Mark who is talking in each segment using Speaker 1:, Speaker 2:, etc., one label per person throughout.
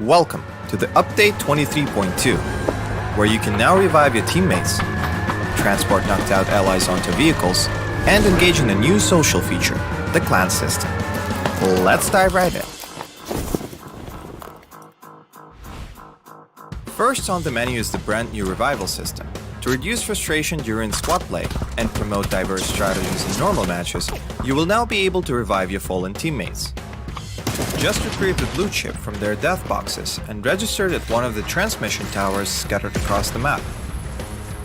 Speaker 1: Welcome to the update 23.2, where you can now revive your teammates, transport knocked out allies onto vehicles, and engage in a new social feature, the clan system. Let's dive right in. First on the menu is the brand new revival system. To reduce frustration during squad play and promote diverse strategies in normal matches, you will now be able to revive your fallen teammates. Just retrieve the blue chip from their death boxes and register it at one of the transmission towers scattered across the map,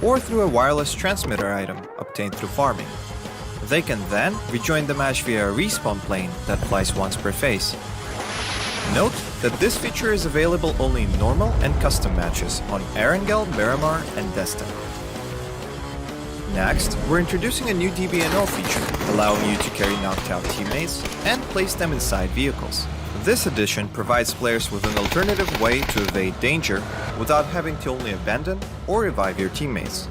Speaker 1: or through a wireless transmitter item obtained through farming. They can then rejoin the match via a respawn plane that flies once per phase. Note that this feature is available only in normal and custom matches on Erangel, Miramar, and Destin. Next, we're introducing a new DBNO feature, allowing you to carry knocked out teammates and place them inside vehicles. This addition provides players with an alternative way to evade danger without having to only abandon or revive your teammates.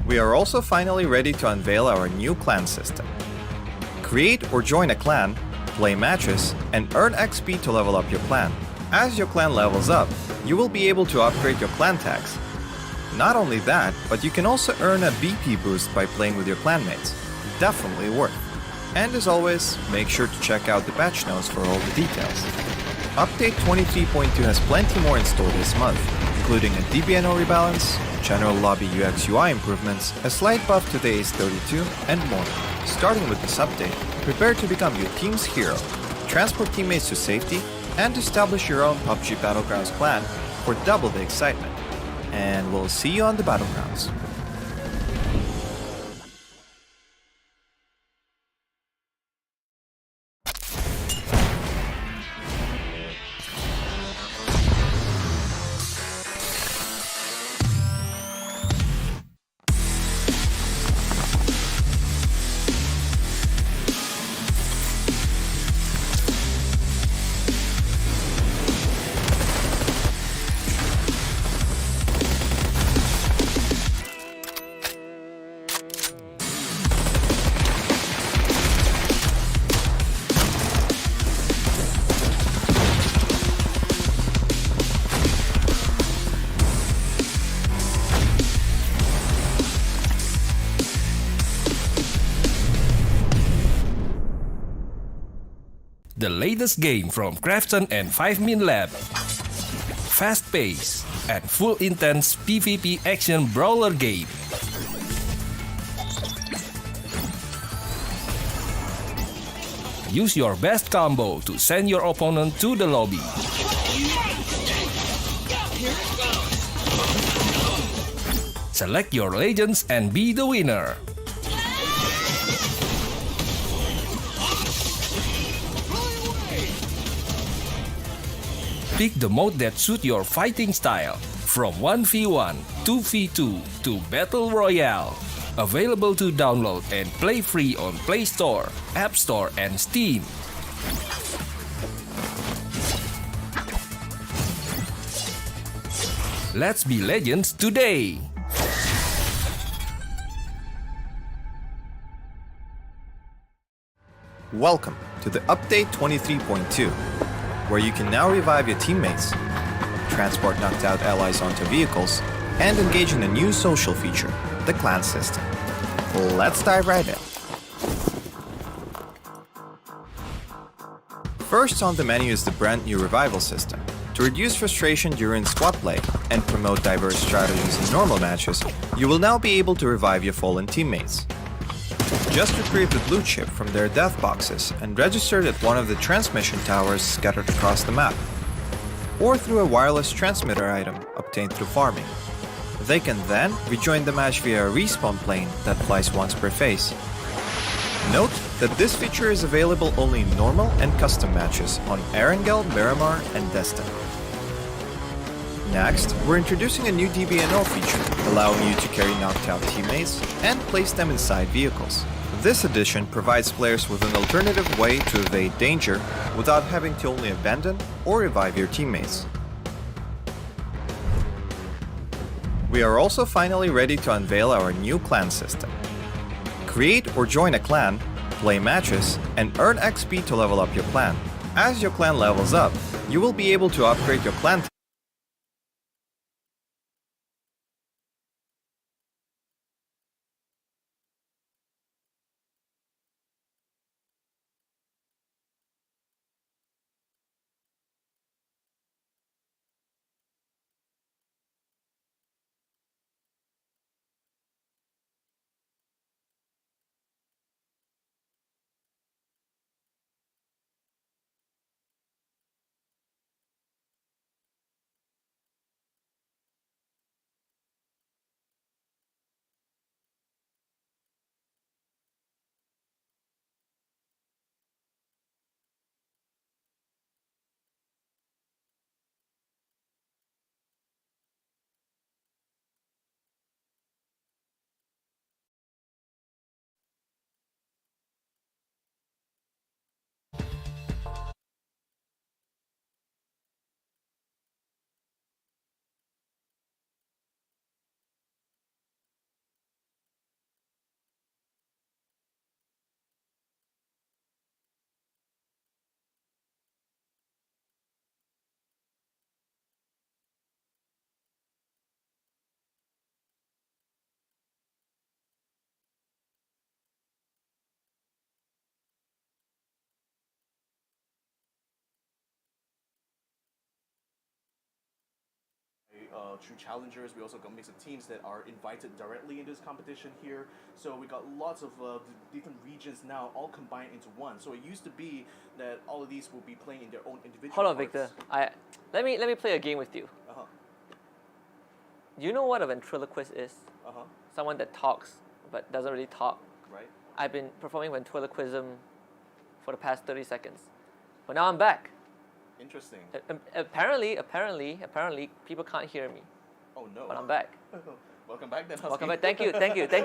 Speaker 1: We are also finally ready to unveil our new clan system. Create or join a clan, play matches, and earn XP to level up your clan. As your clan levels up, you will be able to upgrade your clan tags. Not only that, but you can also earn a BP boost by playing with your clanmates. Definitely worth. And as always, make sure to check out the patch notes for all the details. Update 23.2 has plenty more in store this month, including a DBNO rebalance, general lobby UX UI improvements, a slight buff to the Ace 32, and more. Starting with this update, prepare to become your team's hero, transport teammates to safety, and establish your own PUBG Battlegrounds clan for double the excitement. And we'll see you on the Battlegrounds.
Speaker 2: The latest game from Krafton and 5min Lab. Fast pace and full intense PvP action brawler game. Use your best combo to send your opponent to the lobby. Select your legends and be the winner. Pick the mode that suits your fighting style, from 1v1, 2v2 to Battle Royale. Available to download and play free on Play Store, App Store and Steam. Let's be legends today!
Speaker 1: Welcome to the update 23.2, where you can now revive your teammates, transport knocked out allies onto vehicles, and engage in a new social feature, the clan system. Let's dive right in. First on the menu is the brand new revival system. To reduce frustration during squad play and promote diverse strategies in normal matches, you will now be able to revive your fallen teammates. Just retrieve the blue chip from their death boxes and register it at one of the transmission towers scattered across the map, or through a wireless transmitter item obtained through farming. They can then rejoin the match via a respawn plane that flies once per phase. Note that this feature is available only in normal and custom matches on Erangel, Miramar, and Destin. Next, we're introducing a new DBNO feature, allowing you to carry knocked out teammates and place them inside vehicles. This addition provides players with an alternative way to evade danger without having to only abandon or revive your teammates. We are also finally ready to unveil our new clan system. Create or join a clan, play matches, and earn XP to level up your clan. As your clan levels up, you will be able to upgrade your clan
Speaker 3: true challengers. We also got mix of teams that are invited directly in this competition here. So we got lots of different regions now all combined into one. So it used to be that all of these will be playing in their own individual
Speaker 4: Hold on,
Speaker 3: parts.
Speaker 4: Victor. Let me play a game with you.
Speaker 3: Uh-huh.
Speaker 4: Do you know what a ventriloquist is?
Speaker 3: Uh-huh.
Speaker 4: Someone that talks but doesn't really talk.
Speaker 3: Right.
Speaker 4: I've been performing ventriloquism for the past 30 seconds. But now I'm back.
Speaker 3: Interesting.
Speaker 4: Apparently, people can't hear me.
Speaker 3: Oh no.
Speaker 4: But I'm back.
Speaker 3: Welcome back then. Husky.
Speaker 4: Welcome back. Thank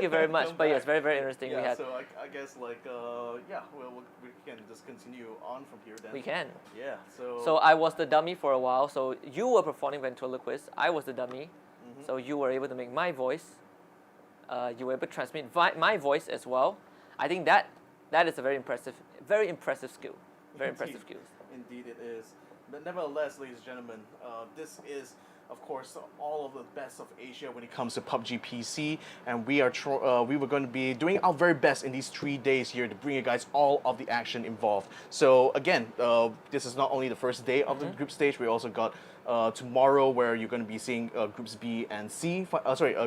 Speaker 4: you very much.
Speaker 3: Welcome
Speaker 4: But yes,
Speaker 3: back.
Speaker 4: very, very interesting.
Speaker 3: Yeah,
Speaker 4: We had.
Speaker 3: so I guess like we can just continue on from here then.
Speaker 4: We can.
Speaker 3: Yeah. So.
Speaker 4: So I was the dummy for a while. So you were performing ventriloquist. I was the dummy.
Speaker 3: Mhm.
Speaker 4: So you were able to make my voice. You were able to transmit my voice as well. I think that is a very impressive skill. Very impressive skills.
Speaker 3: Indeed it is. But nevertheless, ladies and gentlemen, this is, of course, all of the best of Asia when it comes to PUBG PC, and we were going to be doing our very best in these 3 days here to bring you guys all of the action involved. So again, this is not only the first day of the group stage, we also got tomorrow where you're going to be seeing groups B and C,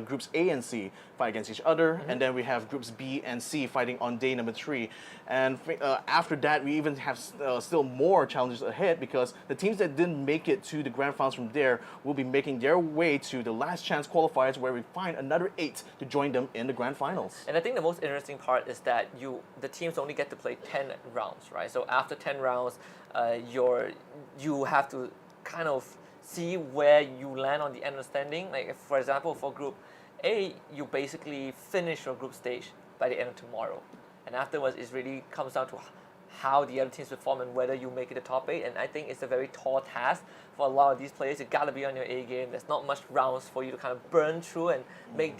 Speaker 3: groups A and C fight against each other, and then we have groups B and C fighting on day number 3. And after that, we even have still more challenges ahead, because the teams that didn't make it to the grand finals from there will be making their way to the last chance qualifiers, where we find another 8 to join them in the grand finals.
Speaker 4: And I think the most interesting part is that the teams only get to play 10 rounds, right? So after 10 rounds, you have to kind of see where you land on the end of the standing. Like, for example, for Group A, you basically finish your group stage by the end of tomorrow. And afterwards, it really comes down to how the other teams perform and whether you make it the top 8. And I think it's a very tall task for a lot of these players. You gotta be on your A game. There's not much rounds for you to kind of burn through and make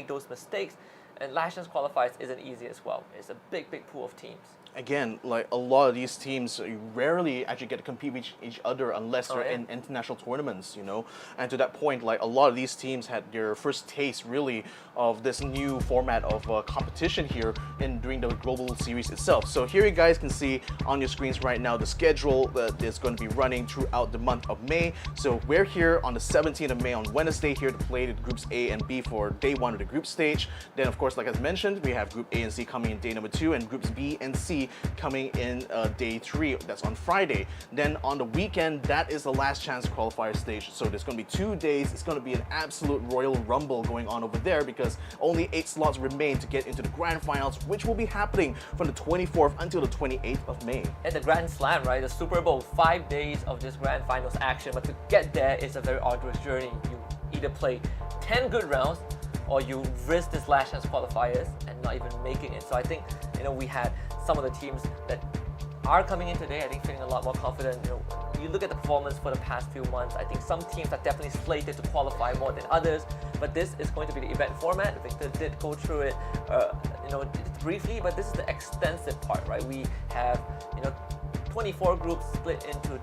Speaker 4: those mistakes. And last chance qualifiers isn't easy as well. It's a big pool of teams.
Speaker 3: Again, like a lot of these teams, you rarely actually get to compete with each other unless they're
Speaker 4: yeah.
Speaker 3: in international tournaments, you know. And to that point, like a lot of these teams had their first taste really of this new format of competition here during the global series itself. So here you guys can see on your screens right now the schedule that is going to be running throughout the month of May. So we're here on the 17th of May on Wednesday here to play the groups A and B for day 1 of the group stage. Then of course, like I mentioned, we have group A and C coming in day number 2, and groups B and C coming in day 3. That's on Friday. Then on the weekend, that is the last chance qualifier stage. So there's going to be 2 days. It's going to be an absolute royal rumble going on over there, because only 8 slots remain to get into the grand finals, which will be happening from the 24th until the 28th of May.
Speaker 4: At the Grand Slam, right, the Super Bowl, 5 days of this grand finals action, but to get there is a very arduous journey. You either play 10 good rounds, or you risk this last chance qualifiers and not even making it. So I think, we had some of the teams that are coming in today, I think, feeling a lot more confident. You look at the performance for the past few months, I think some teams are definitely slated to qualify more than others, but this is going to be the event format. Victor did go through it, briefly, but this is the extensive part, right? We have, 24 groups split into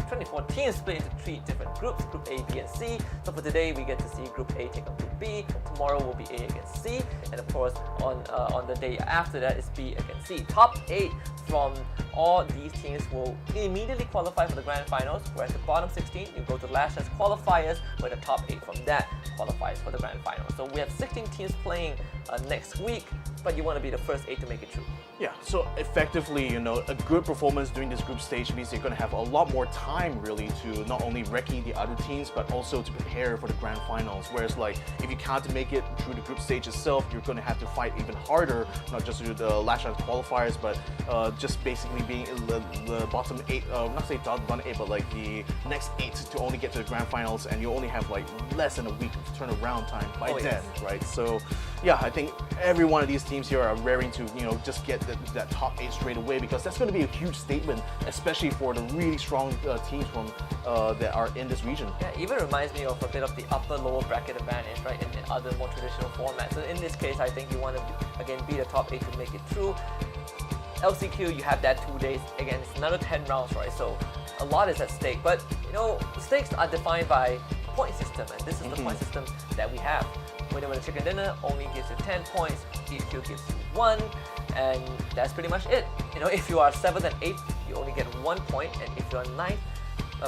Speaker 4: 24 teams split into 3 different groups, Group A, B, and C. So for today, we get to see Group A take on Group B. Tomorrow will be A against C, and of course, on the day after that is B against C. Top 8 from all these teams will immediately qualify for the grand finals, whereas the bottom 16, you go to last year's qualifiers, where the top 8 from that qualifies for the grand final. So we have 16 teams playing next week, but you want to be the first 8 to make it through.
Speaker 3: Yeah, so effectively, you know, a good performance during this group stage means you're going to have a lot more time really to not only recce the other teams, but also to prepare for the grand finals. Whereas like, if you can't make it through the group stage itself, you're going to have to fight even harder, not just through the last round qualifiers, but just basically being in the bottom 8, not say bottom 8, but like the next 8 to only get to the grand finals, and you only have like less than a week of turnaround time by then, right? So yeah, I think every one of these teams here are raring to, you know, just get that top 8 straight away, because that's going to be a huge statement, especially for the really strong teams from that are in this region.
Speaker 4: Yeah, it even reminds me of a bit of the upper-lower bracket advantage, right, in other more traditional formats. So in this case, I think you want to, again, be the top 8 to make it through. LCQ, you have that 2 days. Again, it's another 10 rounds, right? So a lot is at stake. But, you know, stakes are defined by point system, and this is the point system that we have. Winner with a chicken dinner only gives you 10 points, DQ gives you 1, and that's pretty much it. You know, if you are 7th and 8th, you only get 1 point, and if you're 9th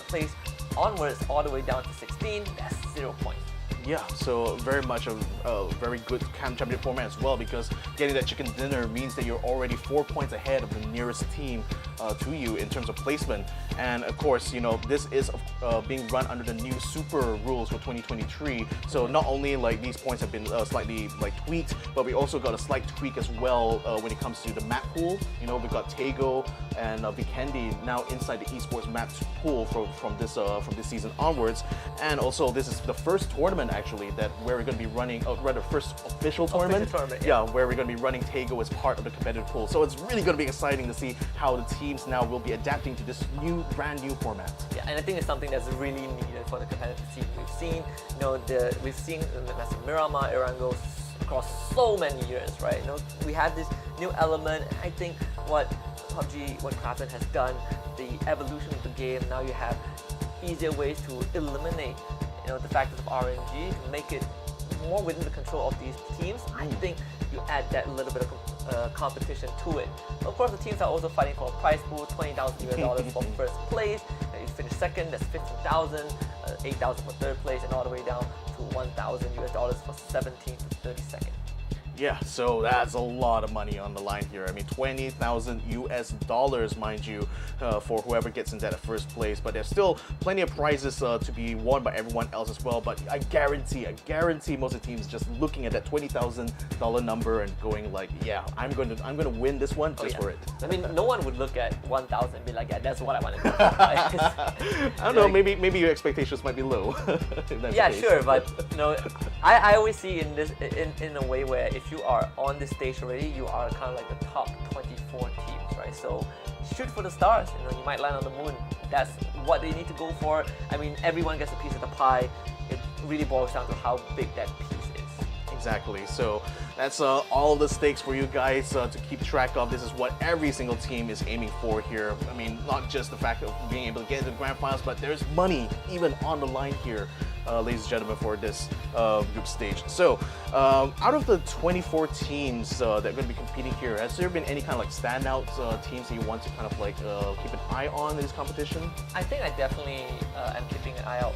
Speaker 4: place onwards all the way down to 16, that's 0 points.
Speaker 3: Yeah, so very much a very good championship format as well, because getting that chicken dinner means that you're already 4 points ahead of the nearest team to you in terms of placement. And of course, you know, this is being run under the new super rules for 2023. So not only like these points have been slightly like tweaked, but we also got a slight tweak as well when it comes to the map pool. You know, we've got Tego and Vikendi now inside the esports map pool from this season onwards. And also, this is the first tournament actually that where we're going to be running, rather first official tournament. Yeah, where we're going to be running Tego as part of the competitive pool. So it's really going to be exciting to see how the teams now will be adapting to this brand new format.
Speaker 4: Yeah, and I think it's something that's really needed for the competitive scene. We've seen, you know, we've seen Miramar, Erangos across so many years, right? You know, we have this new element. I think what PUBG, what Kraken has done, the evolution of the game. Now you have easier ways to eliminate, you know, the factors of RNG to make it more within the control of these teams. I think you add that little bit of competition to it. Of course, the teams are also fighting for a prize pool, $20,000 for first place. And you finish second, that's $15,000, $8,000 for third place, and all the way down to $1,000 for 17th to 32nd.
Speaker 3: Yeah, so that's a lot of money on the line here. I mean, $20,000, mind you, for whoever gets into that first place. But there's still plenty of prizes to be won by everyone else as well. But I guarantee most of the teams just looking at that $20,000 number and going like, yeah, I'm going to win this one just for it.
Speaker 4: I mean, no one would look at 1,000 and be like, yeah, that's what I want to do. Right?
Speaker 3: I don't know. Maybe your expectations might be low.
Speaker 4: Yeah, sure, but you know, I always see in this in a way where if you are on this stage already, you are kind of like the top 24 teams, right? So shoot for the stars. You know, you might land on the moon. That's what they need to go for. I mean, everyone gets a piece of the pie. It really boils down to how big that piece is.
Speaker 3: Exactly. So that's all the stakes for you guys to keep track of. This is what every single team is aiming for here. I mean, not just the fact of being able to get into the grand finals, but there's money even on the line here, ladies and gentlemen, for this group stage. So out of the 24 teams that are going to be competing here, has there been any kind of like standout teams that you want to kind of like keep an eye on in this competition?
Speaker 4: I think I definitely am keeping an eye out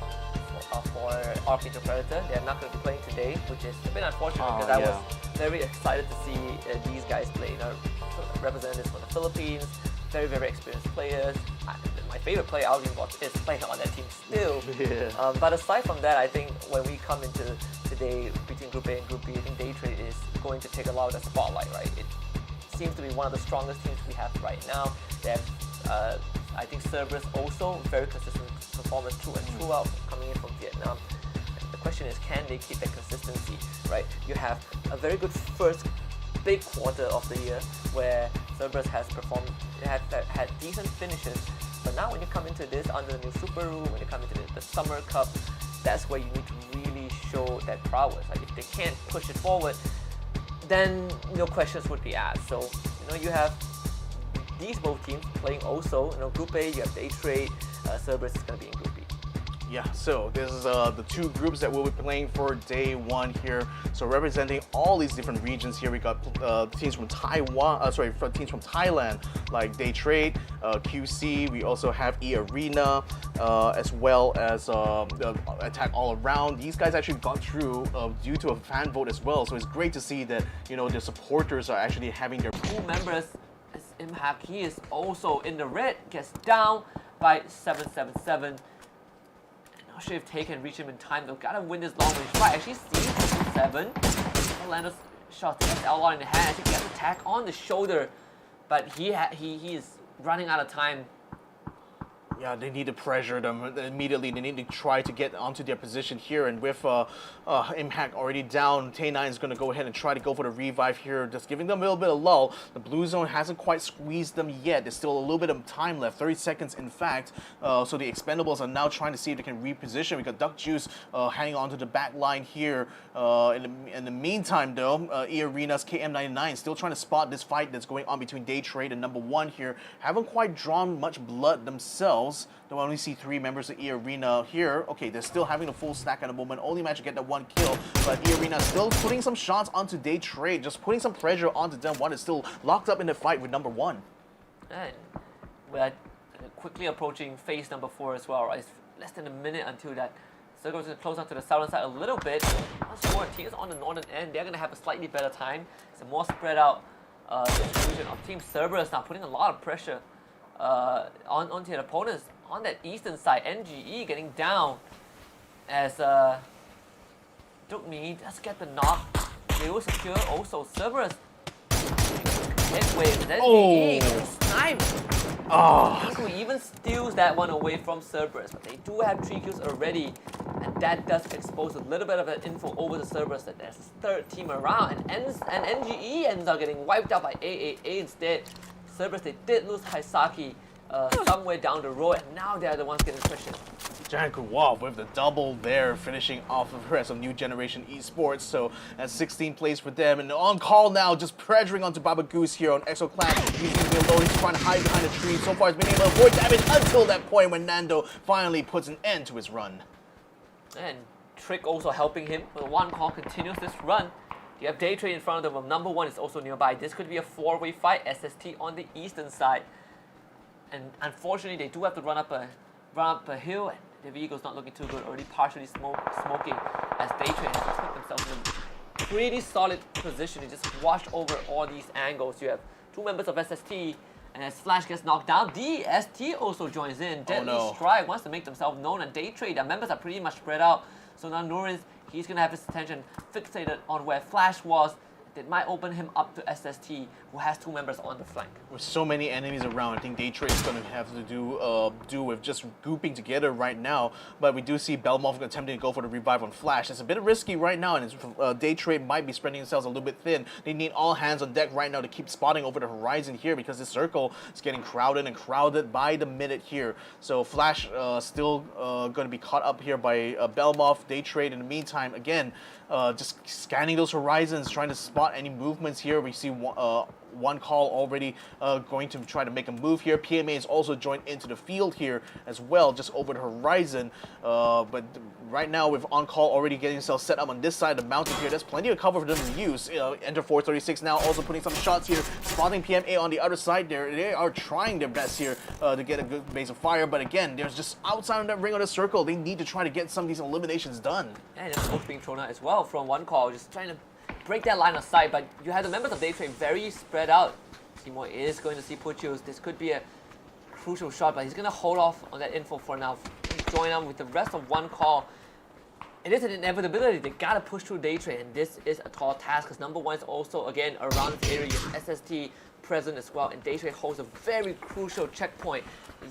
Speaker 4: for Archangel Predator. They are not going to be playing today, which is a bit unfortunate because I was very excited to see these guys play. You know, representatives from the Philippines, very, very experienced players. My favorite player, Alvin Bot, is playing on that team still. But aside from that, I think when we come into today between Group A and Group B, I think Daytrade is going to take a lot of the spotlight, right? It seems to be one of the strongest teams we have right now. They have, I think, CERBERUS also very consistent performance through and throughout, coming in from Vietnam. The question is, can they keep that consistency, right? You have a very good first big quarter of the year where CERBERUS has performed, had decent finishes, but now when you come into this under the new Super Rule, when you come into the Summer Cup, that's where you need to really show that prowess. Like if they can't push it forward, then no questions would be asked. So you know, you have these both teams playing also, Group A, you have Daytrade, Cerberus is going to be in Group B.
Speaker 3: Yeah, so this is the two groups that we'll be playing for day one here. So representing all these different regions here, we got teams from Taiwan, teams from Thailand like Daytrade, QC. We also have eArena, as well as Attack All Around. These guys actually got through due to a fan vote as well. So it's great to see that their supporters are actually having their
Speaker 4: 2 members. As Impact, he is also in the red, gets down by 777. Not sure if Tay can reach him in time though. Gotta win this long range fight. Actually, see 7. Orlando's shot gets LR in the hand. I think he has attack on the shoulder, but he is running out of time.
Speaker 3: Yeah, they need to pressure them immediately. They need to try to get onto their position here. And with Impact already down, Tay9 is going to go ahead and try to go for the revive here, just giving them a little bit of lull. The blue zone hasn't quite squeezed them yet. There's still a little bit of time left, 30 seconds in fact. So the Expendables are now trying to see if they can reposition. We got Duck Juice hanging onto the back line here. In the meantime, though, eArena's KM99 still trying to spot this fight that's going on between Daytrade and number 1 here. Haven't quite drawn much blood themselves. They only see 3 members of eArena here. Okay, they're still having a full stack at the moment. Only managed to get that 1 kill, but eArena still putting some shots onto Daytrade, just putting some pressure onto them. 1 is still locked up in the fight with number 1.
Speaker 4: And we're quickly approaching phase number 4 as well, right? It's less than a minute until that circle is going to close on to the southern side a little bit. Once more teams on the northern end, they're going to have a slightly better time. It's a more spread out distribution of Team Cerberus now, putting a lot of pressure onto their opponents. On that eastern side, NGE getting down as Dukmi does get the knock. They will secure also Cerberus. Headway, NGE snipe. Who even steals that one away from Cerberus, but they do have 3 kills already, and that does expose a little bit of an info over to Cerberus that there's a 3rd team around, and NGE ends up getting wiped out by AAA instead. Cerberus, they did lose Haisaki somewhere down the road, and now they're the ones getting pressured.
Speaker 3: Jan Kuwov with the double there, finishing off the rest of New Generation Esports. So that's 16 plays for them. And on call now, just pressuring onto Baba Goose here on EXO Clan. He's going to be alone. He's trying to hide behind a tree. So far, he's been able to avoid damage until that point when Nando finally puts an end to his run.
Speaker 4: And Trick also helping him. But 1 call continues this run. You have Daytrade in front of them. Number 1 is also nearby. This could be a 4-way fight. SST on the eastern side. And unfortunately, they do have to run up a hill, and the vehicle's not looking too good. Already partially smoking as Daytrade has to put themselves in a pretty solid position to just watch over all these angles. You have 2 members of SST, and as Flash gets knocked down, DST also joins in. Deadly Strike wants to make themselves known, and Daytrade, their members are pretty much spread out. So now Nurin, he's going to have his attention fixated on where Flash was. That might open him up to SST, who has 2 members on the flank. With
Speaker 3: so many enemies around, I think Daytrade is going to have to do with just grouping together right now. But we do see Belmov attempting to go for the revive on Flash. It's a bit risky right now, and Daytrade might be spreading themselves a little bit thin. They need all hands on deck right now to keep spotting over the horizon here, because this circle is getting crowded and crowded by the minute here. So Flash still going to be caught up here by Belmov. Daytrade in the meantime, again, just scanning those horizons, trying to spot any movements here. We see 1 call already going to try to make a move here. PMA is also joined into the field here as well, just over the horizon. But right now, with on call already getting himself set up on this side of the mountain here, there's plenty of cover for them to use. Enter 436 now, also putting some shots here, spotting PMA on the other side there. They are trying their best here to get a good base of fire, but again, there's just outside of that ring of the circle. They need to try to get some of these eliminations done.
Speaker 4: And there's smoke being thrown out as well from 1 call, just trying to break that line of sight, but you have the members of Daytrade very spread out. Seymour is going to see Puchos. This could be a crucial shot, but he's going to hold off on that info for now. Join on with the rest of 1 call. It is an inevitability. They got to push through Daytrade, and this is a tall task because number 1 is also, again, around this area. You have SST present as well, and Daytrade holds a very crucial checkpoint.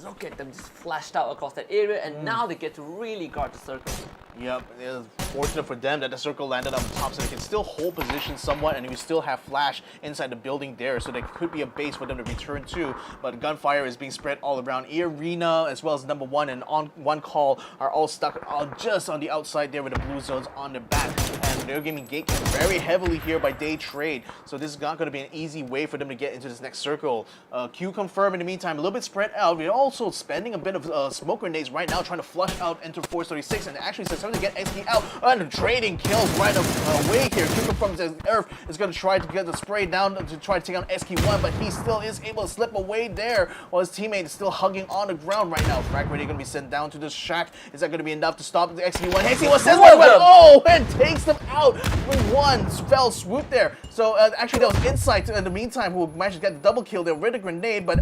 Speaker 4: Look at them just flashed out across that area, and now they get to really guard the circle.
Speaker 3: Yep, it's fortunate for them that the circle landed on top, so they can still hold position somewhat, and we still have Flash inside the building there, so there could be a base for them to return to. But gunfire is being spread all around. eArena, as well as number 1 and on 1 call, are all stuck just on the outside there with the blue zones on their back. and they're getting gate camped very heavily here by Daytrade. So this is not going to be an easy way for them to get into this next circle. QConfirm in the meantime, a little bit spread out. We're also spending a bit of smoke grenades right now, trying to flush out Enter Force 36, and actually successfully get XP out, and trading kills right away here. QConfirm says Earth is going to try to get the spray down to try to take on XQ1, but he still is able to slip away there while his teammate is still hugging on the ground right now. Frag ready going to be sent down to the shack. Is that going to be enough to stop the XQ1? XQ1 says oh, and takes them out with one fell swoop there. So actually that was Insight in the meantime who managed to get the double kill there with a grenade, but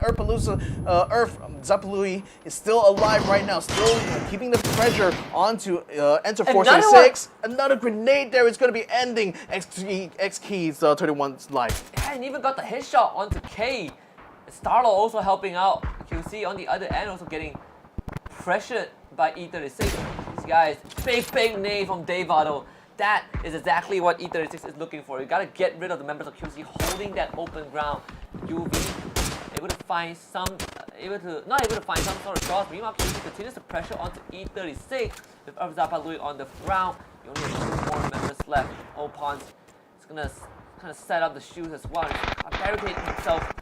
Speaker 3: Zapalui is still alive right now, still keeping the pressure onto Enter Force 36. Another grenade there is going to be ending X-Keys 31's life.
Speaker 4: Yeah, and even got the headshot onto K. Starlo also helping out. QC on the other end also getting pressured by E36. These guys, big nade from Davado. That is exactly what E36 is looking for. You gotta get rid of the members of QC holding that open ground. UV not able to find some sort of shots. Meanwhile, QC continues to pressure onto E36 with Zapalui on the ground. You only have 2 more members left. Opons is gonna kind of set up the shoes as well. He's barricading himself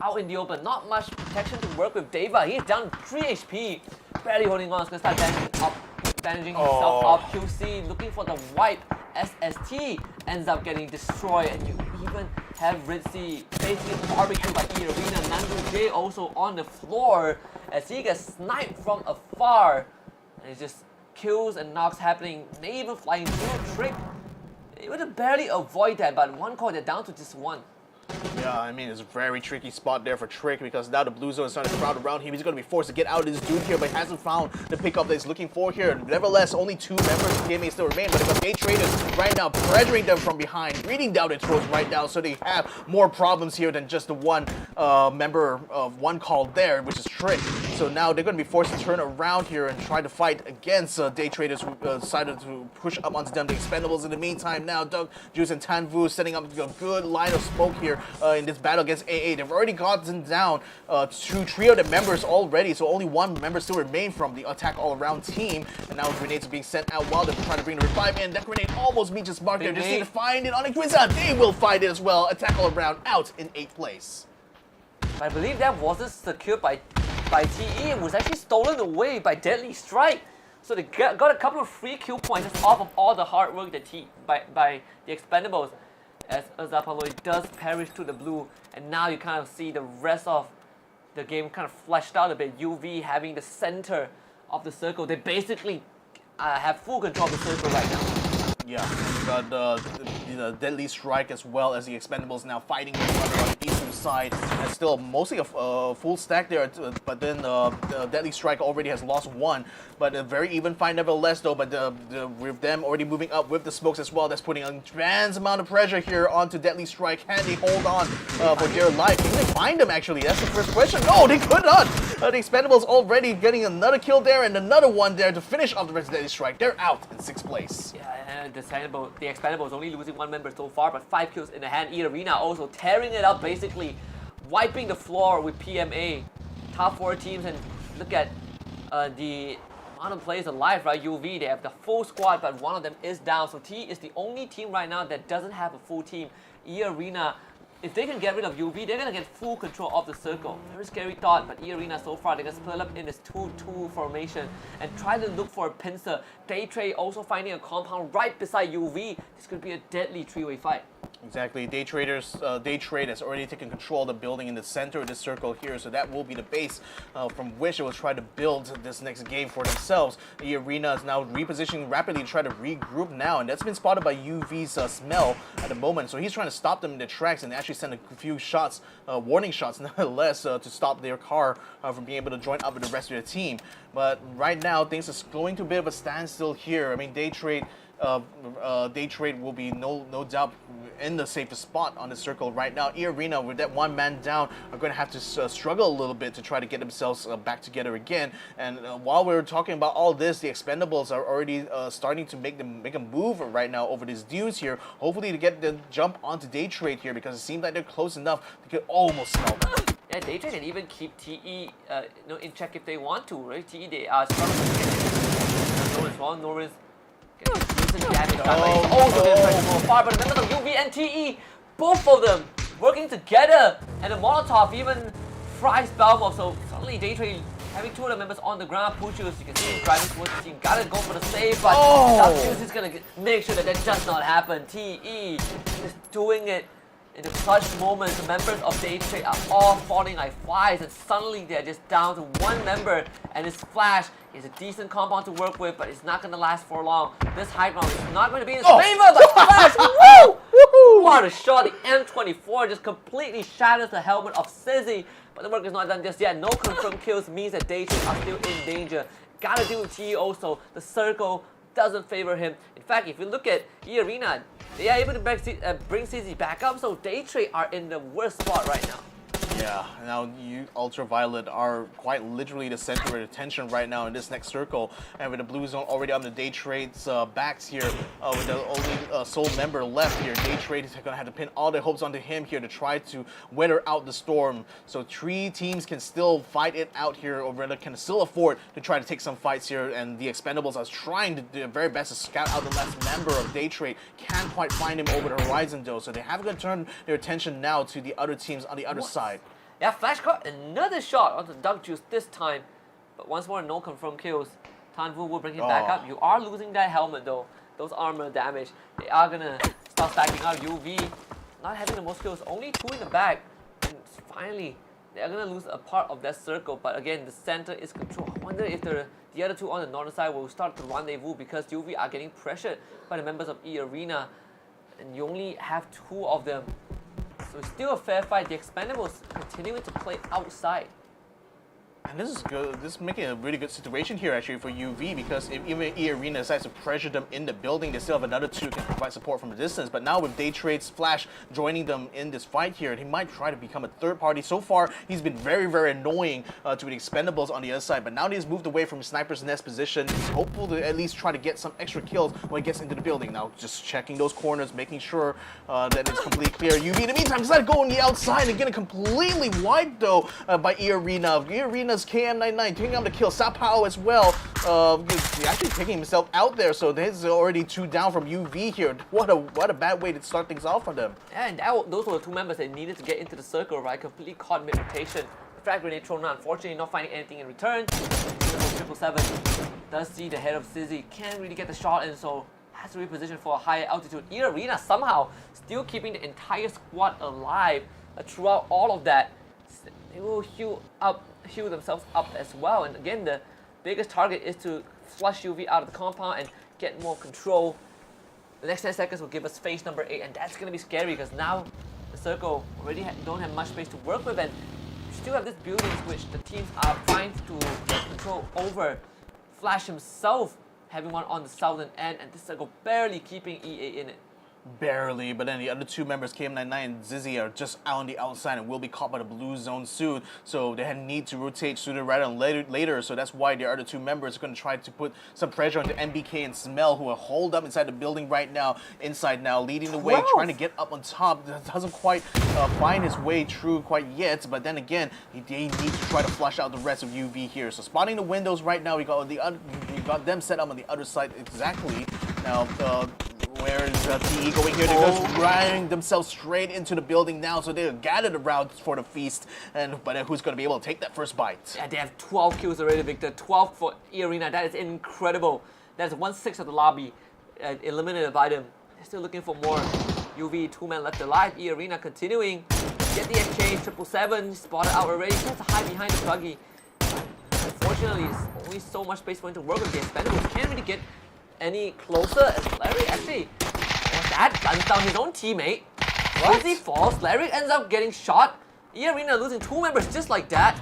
Speaker 4: out in the open. Not much protection to work with. Dava, he's down 3 HP. Barely holding on. He's gonna start bandaging himself up. QC looking for the wipe. SST ends up getting destroyed, and you even have Redsea basically barbecued by eArena. Nando J also on the floor as he gets sniped from afar. And it's just kills and knocks happening. They even flying through Trick. Able to barely avoid that, but one call, they're down to just one.
Speaker 3: Yeah, I mean, it's a very tricky spot there for Trick because now the blue zone is starting to crowd around him. He's going to be forced to get out of this dude here, but he hasn't found the pickup that he's looking for here. Nevertheless, only 2 members of the game still remain, but because Daytrade is right now pressuring them from behind, breathing down their throats right now, so they have more problems here than just the one member of one call there, which is Trick. So now they're going to be forced to turn around here and try to fight against Daytraders who decided to push up onto them. The Expendables in the meantime now, Doug, Juice, and Tanvu setting up a good line of smoke here in this battle against AA. They've already gotten down to 3 of the members already, so only 1 member still remain from the attack all-around team. And now grenades are being sent out while they're trying to bring the revive in. That grenade almost meets its mark there. They just need to find it on Inquisitor. They will find it as well. Attack all-around out in 8th place.
Speaker 4: I believe that wasn't secured by TE. It was actually stolen away by Deadly Strike. So they got a couple of free kill points off of all the hard work that by the Expendables. As Zapaloi does perish to the blue, and now you kind of see the rest of the game kind of fleshed out a bit. UV having the center of the circle. They basically have full control of the circle right now.
Speaker 3: Yeah, we got the Deadly Strike as well as the Expendables now fighting each other on the eastern side. And still mostly a full stack there, but then the Deadly Strike already has lost 1. But a very even fight nevertheless though, but with them already moving up with the smokes as well, that's putting a tremendous amount of pressure here onto Deadly Strike. Can they hold on for dear life? Can they find them actually? That's the first question. No, they could not! The Expendables already getting another kill there and another one there to finish off the rest of Deadly Strike. They're out in 6th place.
Speaker 4: Yeah, and the Expendables only losing 1 member so far, but 5 kills in the hand. eArena also tearing it up, basically wiping the floor with PMA. Top 4 teams, and look at the amount of players alive, right? UV, they have the full squad, but one of them is down. So T is the only team right now that doesn't have a full team. eArena, if they can get rid of UV, they're gonna get full control of the circle. Very scary thought, but eArena so far, they're gonna split up in this 2-2 formation and try to look for a pincer. Daytrade also finding a compound right beside UV. This could be a deadly 3-way fight.
Speaker 3: Exactly. Daytrade has already taken control of the building in the center of this circle here, so that will be the base from which it will try to build this next game for themselves. eArena is now repositioning rapidly to try to regroup now, and that's been spotted by UV's smell at the moment, so he's trying to stop them in their tracks and actually send a few shots, warning shots nonetheless, to stop their car from being able to join up with the rest of the team. But right now, things are going to a bit of a standstill here. I mean, Daytrade will be no doubt in the safest spot on the circle right now. eArena, with that 1 man down, are going to have to struggle a little bit to try to get themselves back together again. And while we're talking about all this, the Expendables are already starting to make a move right now over these dudes here, hopefully to get the jump onto Daytrade here, because it seems like they're close enough to could almost smell them.
Speaker 4: Yeah, Daytrade can even keep TE in check if they want to, right? TE, they are struggling to get it. No one's wrong, no one's decent damage. But also going to pressure from afar. But remember the UV and TE, both of them working together, and the Molotov even fries Belmov. So suddenly Daytrade having 2 other members on the ground. Puchus, you can see him driving towards the team. Gotta go for the save, but Puchus is gonna make sure that does not happen. TE is doing it in the clutch moments. The members of Daytrade are all falling like flies, and suddenly they're just down to 1 member. And his flash is a decent compound to work with, but it's not gonna last for long. This high ground is not going to be in his favor, but flash, woo! What a shot! The M24 just completely shatters the helmet of Sizzy. But the work is not done just yet. No confirmed kills means that Daytrade are still in danger. Gotta deal with TE also. The circle doesn't favor him. In fact, if you look at eArena, they are able to bring CZ back up, so Daytrade are in the worst spot right now.
Speaker 3: Yeah, now you Ultraviolet are quite literally the center of attention right now in this next circle, and with the blue zone already on the Daytrade's backs here, with the only sole member left here, Daytrade is going to have to pin all their hopes onto him here to try to weather out the storm. So 3 teams can still fight it out here, or rather can still afford to try to take some fights here, and the Expendables are trying to do their very best to scout out the last member of Daytrade. Can't quite find him over the horizon though, so they have to turn their attention now to the other teams on the other side.
Speaker 4: Yeah, Flash caught another shot onto Duck Juice this time, but once more no confirmed kills. Tanvu will bring him back up. You are losing that helmet though, those armor damage. They are gonna start stacking up. UV not having the most kills, only 2 in the back. And finally, they are gonna lose a part of that circle, but again, the center is controlled. I wonder if the other 2 on the northern side will start the rendezvous, because UV are getting pressured by the members of eArena, and you only have 2 of them. So it's still a fair fight. The Expendables continuing to play outside.
Speaker 3: And this is good. This is making a really good situation here actually for UV, because if even eArena decides to pressure them in the building, they still have another 2 can provide support from a distance. But now with Daytrade's Flash joining them in this fight here, he might try to become a third party. So far, he's been very, very annoying to the Expendables on the other side. But now that he's moved away from Sniper's Nest position, he's hopeful to at least try to get some extra kills when he gets into the building. Now just checking those corners, making sure that it's completely clear. UV in the meantime decided to go on the outside and get it completely wiped though by eArena. eArena's KM99 taking out the kill. Sapao as well. He's actually taking himself out there, so there's already 2 down from UV here. What a bad way to start things off for them.
Speaker 4: Yeah, and those were the 2 members that needed to get into the circle, right? Completely caught mid-rotation. The frag grenade thrown out, unfortunately not finding anything in return. 777 does see the head of Sizzy. Can't really get the shot in, so has to reposition for a higher altitude. eArena somehow still keeping the entire squad alive throughout all of that. They will heal themselves up as well. And again, the biggest target is to flush UV out of the compound and get more control. The next 10 seconds will give us phase number 8, and that's going to be scary because now the circle already don't have much space to work with, and you still have these buildings which the teams are trying to get control over. Flash himself having one on the southern end, and this circle barely keeping EA in it.
Speaker 3: Barely, but then the other 2 members, KM99 and Zizzy, are just out on the outside and will be caught by the blue zone soon. So they need to rotate sooner rather than later. So that's why the other 2 members are going to try to put some pressure on the MBK and Smell, who are holed up inside the building right now, inside now, leading the way, trying to get up on top. Doesn't quite find his way through quite yet, but then again, they need to try to flush out the rest of UV here. So spotting the windows right now, we got them set up on the other side exactly. Now, where is TE going here? They're just driving themselves straight into the building now, so they're gathered around for the feast. But who's going to be able to take that first bite?
Speaker 4: Yeah, they have 12 kills already, Victor. 12 for eArena. That is incredible. That's 1/6 of the lobby eliminated by them. They're still looking for more. UV, 2 men left alive. eArena continuing. Get the exchange. 777 spotted out already. Tries to hide behind the buggy. Unfortunately, it's only so much space for him to work with. The Expendables can't really get any closer as Larry actually, what's that? Guns down his own teammate. As he falls, Larry ends up getting shot. eArena losing 2 members just like that.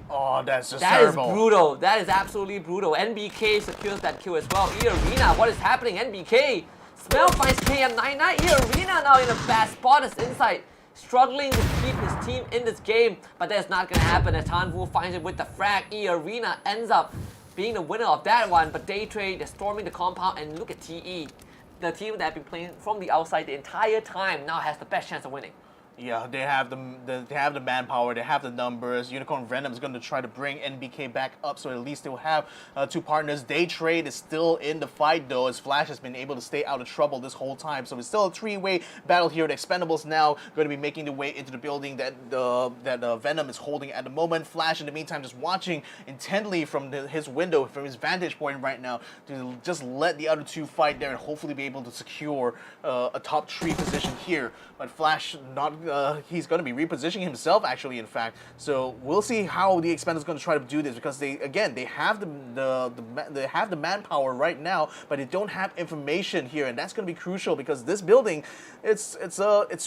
Speaker 3: Oh, that's just
Speaker 4: terrible. That is brutal. That is absolutely brutal. NBK secures that kill as well. eArena, what is happening? NBK. Smell finds KM99. eArena now in a bad spot as Inside, struggling to keep his team in this game. But that's not going to happen as Tanvu finds it with the frag. eArena ends up being the winner of that one, but Daytrade, they're storming the compound, and look at TE. The team that have been playing from the outside the entire time now has the best chance of winning.
Speaker 3: Yeah, they have the manpower, they have the numbers. Unicorn Venom is going to try to bring NBK back up, so at least they'll have two partners. Daytrade is still in the fight though, as Flash has been able to stay out of trouble this whole time. So it's still a three-way battle here. The Expendables now going to be making their way into the building that Venom is holding at the moment. Flash in the meantime just watching intently from his window, from his vantage point right now, to just let the other two fight there and hopefully be able to secure a top 3 position here. But Flash he's going to be repositioning himself actually, in fact. So we'll see how the Expendables are going to try to do this, because they have the manpower right now, but they don't have information here, and that's going to be crucial because this building, it's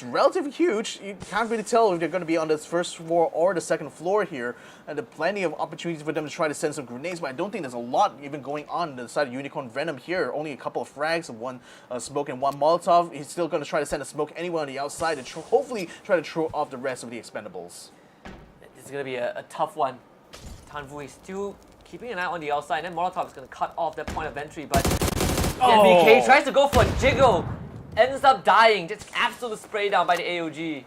Speaker 3: relatively huge. You can't really tell if they're going to be on the first floor or the second floor here, and there are plenty of opportunities for them to try to send some grenades. But I don't think there's a lot even going on the side of Unicorn Venom here. Only a couple of frags, one smoke and one Molotov. He's still going to try to send a smoke anywhere on the outside and hopefully try to throw off the rest of the Expendables.
Speaker 4: This is going to be a tough one. Tanvu is still keeping an eye on the outside, and then Molotov is going to cut off that point of entry, but NBK tries to go for a jiggle, ends up dying, just absolute spray down by the AOG.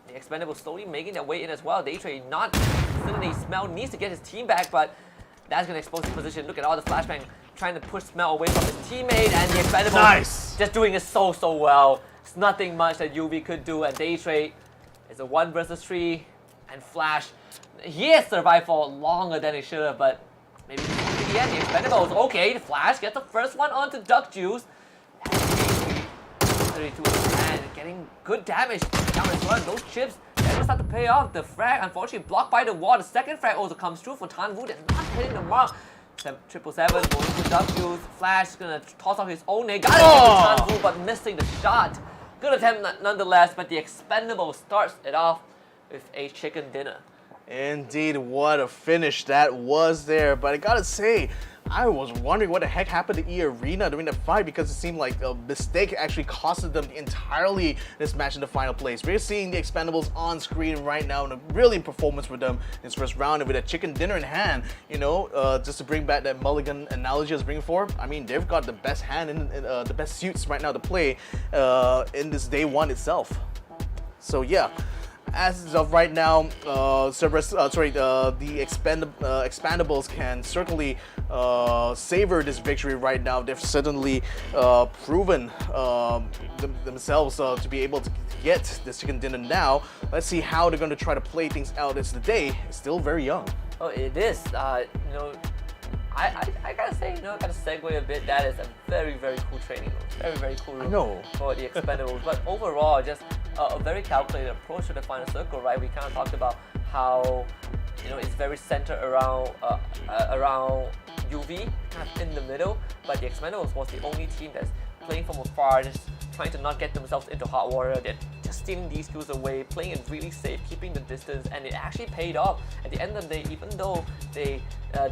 Speaker 4: The Expendables slowly making their way in as well. Daytrade not suddenly Smell needs to get his team back, but that's going to expose his position. Look at all the flashbang trying to push Smell away from his teammate, and the Expendables just doing it so well. It's nothing much that UV could do, and Daytrade is a 1 versus 3, and Flash, he has survived for longer than he should have, but maybe to the end, the Expendables, okay, the Flash gets the first one onto Duck Juice, and 32 and getting good damage down as well. Those chips, they're gonna start to pay off. The frag, unfortunately, blocked by the wall. The second frag also comes through for Tanvu, that's not hitting the mark. 777 going to Duck Juice. Flash is gonna toss out his own nade. Got it to Tanvu, but missing the shot. Good attempt nonetheless, but the Expendable starts it off with a chicken dinner.
Speaker 3: Indeed, what a finish that was there. But I gotta say, I was wondering what the heck happened to eArena during the fight, because it seemed like a mistake actually costed them entirely this match in the final place. We're seeing the Expendables on screen right now, and a brilliant performance for them in this first round, and with a chicken dinner in hand, you know, just to bring back that mulligan analogy I was bringing for. I mean, they've got the best hand in the best suits right now to play in this day one itself. So yeah. As of right now, the Expendables can certainly savor this victory right now. They've certainly proven themselves to be able to get this chicken dinner now. Let's see how they're going to try to play things out as the day is still very young.
Speaker 4: Oh, it is. You know, I gotta say, you know, I gotta segue a bit. That is a very cool training room. Very cool room for the Expendables. But overall, just a very calculated approach to the final circle, right? We kind of talked about how, you know, it's very centered around UV, kind of in the middle. But the Expendables was the only team that's playing from afar, just trying to not get themselves into hot water. They're just stealing these kills away, playing it really safe, keeping the distance, and it actually paid off. At the end of the day, even though they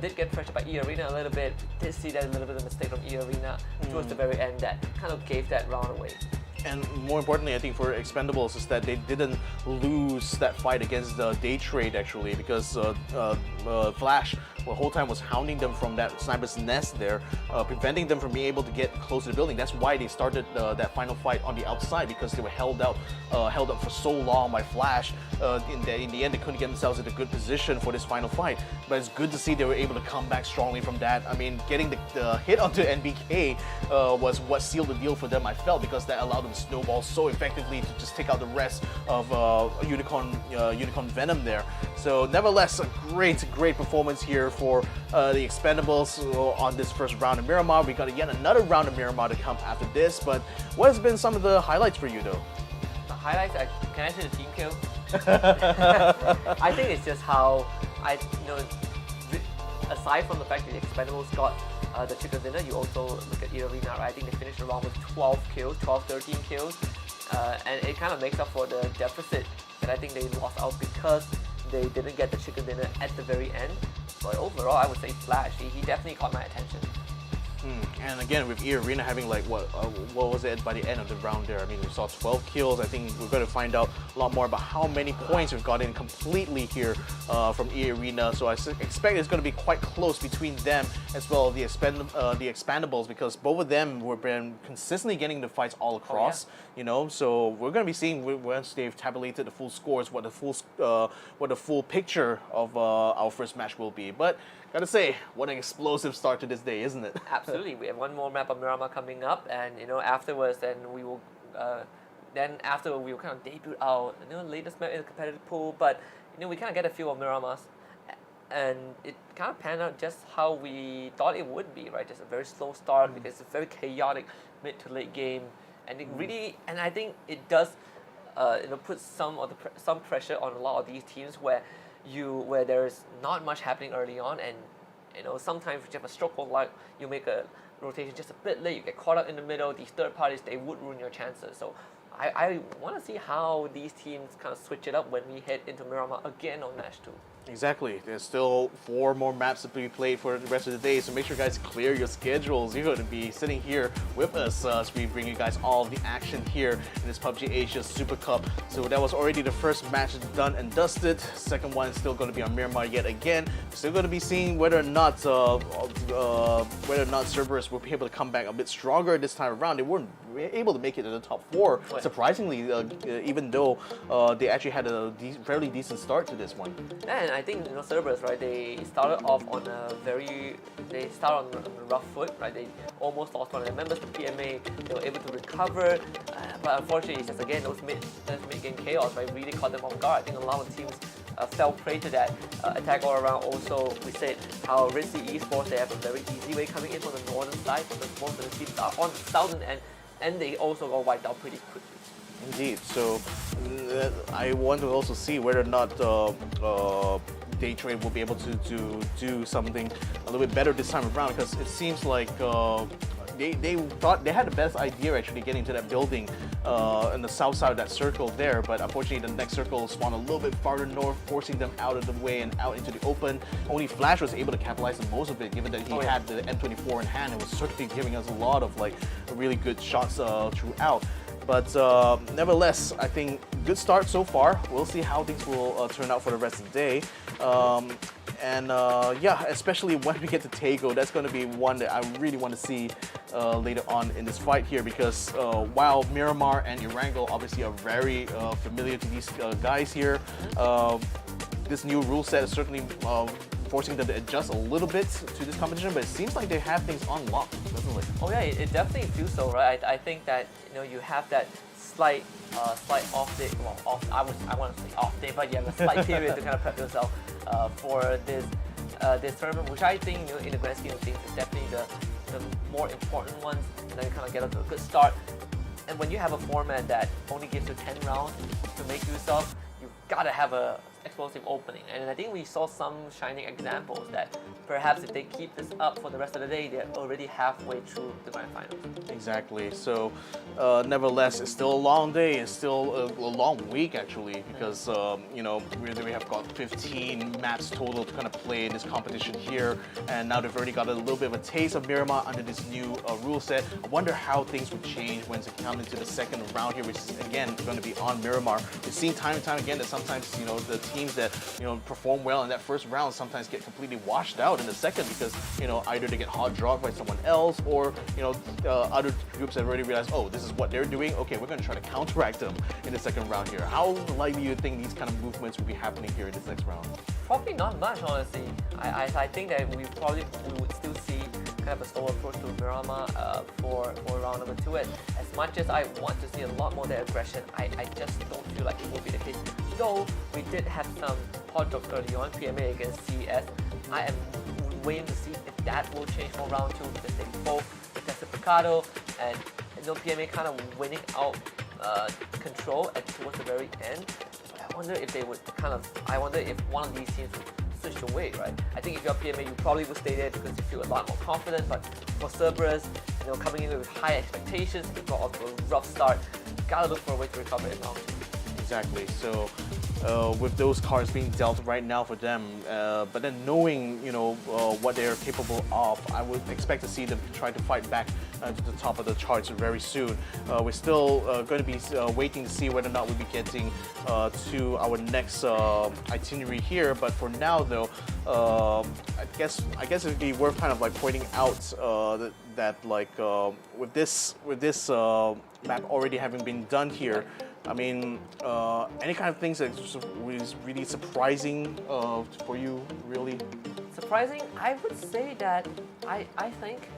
Speaker 4: did get pressured by eArena a little bit, did see that a little bit of mistake from eArena towards the very end that kind of gave that round away.
Speaker 3: And more importantly, I think for Expendables is that they didn't lose that fight against Daytrade actually, because Flash the whole time was hounding them from that sniper's nest there, preventing them from being able to get close to the building. That's why they started that final fight on the outside, because they were held up for so long by Flash. In the end, they couldn't get themselves into a good position for this final fight. But it's good to see they were able to come back strongly from that. I mean, getting the hit onto NBK was what sealed the deal for them, I felt, because that allowed them to snowball so effectively to just take out the rest of Unicorn Venom there. So nevertheless, a great performance here for the Expendables on this first round of Miramar. We got yet another round of Miramar to come after this, but what has been some of the highlights for you though?
Speaker 4: The highlights, can I say the team kill? I think it's just how, aside from the fact that the Expendables got the chicken dinner, you also look at eArena, right? I think they finished the round with 12 kills, 13 kills, and it kind of makes up for the deficit that I think they lost out because they didn't get the chicken dinner at the very end. But overall, I would say Flash, he definitely caught my attention.
Speaker 3: And again, with eArena having like what was it by the end of the round there? I mean, we saw 12 kills. I think we're going to find out a lot more about how many points we've gotten completely here from eArena. So I expect it's going to be quite close between them as well as the Expendables, because both of them were been consistently getting the fights all across. You know, so we're going to be seeing once they've tabulated the full scores what the full picture of our first match will be. But gotta say, what an explosive start to this day, isn't it?
Speaker 4: Absolutely. We have one more map of Miramar coming up, and afterwards, then we will we will kind of debut our latest map in the competitive pool. But we kind of get a feel of Miramar's, and it kind of panned out just how we thought it would be, right? Just a very slow start because it's a very chaotic mid to late game, and it really, and I think it does, put some pressure on a lot of these teams where there's not much happening early on, and sometimes if you have a stroke of luck, you make a rotation just a bit late, you get caught up in the middle. These third parties, they would ruin your chances. So I want to see how these teams kind of switch it up when we head into Miramar again on match 2.
Speaker 3: Exactly. There's still 4 more maps to be played for the rest of the day, so make sure you guys clear your schedules. You're going to be sitting here with us as we bring you guys all of the action here in this PUBG Asia Super Cup. So that was already the first match done and dusted. Second one is still going to be on Miramar yet again. Still going to be seeing whether or not Cerberus will be able to come back a bit stronger this time around. They weren't able to make it to the top 4, surprisingly, even though they actually had a fairly decent start to this one.
Speaker 4: And I think Cerberus, right? They started off on a rough foot, right? They almost lost one of their members to PMA. They were able to recover, but unfortunately, it's just again those mid game chaos, right? Really caught them off guard. I think a lot of teams fell prey to that attack all around. Also, we said how Redsea Esports, they have a very easy way coming in from the northern side, because most of the teams are on the southern end, and they also got wiped out pretty quickly.
Speaker 3: Indeed. So I want to also see whether or not Daytrade will be able to do something a little bit better this time around, because it seems like they thought they had the best idea actually getting to that building in the south side of that circle there, but unfortunately the next circle spawned a little bit farther north, forcing them out of the way and out into the open. Only Flash was able to capitalize on most of it, given that he had the M24 in hand and was certainly giving us a lot of really good shots throughout. But nevertheless, I think good start so far. We'll see how things will turn out for the rest of the day. Yeah, especially when we get to Tego, that's going to be one that I really want to see later on in this fight here, because while Miramar and Erangel obviously are very familiar to these guys here, this new rule set is certainly forcing them to adjust a little bit to this competition, but it seems like they have things on lock, doesn't it?
Speaker 4: Oh yeah, it definitely feels so, right? I think that you have that slight off day. Well, I want to say off day, but you have a slight period to kind of prep yourself for this tournament, which I think in the grand scheme of things is definitely the more important ones. And then you kind of get off to a good start. And when you have a format that only gives you 10 rounds to make use of, you've got to have a explosive opening. And I think we saw some shining examples that perhaps if they keep this up for the rest of the day, they're already halfway through the grand finals.
Speaker 3: Exactly. So nevertheless, it's still a long day. It's still a long week actually, because we have got 15 maps total to kind of play in this competition here, and now they've already got a little bit of a taste of Miramar under this new rule set. I wonder how things would change when it comes into the second round here, which is again going to be on Miramar. We've seen time and time again that sometimes the teams that perform well in that first round sometimes get completely washed out in the second, because either they get hard dropped by someone else, or other groups have already realized, oh, this is what they're doing, okay, we're going to try to counteract them in the second round here. How likely do you think these kind of movements will be happening here in this next round?
Speaker 4: Probably not much, honestly. I think that we would still see kind of a slow approach to Miramar for round number 2. And as much as I want to see a lot more of their aggression, I just don't feel like it will be the case. Though we did have some hot drops early on, PMA against CES. I am waiting to see if that will change for round 2, because they both tested Picado, and PMA kind of winning out control towards the very end. I wonder if they would I wonder if one of these teams would switch away, right? I think if you're PMA, you probably would stay there because you feel a lot more confident. But for Cerberus, coming in with high expectations, they got off to a rough start. Gotta look for a way to recover in round 2.
Speaker 3: exactly. So with those cards being dealt right now for them, but then knowing what they are capable of, I would expect to see them try to fight back to the top of the charts very soon. We're still going to be waiting to see whether or not we'll be getting to our next itinerary here. But for now, though, I guess it'd be worth kind of like pointing out that like with this map already having been done here, I mean, any kind of things that was really surprising for you, really?
Speaker 4: Surprising? I would say that I think,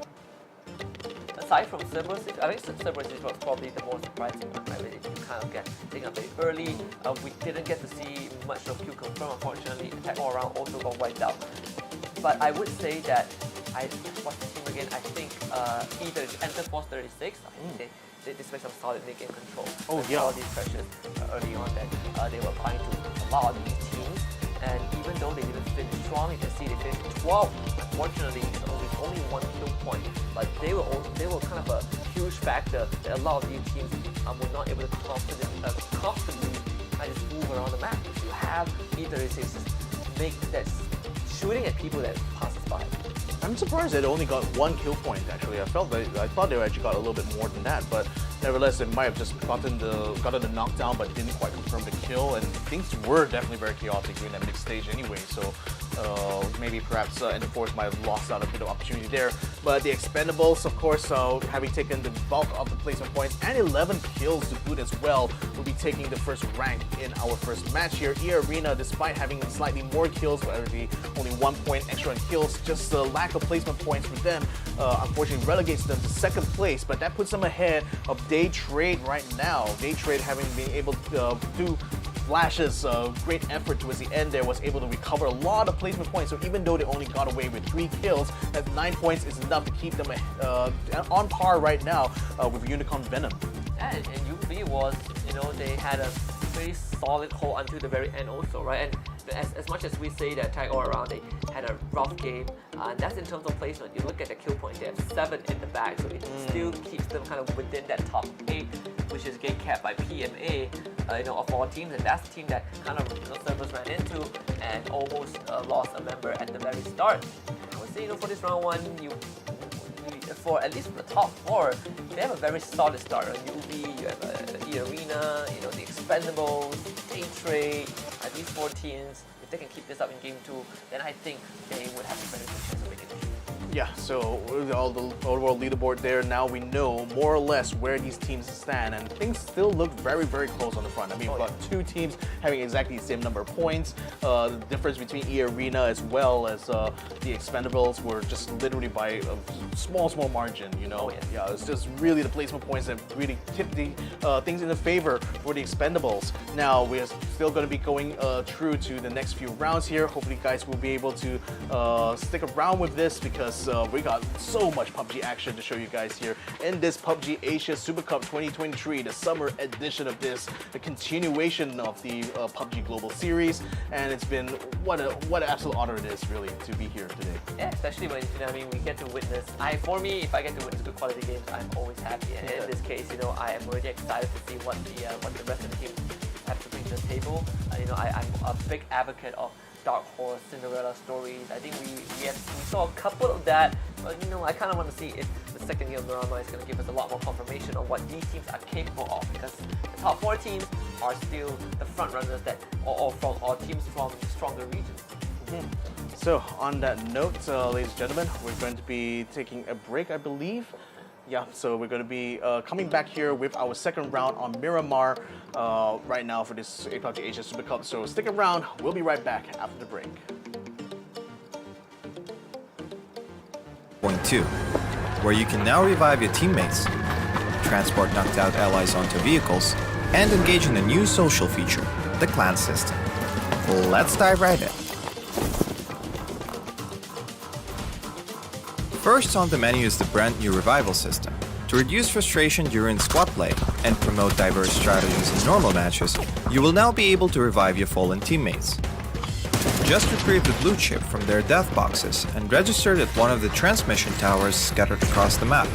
Speaker 4: aside from CERBERUS, I think CERBERUS was probably the most surprising one. I really kind of get taken up very early. We didn't get to see much of QConfirm, unfortunately. Attack All Around also got wiped out. But I would say that, what's the team again? I think either Enter Force 36, I think they displayed some solid mid-game control.
Speaker 3: Oh, yeah.
Speaker 4: All these pressures early on that they were applying to a lot of these teams. And even though they didn't finish strong, you can see they finished 12. Unfortunately, it's only 1 kill point. But they were kind of a huge factor that a lot of these teams were not able to comfortably just move around the map. You have E36 make that shooting at people that passes by.
Speaker 3: I'm surprised they only got 1 kill point. Actually, I thought they actually got a little bit more than that, but nevertheless, they might have just gotten the knockdown, but didn't quite confirm the kill. And things were definitely very chaotic during that mid stage anyway. So maybe perhaps Ender Force might have lost out a bit of opportunity there. But the Expendables, of course, having taken the bulk of the placement points and 11 kills to boot as well, will be taking the first rank in our first match here. eArena, despite having slightly more kills, but only 1 point extra in kills, just the lack of placement points for them, unfortunately relegates them to second place. But that puts them ahead of Daytrade right now. Daytrade, having been able to do flashes of great effort towards the end there, was able to recover a lot of placement points. So even though they only got away with 3 kills, that 9 points is enough to keep them on par right now with Unicorn Venom.
Speaker 4: Yeah, and UB was, they had a pretty solid hold until the very end also, right? And as much as we say that Attack All Around, they had a rough game, and that's in terms of placement. You look at the kill point, they have 7 in the bag, so it still keeps them kind of within that top 8, which is game capped by PMA, of all teams, and that's the team that kind of CERBERUS ran into and almost lost a member at the very start. I would say, for this round 1, for at least the top 4, they have a very solid start. UB, you have eArena, the Expendables, Daytrade, these 4 teams. If they can keep this up in game 2, then I think they would have a very good chance of making it.
Speaker 3: Yeah, so with all the overall leaderboard there, now we know more or less where these teams stand, and things still look very, very close on the front. I mean, we've got 2 teams having exactly the same number of points. The difference between eArena as well as the Expendables were just literally by a small margin, Yeah, it's just really the placement points that really tipped the things in the favor for the Expendables. Now, we're still going to be going through to the next few rounds here. Hopefully, guys will be able to stick around with this, because we got so much PUBG action to show you guys here in this PUBG Asia Super Cup 2023, the summer edition of this, the continuation of the PUBG Global Series, and it's been what an absolute honor it is really to be here today.
Speaker 4: Yeah, especially when we get to witness. For me, if I get to witness good quality games, I'm always happy. And in this case, I am already excited to see what the rest of the team have to bring to the table. I'm a big advocate of Dark Horse, Cinderella stories. I think we saw a couple of that, but I kind of want to see if the second year of Norama is going to give us a lot more confirmation on what these teams are capable of, because the top 4 teams are still the front runners or teams from stronger regions.
Speaker 3: So on that note, ladies and gentlemen, we're going to be taking a break, I believe. Yeah, so we're going to be coming back here with our second round on Miramar right now for this PUBG Asia Super Cup. So stick around, we'll be right back after the break.
Speaker 1: Point 2, where you can now revive your teammates, transport knocked out allies onto vehicles, and engage in a new social feature, the clan system. Let's dive right in. First on the menu is the brand new revival system. To reduce frustration during squad play and promote diverse strategies in normal matches, you will now be able to revive your fallen teammates. Just retrieve the blue chip from their death boxes and register it at one of the transmission towers scattered across the map,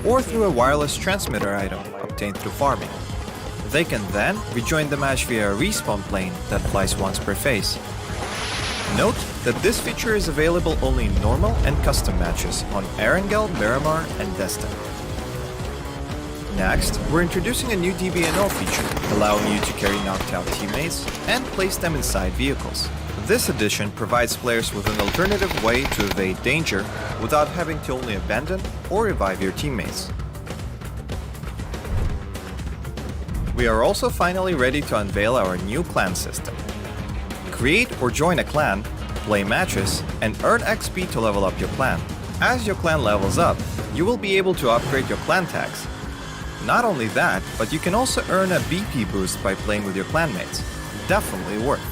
Speaker 1: or through a wireless transmitter item obtained through farming. They can then rejoin the match via a respawn plane that flies once per phase. Note that this feature is available only in normal and custom matches on Erangel, Miramar, and Destin. Next, we're introducing a new DBNO feature, allowing you to carry knocked out teammates and place them inside vehicles. This addition provides players with an alternative way to evade danger without having to only abandon or revive your teammates. We are also finally ready to unveil our new clan system. Create or join a clan, play matches, and earn XP to level up your clan. As your clan levels up, you will be able to upgrade your clan tags. Not only that, but you can also earn a BP boost by playing with your clanmates. Definitely worth.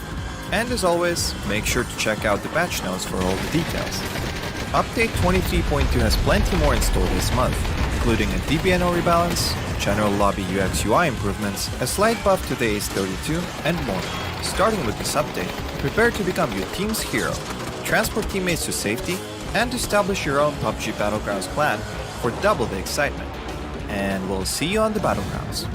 Speaker 1: And as always, make sure to check out the patch notes for all the details. Update 23.2 has plenty more in store this month, including a DBNO rebalance, general lobby UX UI improvements, a slight buff to the Ace 32, and more. Starting with this update, prepare to become your team's hero, transport teammates to safety, and establish your own PUBG Battlegrounds clan for double the excitement. And we'll see you on the Battlegrounds.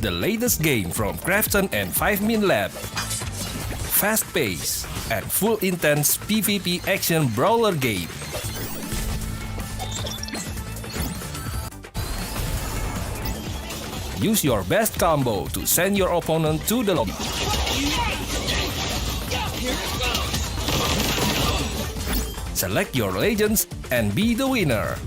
Speaker 2: The latest game from Krafton and 5min Lab. Fast pace and full intense PvP action brawler game. Use your best combo to send your opponent to the lobby. Select your legends and be the winner.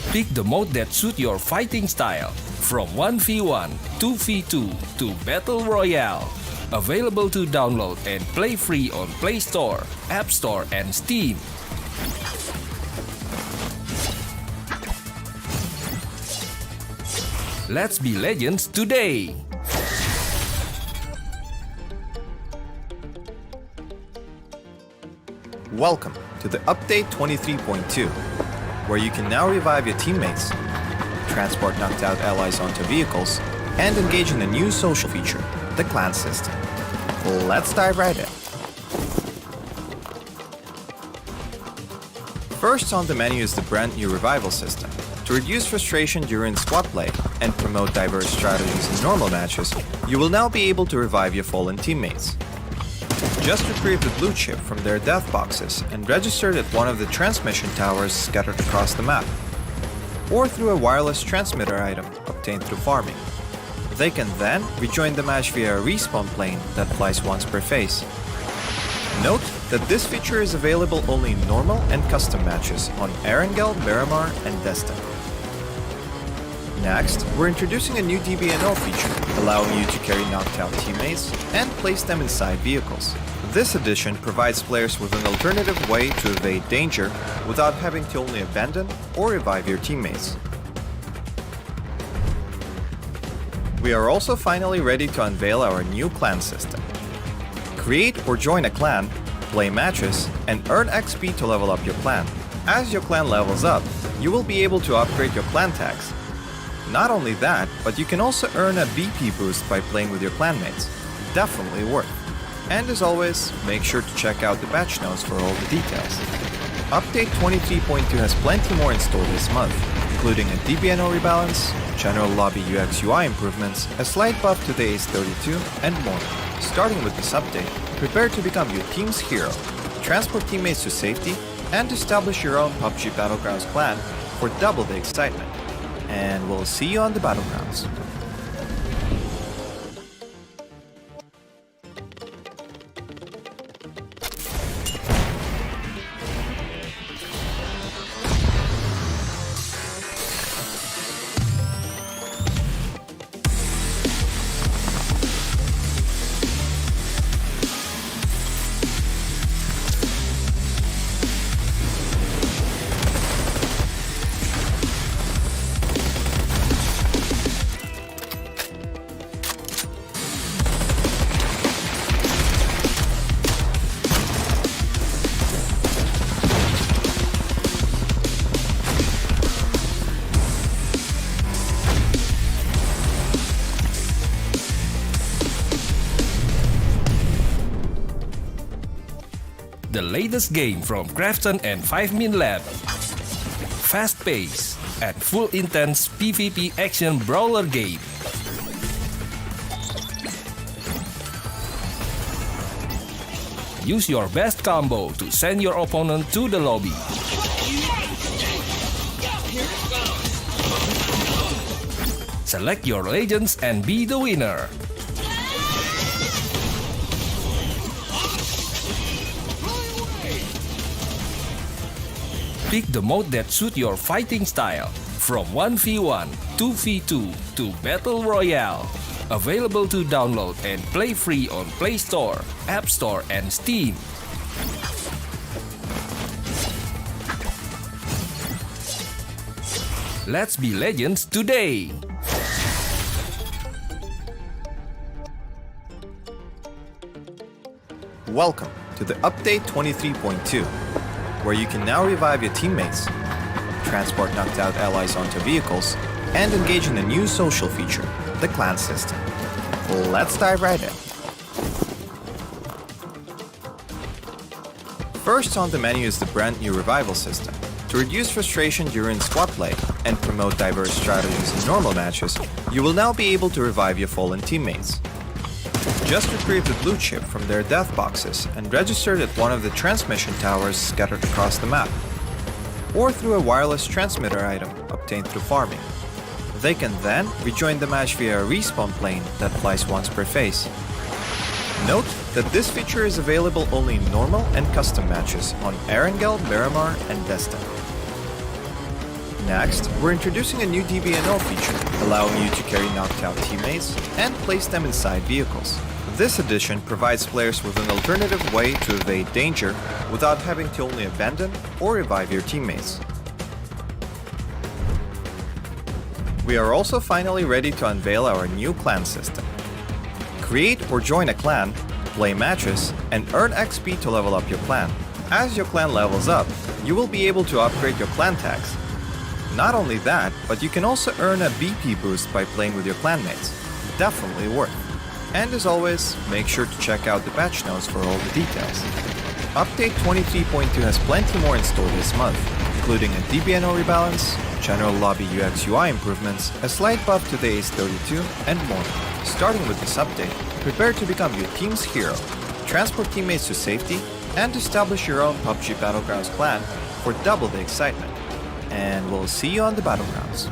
Speaker 2: Pick the mode that suits your fighting style, from 1v1, 2v2 to Battle Royale. Available to download and play free on Play Store, App Store, and Steam. Let's be legends today!
Speaker 1: Welcome to the Update 23.2, where you can now revive your teammates, transport knocked out allies onto vehicles, and engage in a new social feature, the clan system. Let's dive right in. First on the menu is the brand new revival system. To reduce frustration during squad play and promote diverse strategies in normal matches, you will now be able to revive your fallen teammates. Just retrieve the blue chip from their death boxes and register it at one of the transmission towers scattered across the map, or through a wireless transmitter item obtained through farming. They can then rejoin the match via a respawn plane that flies once per phase. Note that this feature is available only in normal and custom matches on Erangel, Miramar, and Destin. Next, we're introducing a new DBNO feature, allowing you to carry knocked out teammates and place them inside vehicles. This addition provides players with an alternative way to evade danger without having to only abandon or revive your teammates. We are also finally ready to unveil our new clan system. Create or join a clan, play matches, and earn XP to level up your clan. As your clan levels up, you will be able to upgrade your clan tags. Not only that, but you can also earn a BP boost by playing with your clanmates. Definitely worth. And as always, make sure to check out the patch notes for all the details. Update 23.2 has plenty more in store this month, including a DBNO rebalance, general lobby UX UI improvements, a slight buff to the Ace 32, and more. Starting with this update, prepare to become your team's hero, transport teammates to safety, and establish your own PUBG Battlegrounds clan for double the excitement. And we'll see you on the Battlegrounds.
Speaker 2: The latest game from Krafton and 5min Lab. Fast pace and full intense PvP action brawler game. Use your best combo to send your opponent to the lobby. Select your legends and be the winner. Pick the mode that suits your fighting style, from 1v1, 2v2 to Battle Royale. Available to download and play free on Play Store, App Store and Steam. Let's be legends today!
Speaker 1: Welcome to the Update 23.2, where you can now revive your teammates, transport knocked out allies onto vehicles, and engage in a new social feature, the clan system. Let's dive right in. First on the menu is the brand new revival system. To reduce frustration during squad play and promote diverse strategies in normal matches, you will now be able to revive your fallen teammates. Just retrieve the blue chip from their death boxes and register it at one of the transmission towers scattered across the map, or through a wireless transmitter item obtained through farming. They can then rejoin the match via a respawn plane that flies once per phase. Note that this feature is available only in normal and custom matches on Erangel, Miramar, and Destiny. Next, we're introducing a new DBNO feature, allowing you to carry knocked out teammates and place them inside vehicles. This addition provides players with an alternative way to evade danger without having to only abandon or revive your teammates. We are also finally ready to unveil our new clan system. Create or join a clan, play matches, and earn XP to level up your clan. As your clan levels up, you will be able to upgrade your clan tags. Not only that, but you can also earn a BP boost by playing with your clanmates. Definitely worth. And as always, make sure to check out the patch notes for all the details. Update 23.2 has plenty more in store this month, including a DBNO rebalance, general lobby UX UI improvements, a slight buff to the Ace32, and more. Starting with this update, prepare to become your team's hero, transport teammates to safety, and establish your own PUBG Battlegrounds clan for double the excitement. And we'll see you on the Battlegrounds.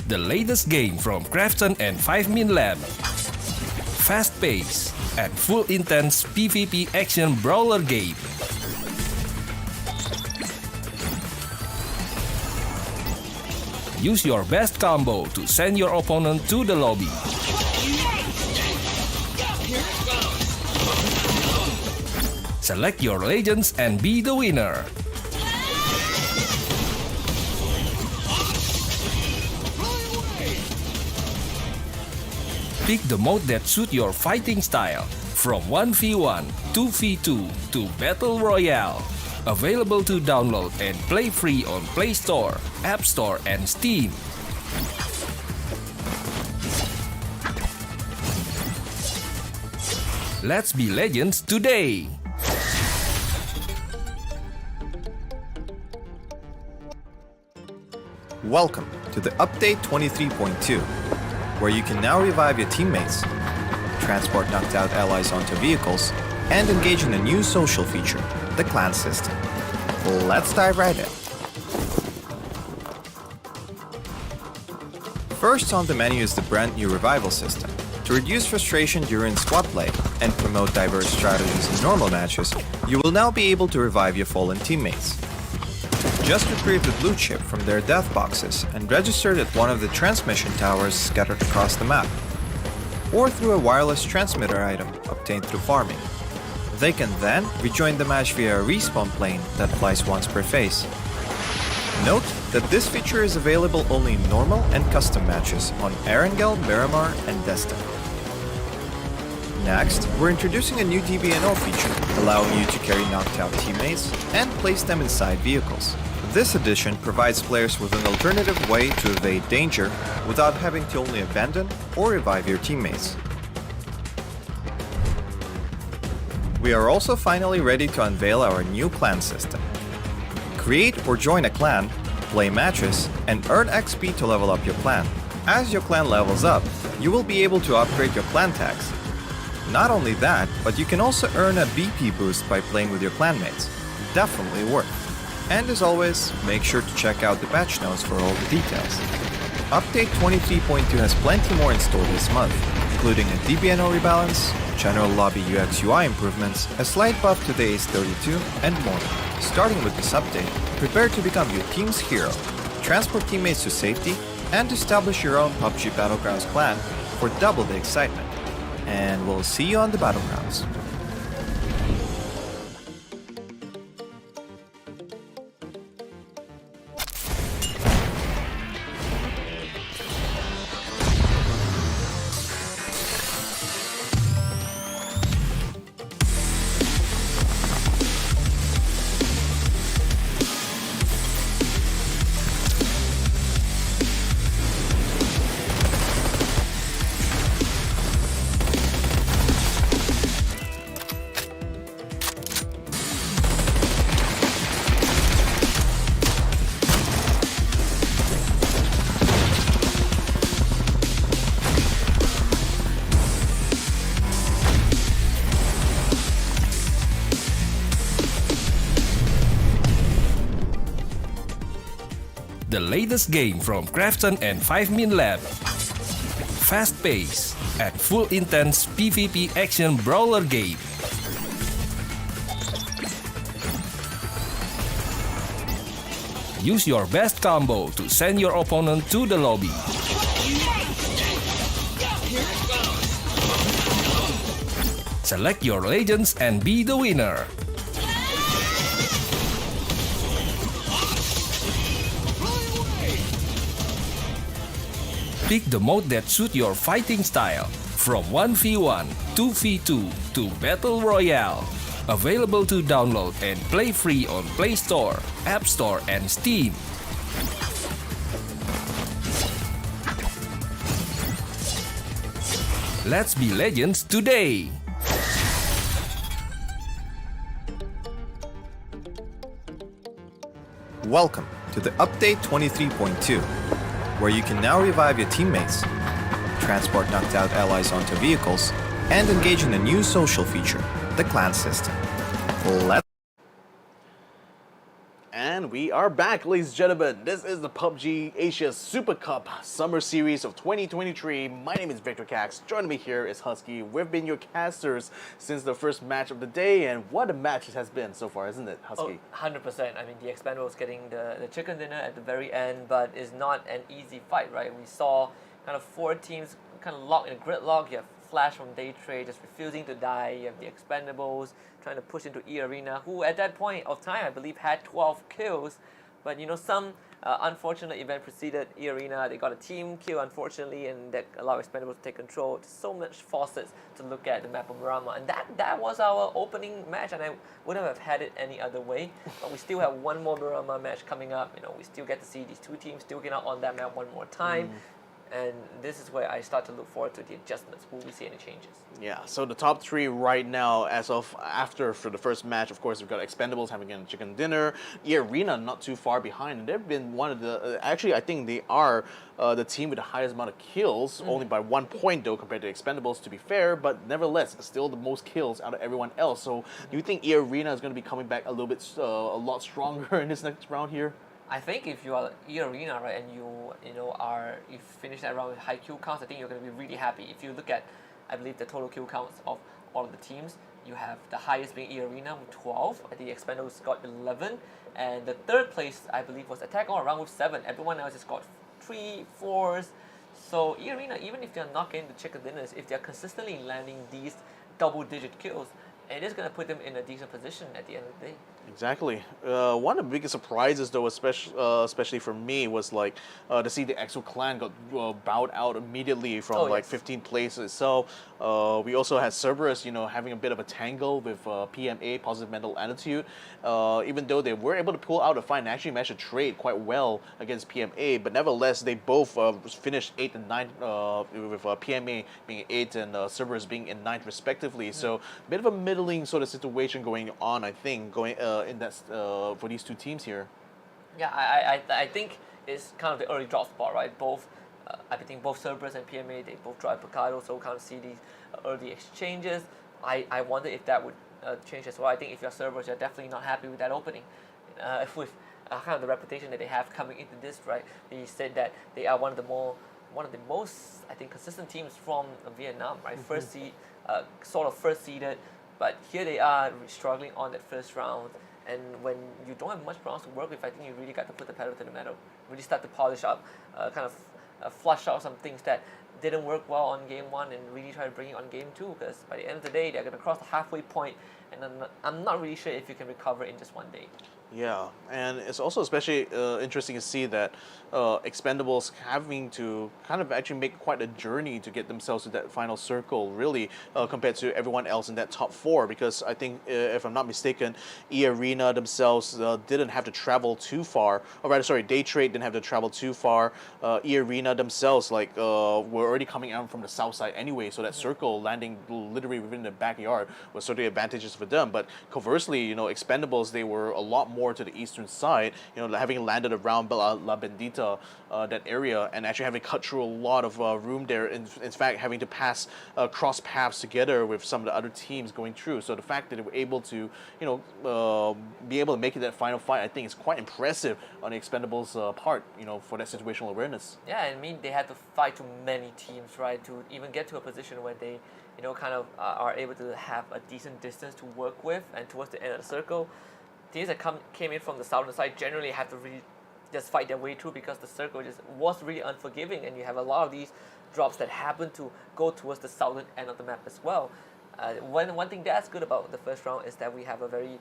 Speaker 2: The latest game from Krafton and 5min Lab. Fast pace and full intense PvP action brawler game. Use your best combo to send your opponent to the lobby. Select your legends and be the winner. Pick the mode that suits your fighting style, from 1v1, 2v2 to Battle Royale. Available to download and play free on Play Store, App Store and Steam. Let's be legends today!
Speaker 1: Welcome to the Update 23.2, where you can now revive your teammates, transport knocked out allies onto vehicles, and engage in a new social feature, the clan system. Let's dive right in. First on the menu is the brand new revival system. To reduce frustration during squad play and promote diverse strategies in normal matches, you will now be able to revive your fallen teammates. Just retrieve the blue chip from their death boxes and register it at one of the transmission towers scattered across the map, or through a wireless transmitter item obtained through farming. They can then rejoin the match via a respawn plane that flies once per phase. Note that this feature is available only in normal and custom matches on Erangel, Miramar, and Destiny. Next, we're introducing a new DBNO feature, allowing you to carry knocked out teammates and place them inside vehicles. This addition provides players with an alternative way to evade danger without having to only abandon or revive your teammates. We are also finally ready to unveil our new clan system. Create or join a clan, play matches, and earn XP to level up your clan. As your clan levels up, you will be able to upgrade your clan tags. Not only that, but you can also earn a BP boost by playing with your clanmates. Definitely worth. And as always, make sure to check out the patch notes for all the details. Update 23.2 has plenty more in store this month, including a DBNO rebalance, general lobby UX UI improvements, a slight buff to the Ace 32, and more. Starting with this update, prepare to become your team's hero, transport teammates to safety, and establish your own PUBG Battlegrounds clan for double the excitement. And we'll see you on the Battlegrounds.
Speaker 2: The latest game from Krafton and 5min Lab. Fast pace and full intense PvP action brawler game. Use your best combo to send your opponent to the lobby. Select your legends and be the winner. Pick the mode that suits your fighting style, from 1v1, 2v2 to Battle Royale. Available to download and play free on Play Store, App Store, and Steam. Let's be legends today!
Speaker 1: Welcome to the Update 23.2, where you can now revive your teammates, transport knocked out allies onto vehicles, and engage in a new social feature, the clan system.
Speaker 3: And we are back, ladies and gentlemen. This is the PUBG Asia Super Cup Summer Series of 2023. My name is Victor Cax. Joining me here is Husky. We've been your casters since the first match of the day, and what a match it has been so far, isn't it, Husky?
Speaker 4: Oh, 100%. I mean, the Expendables getting the chicken dinner at the very end, but it's not an easy fight, right? We saw kind of four teams kind of locked in a gridlock. You have Flash from Daytrade just refusing to die. You have the Expendables trying to push into eArena, who at that point of time, I believe, had 12 kills. But, you know, some unfortunate event preceded eArena. They got a team kill, unfortunately, and that allowed Expendables to take control. So much faucets to look at the map of Rama. And that was our opening match, and I wouldn't have had it any other way. But we still have one more Rama match coming up. You know, we still get to see these two teams still get out on that map one more time. And this is where I start to look forward to the adjustments. Will we see any changes?
Speaker 3: Yeah, so the top three right now, as of after for the first match, of course, we've got Expendables having a chicken dinner. eArena not too far behind, and they've been one of the. Actually, I think they are the team with the highest amount of kills, only by 1 point though compared to Expendables. To be fair, but nevertheless, still the most kills out of everyone else. So, do you think eArena is going to be coming back a little bit, a lot stronger in this next round here?
Speaker 4: I think if you are eArena, right, and you finish that round with high kill counts, I think you're going to be really happy. If you look at, I believe, the total kill counts of all of the teams, you have the highest being eArena with 12. I think Expendables got 11, and the third place, I believe, was Attack All Around with 7. Everyone else just got 3, 4s. So eArena, even if they're not getting the chicken dinners, if they're consistently landing these double-digit kills, it is going to put them in a decent position at the end of the day.
Speaker 3: Exactly. One of the biggest surprises, though, especially for me, was like to see the EXO Clan got bowed out immediately from like 15 places. So we also had Cerberus, having a bit of a tangle with PMA, Positive Mental Attitude. Even though they were able to pull out a fight and actually managed to trade quite well against PMA, but nevertheless they both finished 8th and 9th, with PMA being 8th and Cerberus being in 9th respectively. So a bit of a middling sort of situation going on, I think, in that for these two teams here.
Speaker 4: Yeah, I think it's kind of the early drop spot, right? I think both Cerberus and PMA, they both drive Picado, so kind of see these early exchanges. I wonder if that would change as well. I think if you're Cerberus, you're definitely not happy with that opening. With kind of the reputation that they have coming into this, right? They said that they are one of the most, I think, consistent teams from Vietnam, right? First seeded, but here they are struggling on that first round. And when you don't have much rounds to work with, I think you really got to put the pedal to the metal. Really start to polish up, kind of flush out some things that didn't work well on game 1 and really try to bring it on game 2, because by the end of the day, they're going to cross the halfway point, and I'm not really sure if you can recover in just one day.
Speaker 3: Yeah, and it's also especially interesting to see that Expendables having to kind of actually make quite a journey to get themselves to that final circle, really, compared to everyone else in that top 4, because I think, if I'm not mistaken, eArena themselves didn't have to travel too far, or rather, sorry, Daytrade didn't have to travel too far. eArena themselves, like, were already coming out from the south side anyway, so that circle landing literally within the backyard was certainly advantageous for them. But conversely, Expendables, they were a lot more to the eastern side, having landed around La Bendita, that area, and actually having cut through a lot of room there. In fact, having to cross paths together with some of the other teams going through. So the fact that they were able to, be able to make it that final fight, I think is quite impressive on the Expendables' part, for that situational awareness.
Speaker 4: Yeah, I mean, they had to fight to many teams, right, to even get to a position where they, kind of are able to have a decent distance to work with, and towards the end of the circle, teams that came in from the southern side generally have to really just fight their way through, because the circle just was really unforgiving, and you have a lot of these drops that happen to go towards the southern end of the map as well. One thing that's good about the first round is that we have a very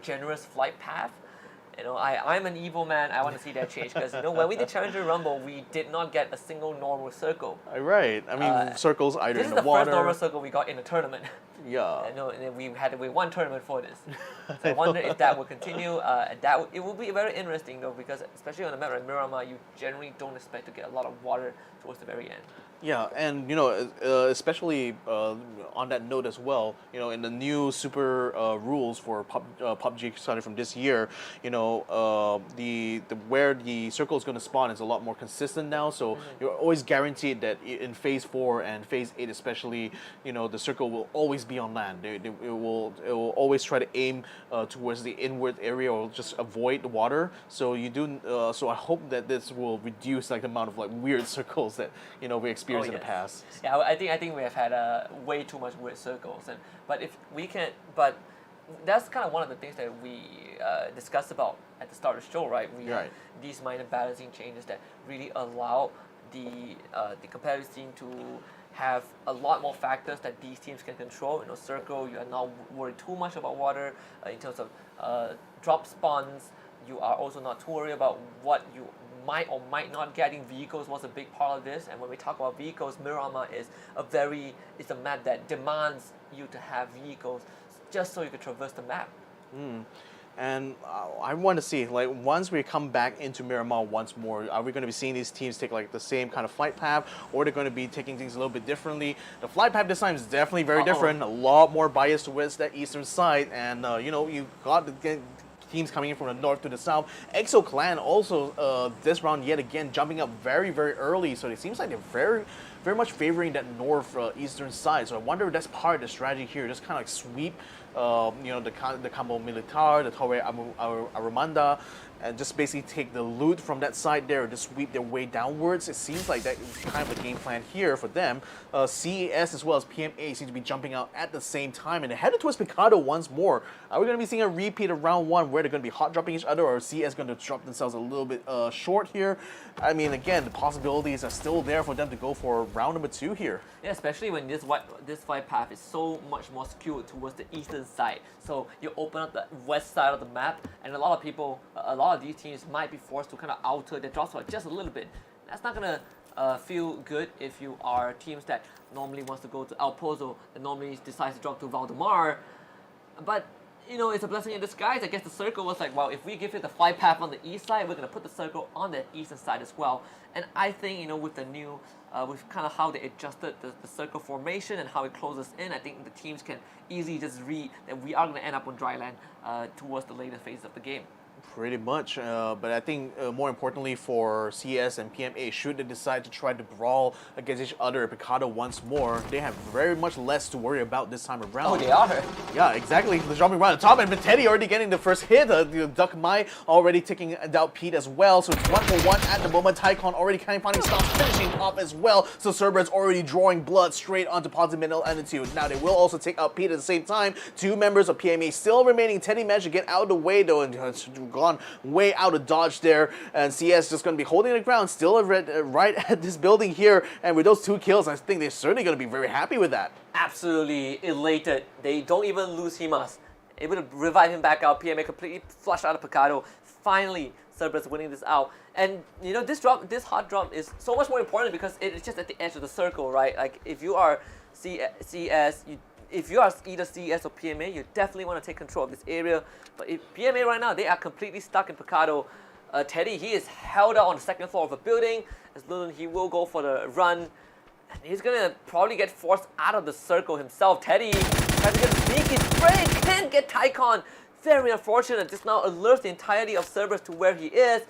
Speaker 4: generous flight path. I'm an evil man. I want to see that change, because when we did Challenger Rumble, we did not get a single normal circle.
Speaker 3: Right. I mean, circles either in the water.
Speaker 4: This is the first normal circle we got in a tournament.
Speaker 3: Yeah.
Speaker 4: And we had to wait one tournament for this. So I wonder if that will continue. It will be very interesting though, because especially on the map like Miramar, you generally don't expect to get a lot of water towards the very end.
Speaker 3: Yeah, and especially on that note as well, in the new super rules for PUBG starting from this year, the where the circle is going to spawn is a lot more consistent now. So you're always guaranteed that in Phase 4 and Phase 8 especially, the circle will always be on land. It will always try to aim towards the inward area or just avoid the water. So so I hope that this will reduce like the amount of like weird circles that we experience in the past.
Speaker 4: Yeah, I think we have had way too much weird circles, but that's kind of one of the things that we discussed about at the start of the show, right? We had these minor balancing changes that really allow the competitive scene to have a lot more factors that these teams can control. Circle, you are not worried too much about water in terms of drop spawns. You are also not too worried about what you might or might not get. Vehicles was a big part of this, and when we talk about vehicles, Miramar is a map that demands you to have vehicles just so you can traverse the map.
Speaker 3: And I want to see, like, once we come back into Miramar once more, are we going to be seeing these teams take like the same kind of flight path, or they're going to be taking things a little bit differently? The flight path this time is definitely very different, a lot more biased towards that eastern side, and you got to teams coming in from the north to the south. EXO Clan also this round yet again jumping up very, very early, so it seems like they're very much favoring that north eastern side. So I wonder if that's part of the strategy here, just kind of like sweep, you know, the Campo Militar, the Torre Armanda, and just basically take the loot from that side there and just sweep their way downwards. It seems like that is kind of the game plan here for them. CES as well as PMA seem to be jumping out at the same time, and they're headed towards Picado once more. Are we going to be seeing a repeat of round 1 where they're going to be hot dropping each other, or CES going to drop themselves a little bit short here? I mean, again, the possibilities are still there for them to go for round number 2 here.
Speaker 4: Yeah, especially when this fight path is so much more skewed towards the eastern side. So you open up the west side of the map, and a lot of these teams might be forced to kind of alter their drop spot just a little bit. That's not gonna feel good if you are teams that normally wants to go to El Pozo and normally decides to drop to Valdemar. But you know, it's a blessing in disguise. I guess the circle was like, well, if we give it the fight path on the east side, we're gonna put the circle on the eastern side as well. And I think, you know, with the new, with kind of how they adjusted the circle formation and how it closes in, I think the teams can easily just read that we are gonna end up on dry land towards the later phase of the game.
Speaker 3: Pretty much, but I think more importantly for CS and PMA, should they decide to try to brawl against each other at Picado once more, they have very much less to worry about this time around.
Speaker 4: Oh, they are?
Speaker 3: Yeah, exactly. The jumping right on top, and Teddy already getting the first hit. Duck Mai already taking out Pete as well, so it's 1-for-1 at the moment. Tycon already kind of finding stops, finishing off as well, so Cerberus already drawing blood straight onto positive mental attitude. Now they will also take out Pete at the same time. 2 members of PMA still remaining. Teddy managed to get out of the way though, and gone way out of dodge there, and CS just going to be holding the ground still right at this building here, and with those 2 kills, I think they're certainly going to be very happy with that.
Speaker 4: Absolutely elated. They don't even lose Himas. Able to revive him back out. PMA completely flushed out of Picado. Finally, Cerberus winning this out. And you know, this hard drop is so much more important because it's just at the edge of the circle, right? Like if you are CS, if you are either CS or PMA, you definitely want to take control of this area. But if PMA right now, they are completely stuck in Picado. Teddy, he is held out on the 2nd floor of a building. As Lulun, he will go for the run. And he's going to probably get forced out of the circle himself. Teddy trying to get a sneaky spray, can't get Tycon. Very unfortunate. This now alerts the entirety of Cerberus to where he is.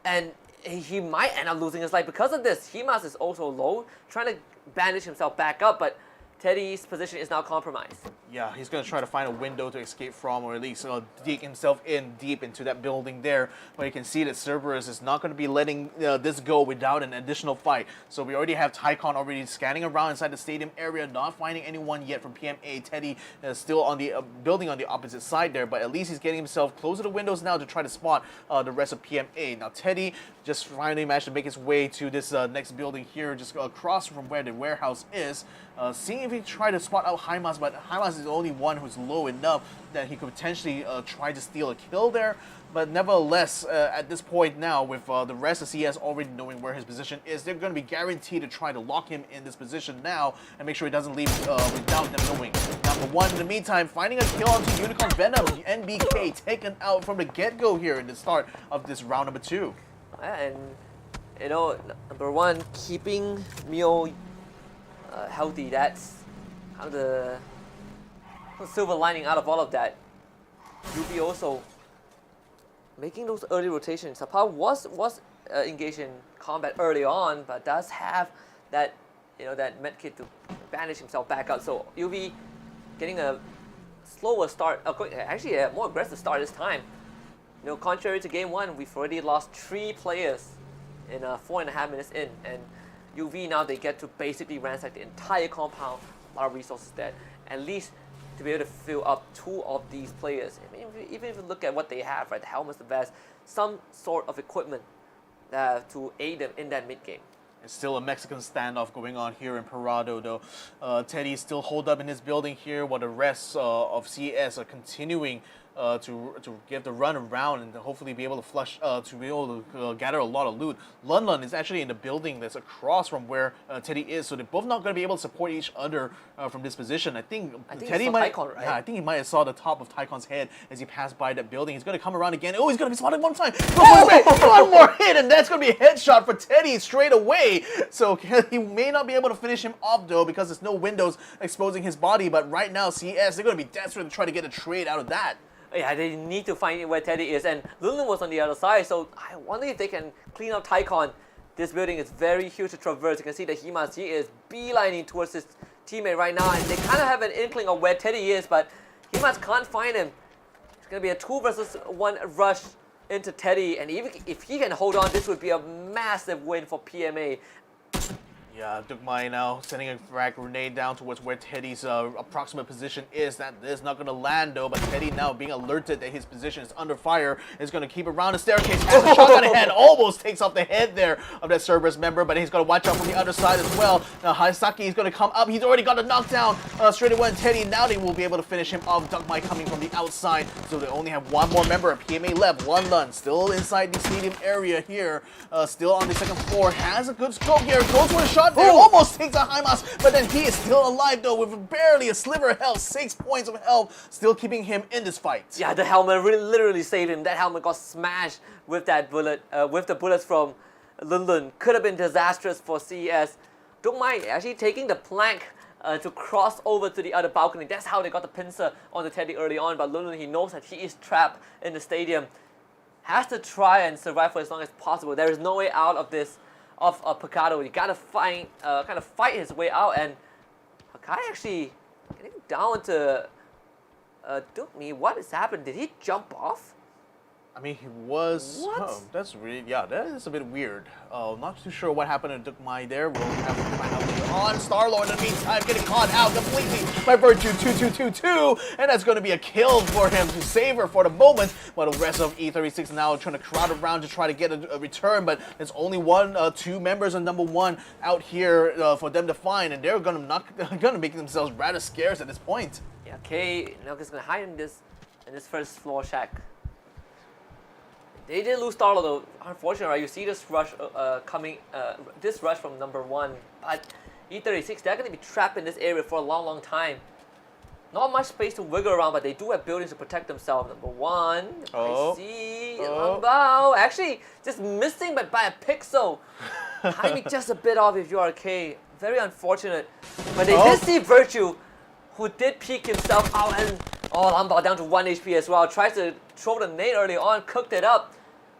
Speaker 4: And he might end up losing his life because of this. Himas is also low, trying to bandage himself back up, but Teddy's position is now compromised.
Speaker 3: Yeah, he's going to try to find a window to escape from, or at least dig himself in deep into that building there. But you can see that Cerberus is not going to be letting this go without an additional fight. So we already have Tycon already scanning around inside the stadium area, not finding anyone yet from PMA. Teddy still on the building on the opposite side there, but at least he's getting himself closer to the windows now to try to spot the rest of PMA. Now Teddy just finally managed to make his way to this next building here, just across from where the warehouse is. Seeing if he tried to spot out Himas, but Himas is the only one who's low enough that he could potentially try to steal a kill there. But nevertheless, at this point now, with the rest of CS already knowing where his position is, they're going to be guaranteed to try to lock him in this position now and make sure he doesn't leave without them knowing. Number 1, in the meantime, finding a kill onto Unicorn Venom. NBK taken out from the get-go here in the start of this round number 2.
Speaker 4: And, you know, number 1, keeping Mio healthy. That's kind of the silver lining out of all of that. UB also making those early rotations. Sapao was engaged in combat early on, but does have that, you know, that medkit to bandage himself back out. So UB getting a slower start, actually a more aggressive start this time. You know, contrary to game 1, we've already lost 3 players in 4.5 minutes in, and UV now they get to basically ransack the entire compound. A lot of resources there, at least to be able to fill up 2 of these players. I mean, even if you look at what they have, right, the helmets, the vest, some sort of equipment to aid them in that mid game.
Speaker 3: It's still a Mexican standoff going on here in Parado, though. Teddy still holed up in his building here, while the rest of CS are continuing to give the run around and hopefully be able to flush, to be able to gather a lot of loot. Lun is actually in the building that's across from where Teddy is, so they're both not going to be able to support each other from this position. I think Teddy might, Tycon, right? Yeah, I think he might have saw the top of Tycon's head as he passed by that building. He's going to come around again. Oh, he's going to be spotted one time. One more hit, and that's going to be a headshot for Teddy straight away. So he may not be able to finish him off though because there's no windows exposing his body. But right now, CS, they're going to be desperate to try to get a trade out of that.
Speaker 4: Yeah, they need to find where Teddy is, and Lulu was on the other side, so I wonder if they can clean up Tycon. This building is very huge to traverse. You can see that he is beelining towards his teammate right now, and they kind of have an inkling of where Teddy is, but Himas can't find him. It's going to be a 2 versus 1 rush into Teddy, and even if he can hold on, this would be a massive win for PMA.
Speaker 3: Yeah, Dukmai now sending a frag grenade down towards where Teddy's approximate position is. That is not going to land though, but Teddy now being alerted that his position is under fire is going to keep around the staircase. Has a shotgun in hand, almost takes off the head there of that Cerberus member, but he's going to watch out from the other side as well. Now Haisaki is going to come up. He's already got a knockdown straight away on Teddy. Now they will be able to finish him off. Dukmai coming from the outside, so they only have one more member of PMA left. One Lun still inside the stadium area here, still on the second floor. Has a good scope here, goes for a shot there, almost takes out Hymas, but then he is still alive though with barely a sliver of health, 6 points of health, still keeping him in this fight.
Speaker 4: Yeah, the helmet really literally saved him. That helmet got smashed with that bullet, with the bullets from Lun. Could have been disastrous for CES. Dukmai actually taking the plank to cross over to the other balcony. That's how they got the pincer on the Teddy early on, but Lun, he knows that he is trapped in the stadium. Has to try and survive for as long as possible. There is no way out of this. Of Picado, you gotta find, kind of fight his way out, and Hakai actually getting down to Dukmi. What has happened? Did he jump off?
Speaker 3: I mean, he was.
Speaker 4: What?
Speaker 3: Oh, that's really, yeah, that is a bit weird. Not too sure what happened to Dukmai there. We'll have to find out later on. Starlord in the meantime getting caught out completely by Virtue 2222, and that's going to be a kill for him to save her for the moment. While the rest of E36 now trying to crowd around to try to get a return, but there's only two members of number 1 out here for them to find, and they're gonna make themselves rather scarce at this point.
Speaker 4: Yeah, Kay now just gonna hide in this first floor shack. They did lose Starlo though. Unfortunately, right? You see this rush coming, this rush from number 1, but E36, they're going to be trapped in this area for a long time. Not much space to wiggle around, but they do have buildings to protect themselves. Number 1, I see, Langbao, actually just missing by a pixel. Timing just a bit off if you are K. Very unfortunate. But they did see Virtue, who did peek himself out, and Langbao down to 1 HP as well. Tries to throw the nade early on, cooked it up,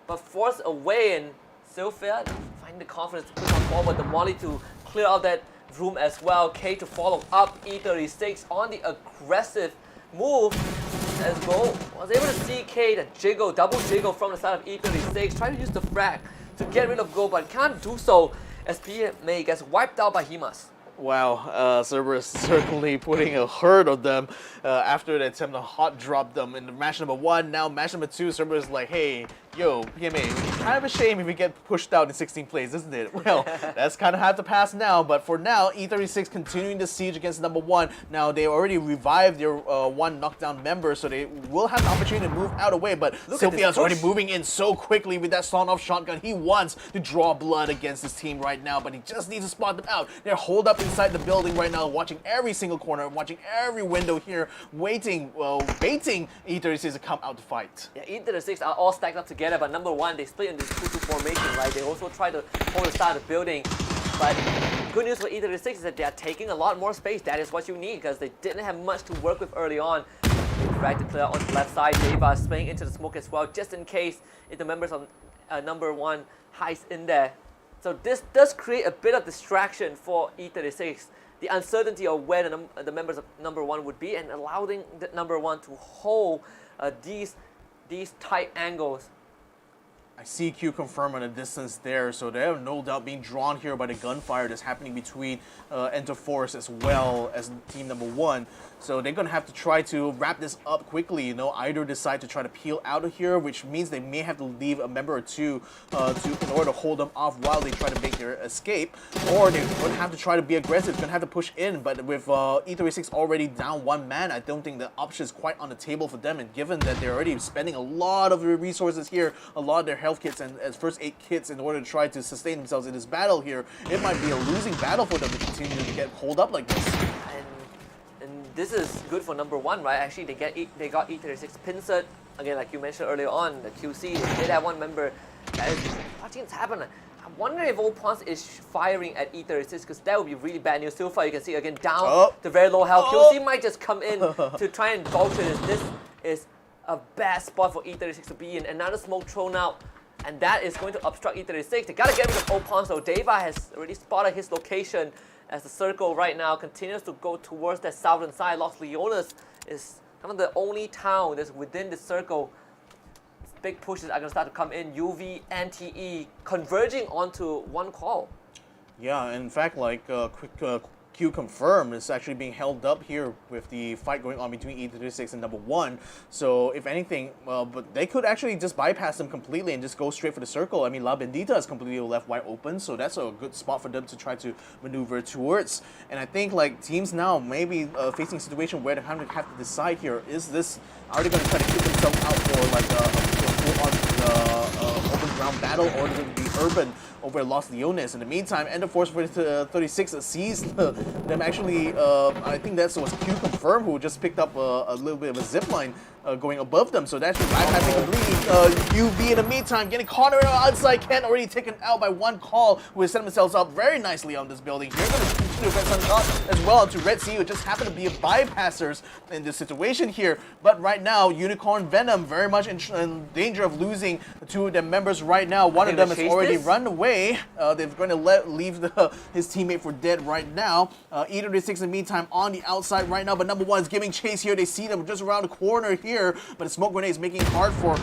Speaker 4: but forced away, and Sylphia finding the confidence to push on forward. The Molly to clear out that room as well. K to follow up E36 on the aggressive move. As Go was able to see K to jiggle, double jiggle from the side of E36, trying to use the frag to get rid of Go, but can't do so as PMA gets wiped out by Himas.
Speaker 3: Wow, Cerberus certainly putting a hurt on them after the attempt to hot drop them in the match number 1. Now match number 2, Cerberus is like, hey, yo, PMA, kind of a shame if we get pushed out in 16 plays, isn't it? Well, that's kind of have to pass now, but for now, E36 continuing the siege against number 1. Now, they already revived their 1 knockdown member, so they will have the opportunity to move out of the way, but Sylphia's already moving in so quickly with that sawn-off shotgun. He wants to draw blood against his team right now, but he just needs to spot them out. They're holed up inside the building right now, watching every single corner, watching every window here, waiting, baiting E36 to come out to fight.
Speaker 4: Yeah, E36 are all stacked up together, but number 1, they split in this 2-2 formation, right? They also try to hold the side of the building, but good news for E36 is that they are taking a lot more space. That is what you need, because they didn't have much to work with early on. Drag to clear on the left side. Deva spraying into the smoke as well, just in case if the members of number 1 hides in there. So this does create a bit of distraction for E36. The uncertainty of where the members of number 1 would be, and allowing the number 1 to hold these tight angles.
Speaker 3: I see QConfirm on a distance there, so they have no doubt being drawn here by the gunfire that's happening between Enterforce as well as team number 1. So they're going to have to try to wrap this up quickly, you know, either decide to try to peel out of here, which means they may have to leave a member or two in order to hold them off while they try to make their escape, or they're going to have to try to be aggressive, going to have to push in, but with E36 already down 1 man, I don't think the option is quite on the table for them, and given that they're already spending a lot of their resources here, a lot of their health kits and first aid kits in order to try to sustain themselves in this battle here, it might be a losing battle for them to continue to get pulled up like this.
Speaker 4: And this is good for number 1, right? Actually, they got E36 pincered. Again, like you mentioned earlier on, the QC, they did have 1 member. What things happen? I'm wondering if Old Ponce is firing at E36, because that would be really bad news. So far, you can see again down to very low health. QC might just come in to try and vulture this. This is a bad spot for E36 to be in. Another smoke thrown out, and that is going to obstruct E36. They gotta get rid of Opon, so Deva has already spotted his location as the circle right now continues to go towards that southern side. Los Leones is kind of the only town that's within the circle. Big pushes are going to start to come in. UV and TE converging onto one call.
Speaker 3: Yeah, in fact, like quick QConfirm is actually being held up here with the fight going on between E36 and number 1. So if anything, but they could actually just bypass them completely and just go straight for the circle. I mean, La Bendita is completely left wide open, so that's a good spot for them to try to maneuver towards. And I think like teams now maybe facing a situation where they have to decide here, are they going to try to keep themselves out for like a full-on open ground battle, or is it be urban over Los Leones? In the meantime, End of Force 36 sees them actually, I think that was QConfirm who just picked up a little bit of a zipline going above them, so that's bypassing completely. UV in the meantime getting caught around outside, Ken already taken out by one call, who has set themselves up very nicely on this building. Here, going to continue to get some shots as well to Redsea, who just happen to be bypassers in this situation here. But right now, Unicorn Venom very much in danger of losing two of their members right now. One of them has already run away. They're going to leave his teammate for dead right now. E36 in the meantime on the outside right now, but number 1 is giving chase here. They see them just around the corner here, but the smoke grenade is making it hard for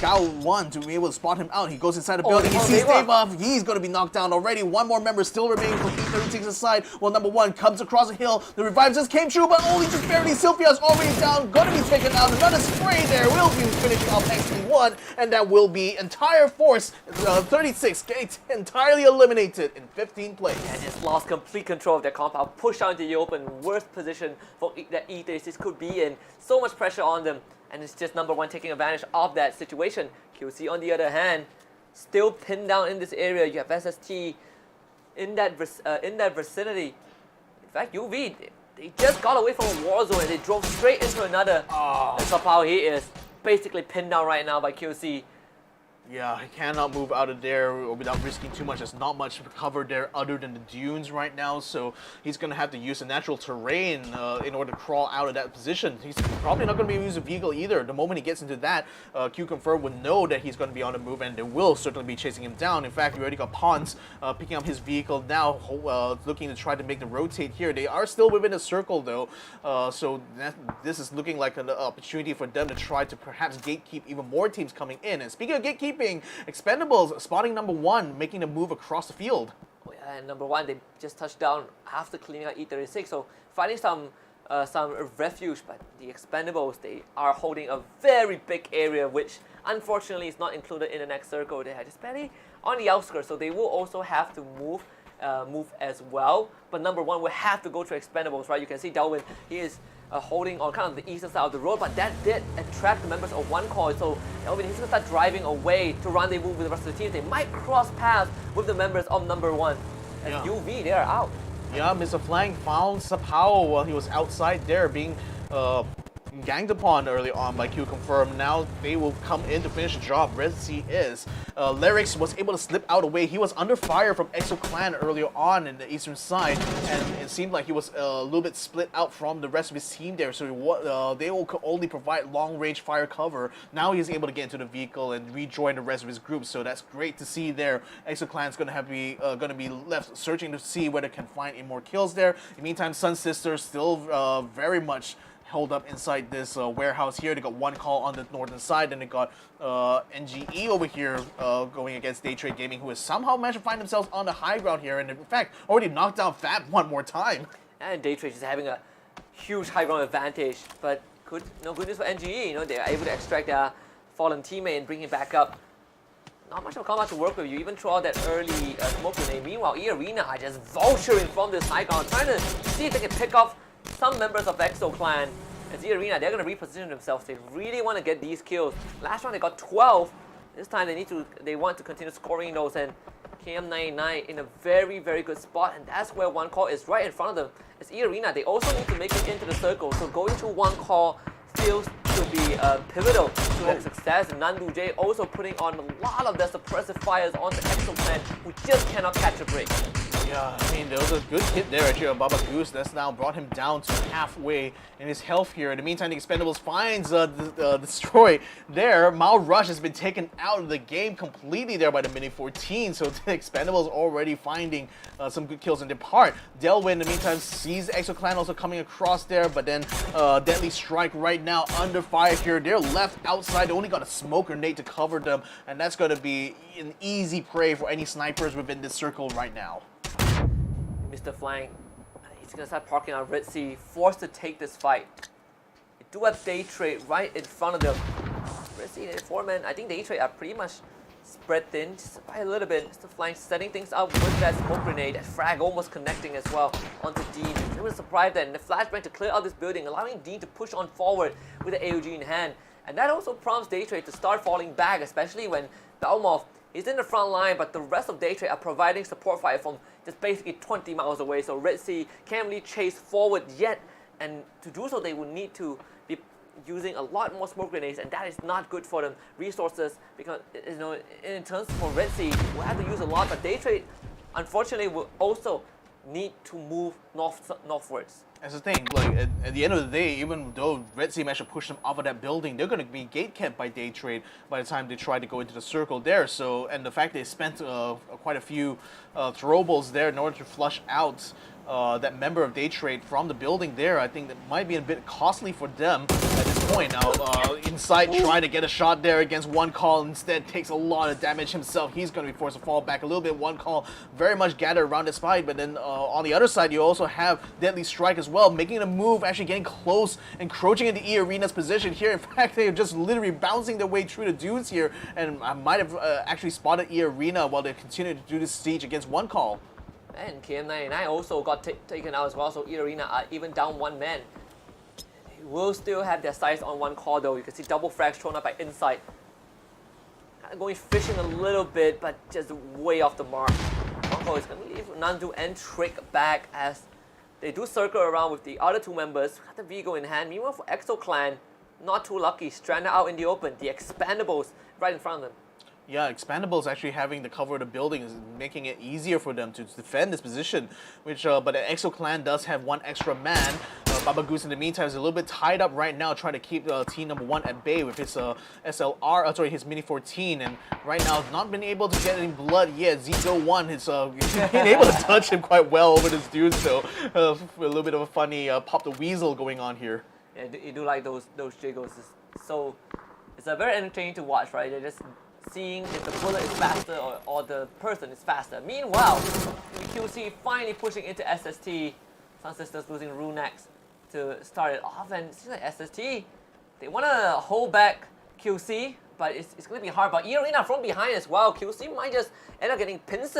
Speaker 3: Gao 1 to be able to spot him out. He goes inside the building. He sees Deva. He's going to be knocked down already. One more member still remaining from E36's side. Well, number 1 comes across the hill. The revive just came true, but only just barely. Sylvia's already down. Going to be taken out. Another spray there will be finishing off XP1, and that will be entire force 36 gets entirely eliminated in 15 plays.
Speaker 4: And just lost complete control of their compound. Pushed out into the open. Worst position for that E36 could be in. So much pressure on them, and it's just number 1 taking advantage of that situation. QC on the other hand, still pinned down in this area. You have SST in that vicinity. In fact, UV, they just got away from a war zone and they drove straight into another. That's how he is basically pinned down right now by QC.
Speaker 3: Yeah, he cannot move out of there without risking too much. There's not much cover there other than the dunes right now, so he's going to have to use the natural terrain in order to crawl out of that position. He's probably not going to be able to use a vehicle either. The moment he gets into that, QConfirm would know that he's going to be on the move, and they will certainly be chasing him down. In fact, we already got Pons picking up his vehicle now, looking to try to make the rotate here. They are still within a circle though, so this is looking like an opportunity for them to try to perhaps gatekeep even more teams coming in. And speaking of gatekeeping, Expendables spotting number 1, making the move across the field.
Speaker 4: Oh yeah, and number 1, they just touched down after cleaning out E36, so finding some refuge. But the Expendables, they are holding a very big area, which unfortunately is not included in the next circle. They are just barely on the outskirts, so they will also have to move as well. But number 1 will have to go to Expendables, right? You can see Delvin, he is holding on kind of the eastern side of the road, but that did attract the members of one call. So Delvin, he's going to start driving away to rendezvous with the rest of the team. They might cross paths with the members of number 1. And UV, they are out.
Speaker 3: Yeah, Mr. Flang found Sapao while he was outside there being ganged upon early on by QConfirm. Now they will come in to finish the job. Redsea is. Lyrics was able to slip out away. He was under fire from EXO Clan earlier on in the eastern side, and it seemed like he was a little bit split out from the rest of his team there, so they will only provide long-range fire cover. Now he's able to get into the vehicle and rejoin the rest of his group, so that's great to see there. EXO Clan's going to be left searching to see whether it can find any more kills there. In the meantime, SunSister still very much held up inside this warehouse here. They got one call on the northern side, and they got NGE over here going against Daytrade Gaming, who has somehow managed to find themselves on the high ground here, and in fact already knocked down Fab one more time. And
Speaker 4: Daytrade is having a huge high ground advantage, but no good news for NGE. You know, they are able to extract their fallen teammate and bring him back up. Not much of a combat to work with. You even throw out that early smoke grenade. Meanwhile, eArena are just vulturing from this high ground, trying to see if they can pick off some members of EXO Clan. As eArena, they're going to reposition themselves. They really want to get these kills. Last round they got 12. This time they want to continue scoring those, and KM99 in a very, very good spot, and that's where one call is right in front of them. As eArena, they also need to make it into the circle, so going to one call feels to be pivotal to their success. And Nandu J also putting on a lot of their suppressive fires on the EXO Clan, who just cannot catch a break.
Speaker 3: Yeah, I mean, there was a good hit there actually of Baba Goose. That's now brought him down to halfway in his health here. In the meantime, the Expendables finds Destroy there. Mao Rush has been taken out of the game completely there by the Mini 14. So the Expendables already finding some good kills in their part. Delwyn in the meantime sees EXO Clan also coming across there, but then Deadly Strike right now under fire here. They're left outside. They only got a smoke grenade to cover them, and that's going to be an easy prey for any snipers within this circle right now.
Speaker 4: Mr. Flank, he's gonna start parking on Redsea, forced to take this fight. They do have Daytrade right in front of them. Redsea, the 4-man, I think Daytrade are pretty much spread thin, just by a little bit. Mr. Flank setting things up with that smoke grenade, that frag almost connecting as well onto Dean. He was surprised then, the flashbang to clear out this building, allowing Dean to push on forward with the AUG in hand. And that also prompts Daytrade to start falling back, especially when Balmov is in the front line, but the rest of Daytrade are providing support fire from just basically 20 miles away. So Redsea can't really chase forward yet, and to do so they will need to be using a lot more smoke grenades, and that is not good for them. Resources, because in terms for Redsea, we'll have to use a lot, but Daytrade unfortunately will also need to move northwards.
Speaker 3: That's the thing, like at the end of the day, even though Redsea managed to push them off of that building, they're going to be gate-kept by Daytrade by the time they try to go into the circle there. So, and the fact they spent quite a few throwables there in order to flush out that member of Daytrade from the building there, I think that might be a bit costly for them at this point. Now, Insight trying to get a shot there against One Call, instead takes a lot of damage himself. He's going to be forced to fall back a little bit. One Call very much gathered around this fight, but then on the other side, you also have Deadly Strike as well, making a move, actually getting close, encroaching into eArena's position here. In fact, they're just literally bouncing their way through the dudes here, and I might have actually spotted eArena while they continue to do this siege against One Call.
Speaker 4: And KM99 also got taken out as well, so eArena are even down one man. They will still have their sights on One Call though. You can see double frags thrown up by Insight. Kind of going fishing a little bit, but just way off the mark. One Call is going to leave Nandu and Trick back as they do circle around with the other two members. Got the Vigo in hand. Meanwhile for EXO Clan, not too lucky. Stranded out in the open. The Expendables right in front of them.
Speaker 3: Yeah, Expendables actually having the cover of the building is making it easier for them to defend this position, which but the EXO Clan does have one extra man. Baba Goose in the meantime is a little bit tied up right now, trying to keep team number 1 at bay with his his Mini 14, and right now has not been able to get any blood yet. Zizo1 has been able to touch him quite well over this dude, so a little bit of a funny pop the weasel going on here.
Speaker 4: Yeah, you do like those jiggles. So it's a very entertaining to watch, right? They're just seeing if the bullet is faster or the person is faster. Meanwhile, QC finally pushing into SST. SunSister's losing Runex to start it off, and it seems like SST, they want to hold back QC, but it's going to be hard. But eArena from behind as well. QC might just end up getting pinced.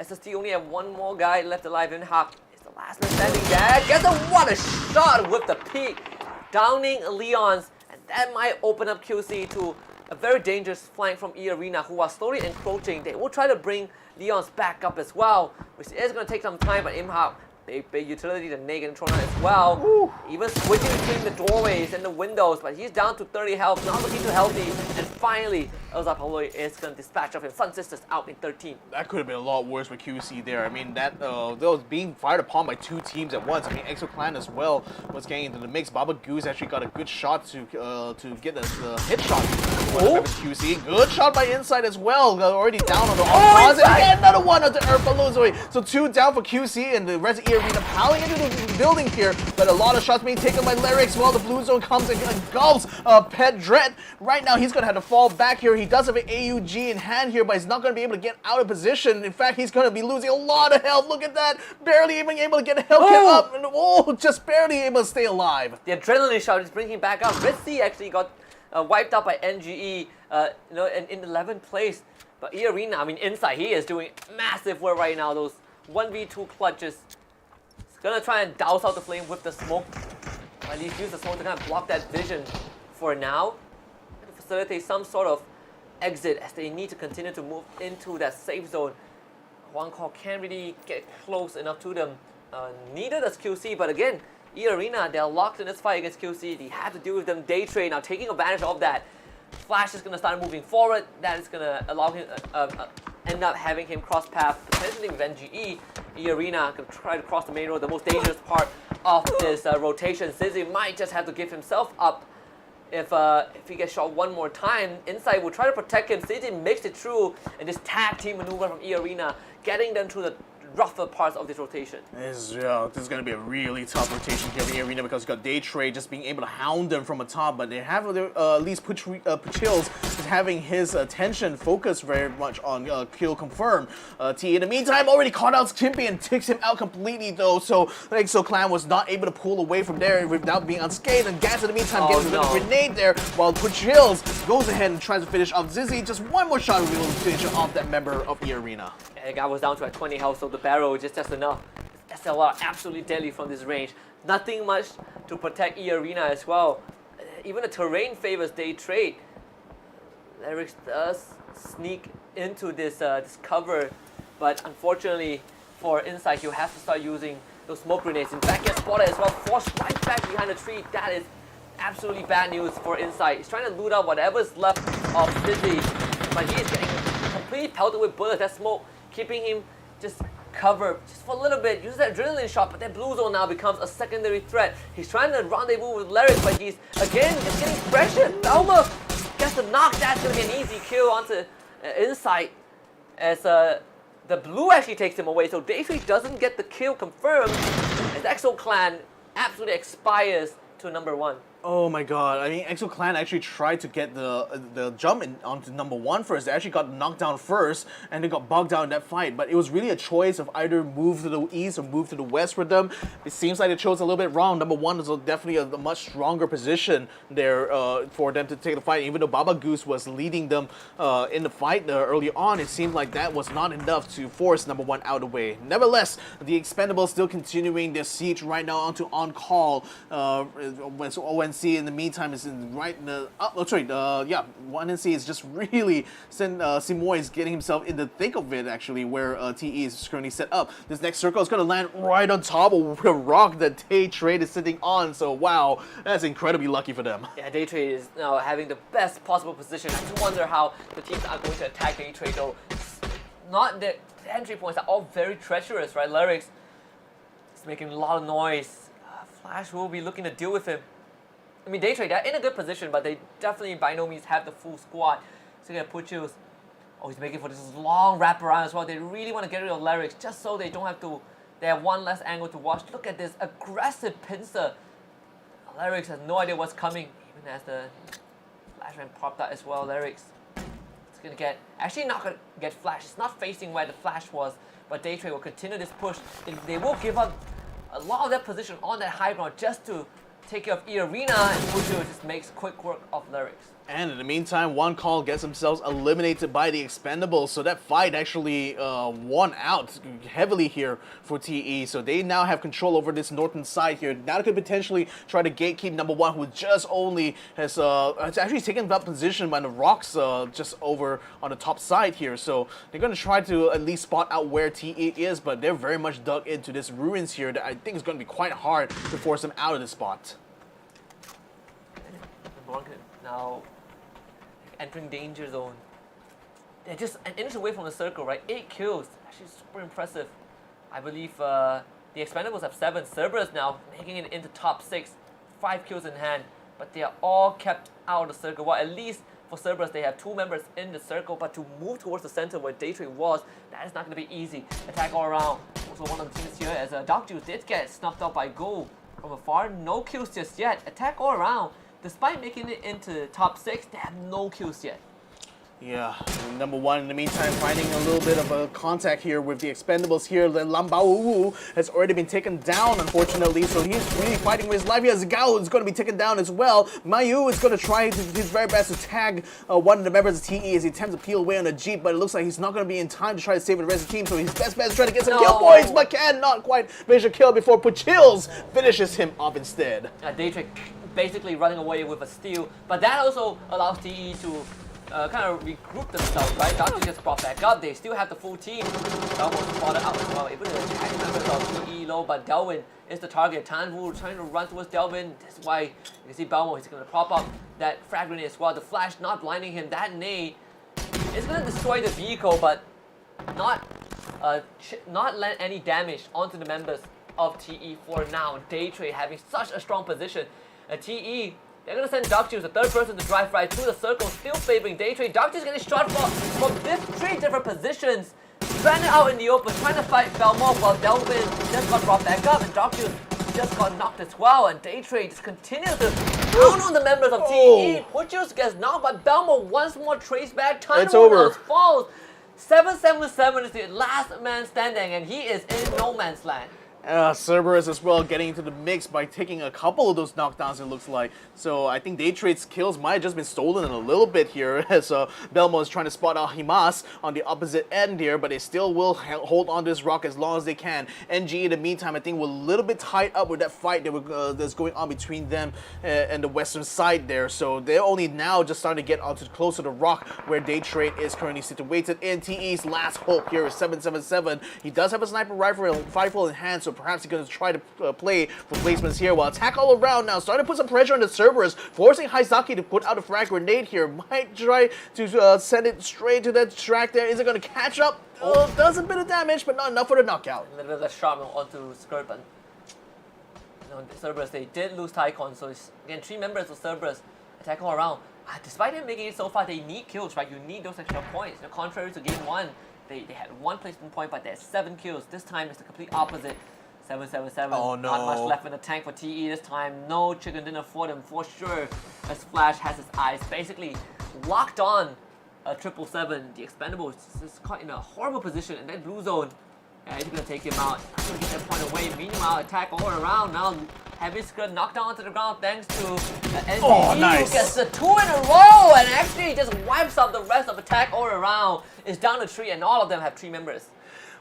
Speaker 4: SST only have one more guy left alive. Inhak is the last man standing there. Gets a what a shot with the peak, downing Leon's, and that might open up QC to a very dangerous flank from eArena, who are slowly encroaching. They will try to bring Leon's back up as well, which is going to take some time, but Imhak, they utility the Neg and Trona as well. Ooh. Even switching between the doorways and the windows, but he's down to 30 health, not looking too healthy, and finally, Elza Paloy is going to dispatch of him. SunSister's out in 13.
Speaker 3: That could have been a lot worse for QC there. I mean, that was being fired upon by two teams at once. I mean, EXO Clan as well was getting into the mix. Baba Goose actually got a good shot to get the hit shot. QC. Good shot by Insight as well. Already down on the offense. And another one of the Earth Balloons. So 2 down for QC, and the Redsea Esports piling into the building here. But a lot of shots being taken by Lyrics while the Blue Zone comes and engulfs Pet Dread. Right now, he's going to have to fall back here. He does have an AUG in hand here, but he's not going to be able to get out of position. In fact, he's going to be losing a lot of health. Look at that. Barely even able to get a health kit up. And just barely able to stay alive.
Speaker 4: The adrenaline shot is bringing him back up. Redsea actually got wiped out by NGE, in 11th place. But eArena, I mean, Insight, he is doing massive work right now. Those 1v2 clutches. He's gonna try and douse out the flame with the smoke. At least use the smoke to kind of block that vision for now. And facilitate some sort of exit as they need to continue to move into that safe zone. One Call can't really get close enough to them. Neither does QC, but again, eArena, they're locked in this fight against QC. They have to deal with them Daytrade now, taking advantage of that. Flash is going to start moving forward. That is going to allow him, end up having him cross path, potentially with NGE. eArena can try to cross the main road, the most dangerous part of this rotation. Zizzy might just have to give himself up. If he gets shot one more time, Inside will try to protect him. Zizzy makes it through in this tag team maneuver from eArena, getting them through the rougher parts of this rotation.
Speaker 3: This is going to be a really tough rotation here in eArena because you got Daytrade just being able to hound them from atop, but they have at least Puchills is having his attention focused very much on QConfirm. T in the meantime already caught out Chimpy and takes him out completely though, so the EXO Clan was not able to pull away from there without being unscathed, and Gas in the meantime gets a little grenade there while Puchills goes ahead and tries to finish off Zizzy. Just one more shot will be able to finish off that member of eArena.
Speaker 4: And the guy was down to 20 health, so the barrel just enough. SLR absolutely deadly from this range. Nothing much to protect eArena as well. Even the terrain favors Daytrade. Lyrics does sneak into this cover, but unfortunately for Inside, he'll have to start using those smoke grenades. In fact, gets spotted as well, forced right back behind the tree. That is absolutely bad news for Inside. He's trying to loot out whatever's left of Zizzy, but he is getting completely pelted with bullets. That smoke keeping him just covered just for a little bit. Uses that adrenaline shot, but that blue zone now becomes a secondary threat. He's trying to rendezvous with Lyrics, but he's again just getting pressured. Thelma gets the knock. That's gonna be an easy kill onto Inside as the blue actually takes him away. So Daytrade doesn't get the kill confirmed as EXO Clan absolutely expires to number 1.
Speaker 3: Oh my god, I mean, EXO Clan actually tried to get the jump in onto number 1 first. They actually got knocked down first, and they got bogged down in that fight. But it was really a choice of either move to the east or move to the west for them. It seems like they chose a little bit wrong. Number 1 is definitely a much stronger position there for them to take the fight. Even though Baba Goose was leading them in the fight early on, it seemed like that was not enough to force number 1 out of the way. Nevertheless, the Expendables still continuing their siege right now onto on-call. ONC in the meantime is right in the ONC is just really Simoy is getting himself in the thick of it actually, where TE is currently set up. This next circle is going to land right on top of the rock that Daytrade is sitting on, so wow, that's incredibly lucky for them.
Speaker 4: Yeah, Daytrade is now having the best possible position. I do wonder how the teams are going to attack Daytrade though. Not the entry points are all very treacherous, right? Lyrics is making a lot of noise. Flash will be looking to deal with him. I mean, Daytrade, they're in a good position, but they definitely by no means have the full squad. So you're going to put he's making for this long wraparound as well. They really want to get rid of Lyrics just so they don't have to, they have one less angle to watch. Look at this aggressive pincer. Lyrics has no idea what's coming, even as the flashman popped out as well. Lyrics is going to get, actually not going to get flash. It's not facing where the flash was, but Daytrade will continue this push. They will give up a lot of their position on that high ground just to take care of eArena, and Pucho just makes quick work of Lyrics.
Speaker 3: And in the meantime, One Call gets themselves eliminated by the Expendables, so that fight actually won out heavily here for TE. So they now have control over this northern side here. Now they could potentially try to gatekeep number 1, who just only has actually taken that position by the rocks just over on the top side here. So they're going to try to at least spot out where TE is, but they're very much dug into this ruins here that I think is going to be quite hard to force them out of the spot.
Speaker 4: Now entering danger zone. They're just an inch away from the circle, right? 8 kills, actually super impressive. I believe the Expendables have 7. Cerberus now making it into top 6, 5 kills in hand, but they are all kept out of the circle. Well, at least for Cerberus, they have 2 members in the circle, but to move towards the center where Daytrade was, that is not going to be easy. Attack all around. Also one of the teams here, as Dark Juice did get snuffed out by Go from afar. No kills just yet. Attack all around. Despite making it into top 6, they have no kills yet.
Speaker 3: Yeah, number 1 in the meantime finding a little bit of a contact here with the Expendables here. The Lambao has already been taken down, unfortunately, so he's really fighting with his life here. Zagao is going to be taken down as well. Mayu is going to try his very best to tag one of the members of TE as he attempts to peel away on a Jeep, but it looks like he's not going to be in time to try to save the rest of the team, so his best bet is trying to get some kill points, but cannot quite finish a kill before Puchills finishes him off instead.
Speaker 4: Daytrade basically running away with a steal, but that also allows TE to kind of regroup themselves, right? Dark just brought back up. They still have the full team. Delwin spotted out as well, able to attack members of TE low, but Delwin is the target. Tanvu trying to run towards Delvin. That's why you can see Belmo, he's going to prop up that frag grenade as well. The flash not blinding him. That nade is going to destroy the vehicle, but not not land any damage onto the members of TE for now. Daytrade having such a strong position. TE, they're going to send Dark Juice, the third person to drive right through the circle, still favoring Daytrade. Dark Juice getting shot from this 3 different positions. Stranded out in the open, trying to fight Belmont while Delvin just got brought back up, and Dark Juice just got knocked as well, and Daytrade just continues to count on the members of TE. Juice gets knocked, but Belmont once more trace back.
Speaker 3: It's over.
Speaker 4: Falls. 777 is the last man standing, and he is in no man's land.
Speaker 3: Cerberus as well getting into the mix by taking a couple of those knockdowns, it looks like. So I think Daytrade's kills might have just been stolen a little bit here as Belmo is trying to spot out Himas on the opposite end here, but they still will hold on to this rock as long as they can. NG in the meantime, I think, were a little bit tied up with that fight that's going on between them and the western side there. So they're only now just starting to get onto close to the rock where Daytrade is currently situated. In TE's last hope here is 777. He does have a sniper rifle in hand, so perhaps he's going to try to play for placements here. While attack all around now, starting to put some pressure on the Cerberus, forcing Haizaki to put out a frag grenade here. Might try to send it straight to that track there. Is it going to catch up? Does a bit of damage, but not enough for the knockout.
Speaker 4: A little bit of a shot onto Skirt, but the Cerberus, they did lose Tycon, so it's, again, 3 members of Cerberus attack all around. Despite them making it so far, they need kills, right? You need those extra points. Contrary to game 1, they had 1 placement point, but they had 7 kills. This time, it's the complete opposite. 777.
Speaker 3: Oh, no.
Speaker 4: Not much left in the tank for TE this time. No chicken dinner for them for sure. As Flash has his eyes basically locked on 777. The Expendables is caught in a horrible position, and then blue zone. Yeah, he's gonna take him out. He's gonna get that point away. Meanwhile, attack all around now. Heavy Skirt knocked down onto the ground thanks to NGE,
Speaker 3: nice.
Speaker 4: who gets the 2 in a row and actually just wipes out the rest of attack all around. It's down to 3, and all of them have 3 members.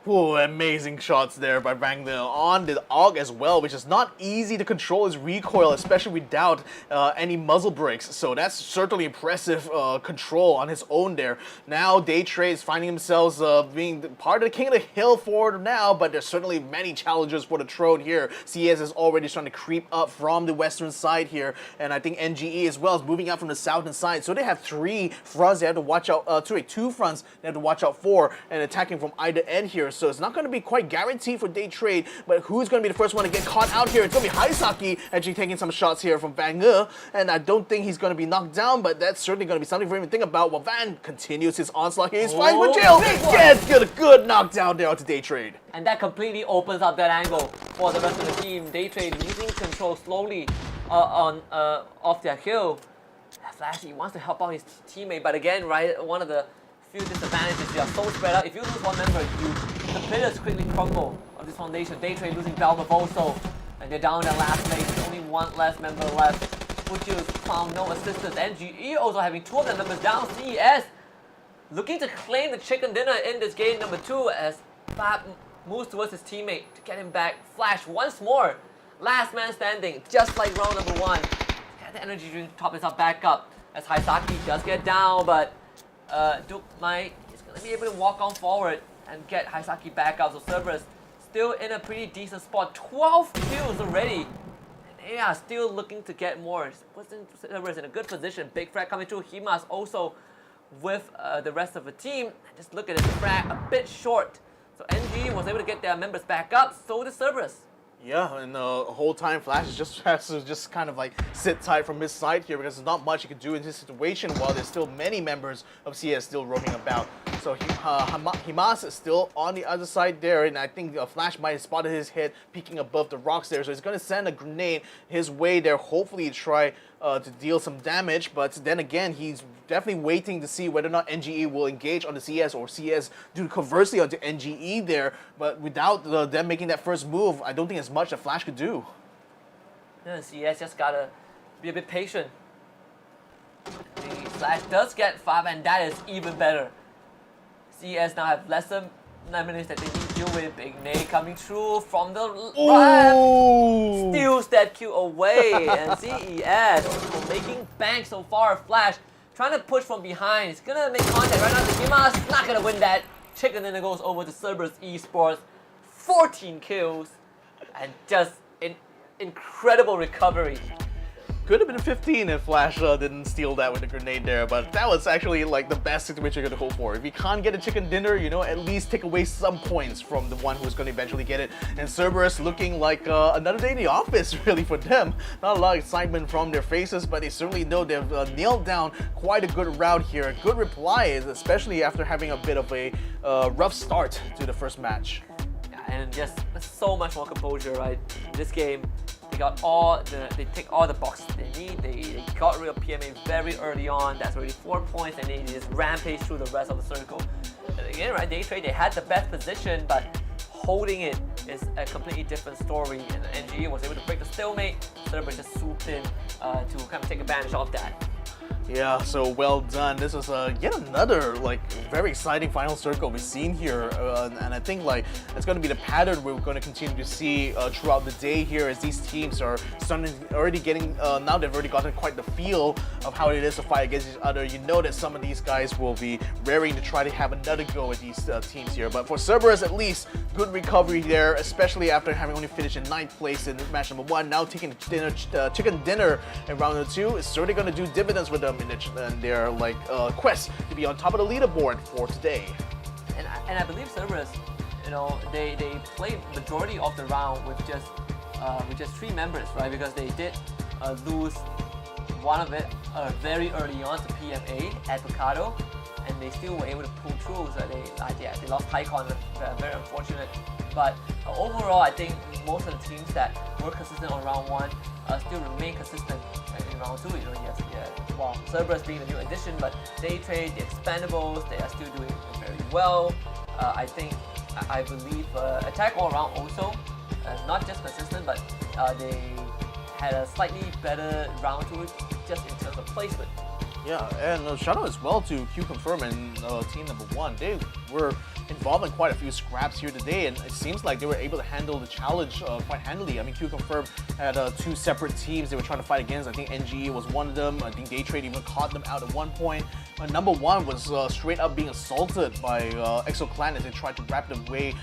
Speaker 3: Whoa, amazing shots there by Wagner on the AUG as well, which is not easy to control his recoil, especially without any muzzle brakes. So that's certainly impressive control on his own there. Now Daytrade is finding themselves being part of the King of the Hill for now, but there's certainly many challenges for the throne here. CS is already starting to creep up from the western side here, and I think NGE as well is moving out from the southern side. So they have 3 fronts they have to watch out, 2 fronts they have to watch out for, and attacking from either end here. So it's not going to be quite guaranteed for Daytrade, but who's going to be the first one to get caught out here? It's going to be Haizaki actually taking some shots here from Van Ge, and I don't think he's going to be knocked down, but that's certainly going to be something for him to think about. While Van continues his onslaught here. He's fighting with Jill. Gets a good knockdown there onto Daytrade.
Speaker 4: And that completely opens up that angle for the rest of the team. Daytrade losing control slowly off their hill. Flash, he wants to help out his teammate, but again, right, one of the few disadvantages, you are so spread out. If you lose one member, the pillars quickly crumble of this foundation. Daytrade losing Belmont also, and they're down in their last place. There's only 1 last member left, which is found no assistance. NGE also having 2 of their members down. CES looking to claim the chicken dinner in this game number 2 as Fab moves towards his teammate to get him back. Flash once more, last man standing, just like round number 1. The energy drink top is up back up as Haizaki does get down, but Duke Knight is going to be able to walk on forward and get Haizaki back up. So Cerberus still in a pretty decent spot. 12 kills already. And they are still looking to get more. Cerberus in a good position. Big frag coming through. Himas also with the rest of the team. And just look at his frag, a bit short. So NG was able to get their members back up. So did Cerberus.
Speaker 3: Yeah, and the whole time Flash just has to just kind of like sit tight from his side here because there's not much he can do in this situation while there's still many members of CS still roaming about. So Himas is still on the other side there, and I think Flash might have spotted his head peeking above the rocks there. So he's going to send a grenade his way there, hopefully try to deal some damage. But then again, he's definitely waiting to see whether or not NGE will engage on the CS or CS do conversely onto NGE there. But without them making that first move, I don't think there's much that Flash could do.
Speaker 4: Yeah, CS just gotta be a bit patient. Flash does get 5, and that is even better. CS now have lesser minutes that they need to deal with. Big Nate coming through from the right. Steals that kill away. And CES making bank so far. Flash trying to push from behind. He's gonna make contact right now. Himas not gonna win that. Chicken dinner goes over to CERBERUS Esports. 14 kills. And just an incredible recovery
Speaker 3: Could have been 15 if Flash didn't steal that with the grenade there, but that was actually like the best situation you're gonna hope for. If you can't get a chicken dinner, you know, at least take away some points from the one who's gonna eventually get it. And Cerberus looking like another day in the office, really, for them. Not a lot of excitement from their faces, but they certainly know they've nailed down quite a good round here. A good reply, especially after having a bit of a rough start to the first match.
Speaker 4: Yeah, and just so much more composure, right? This game, they take all the boxes they need. They got rid of PMA very early on. That's already 4 points, and they just rampage through the rest of the circle. And again, right, Daytrade, they had the best position, but holding it is a completely different story. And NGE was able to break the stalemate. Cerberus just swooped in to kind of take advantage of that.
Speaker 3: Yeah, so well done. This is yet another like very exciting final circle we've seen here, and I think like it's going to be the pattern we're going to continue to see throughout the day here as these teams are already getting now they've already gotten quite the feel of how it is to fight against each other. You know that some of these guys will be raring to try to have another go at these teams here, but for Cerberus at least, good recovery there, especially after having only finished in 9th place in match number 1. Now taking chicken dinner in round number 2 is certainly going to do dividends with them in their like quest to be on top of the leaderboard for today.
Speaker 4: And I believe Cerberus, you know, they played majority of the round with just 3 members, right? Because they did lose one of it very early on to PMA at Picado, and they still were able to pull through. So they lost Tycon, very unfortunate. But overall, I think most of the teams that were consistent on round 1 still remain consistent in round 2. You know, well, Cerberus being the new addition, but Daytrade, the Expendables, they are still doing very well. I believe Attack All Around also, not just consistent, but they had a slightly better round to it, just in terms of placement.
Speaker 3: Yeah, and shout out as well to QConfirm and team number 1. They were involved in quite a few scraps here today, and it seems like they were able to handle the challenge quite handily. I mean, QConfirm had 2 separate teams they were trying to fight against. I think NGE was one of them. I think Daytrade even caught them out at one point. Number 1 was straight up being assaulted by EXO Clan as they tried to wrap their way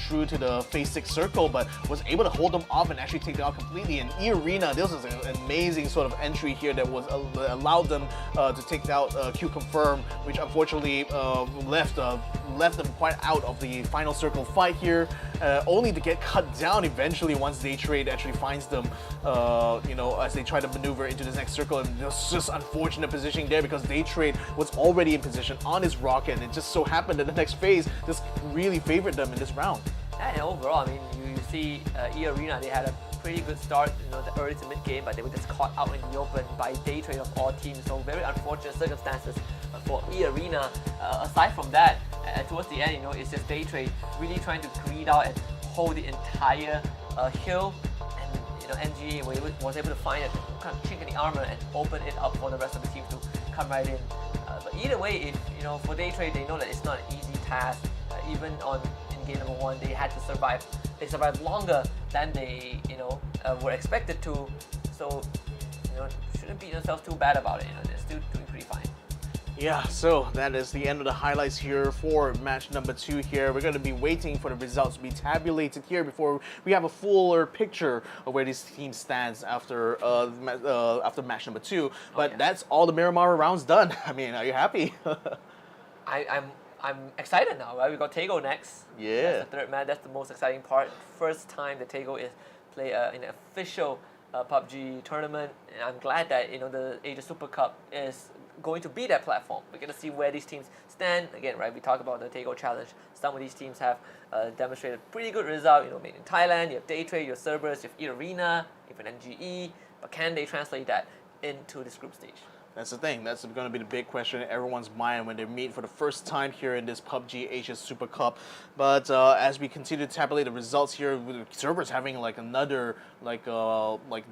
Speaker 3: through to the phase 6 circle, but was able to hold them off and actually take them out completely. In eArena, this was an amazing sort of entry here that was allowed them to take out QConfirm, which unfortunately left them quite out of the final circle fight here, only to get cut down eventually once Daytrade actually finds them, you know, as they try to maneuver into this next circle. And there's just unfortunate positioning there because Daytrade was already in position on his rocket, and it just so happened that the next phase just really favored them in this round.
Speaker 4: And overall, I mean, you see eArena, they had a pretty good start, you know, the early to mid game, but they were just caught out in the open by Daytrade of all teams. So very unfortunate circumstances for eArena. Aside from that, towards the end, you know, it's just Daytrade really trying to greed out and hold the entire hill. And you know, NGE was able to find a kind of chink in the armor and open it up for the rest of the team to come right in. But either way, if you know, for Daytrade, they know that it's not an easy task. Even in game number 1, they had to survive. They survived longer than they, you know, were expected to. So, you know, shouldn't beat themselves too bad about it. You know, they're still doing pretty fine.
Speaker 3: Yeah, so that is the end of the highlights here for match number 2 here. We're going to be waiting for the results to be tabulated here before we have a fuller picture of where this team stands after match number 2. But that's all the Miramar rounds done. I mean, are you happy?
Speaker 4: I'm excited now, right? We got Tego next.
Speaker 3: Yeah.
Speaker 4: That's the 3rd match. That's the most exciting part. First time the Tego is play in an official PUBG tournament, and I'm glad that, you know, the Asia Super Cup is going to be that platform. We're going to see where these teams stand. Again, right, we talk about the Tego Challenge. Some of these teams have demonstrated pretty good result, you know, made in Thailand. You have Daytrade, you have Cerberus, you have eArena, even NGE. But can they translate that into this group stage?
Speaker 3: That's the thing. That's going to be the big question in everyone's mind when they meet for the first time here in this PUBG Asia Super Cup. But as we continue to tabulate the results here, with Cerberus having like another like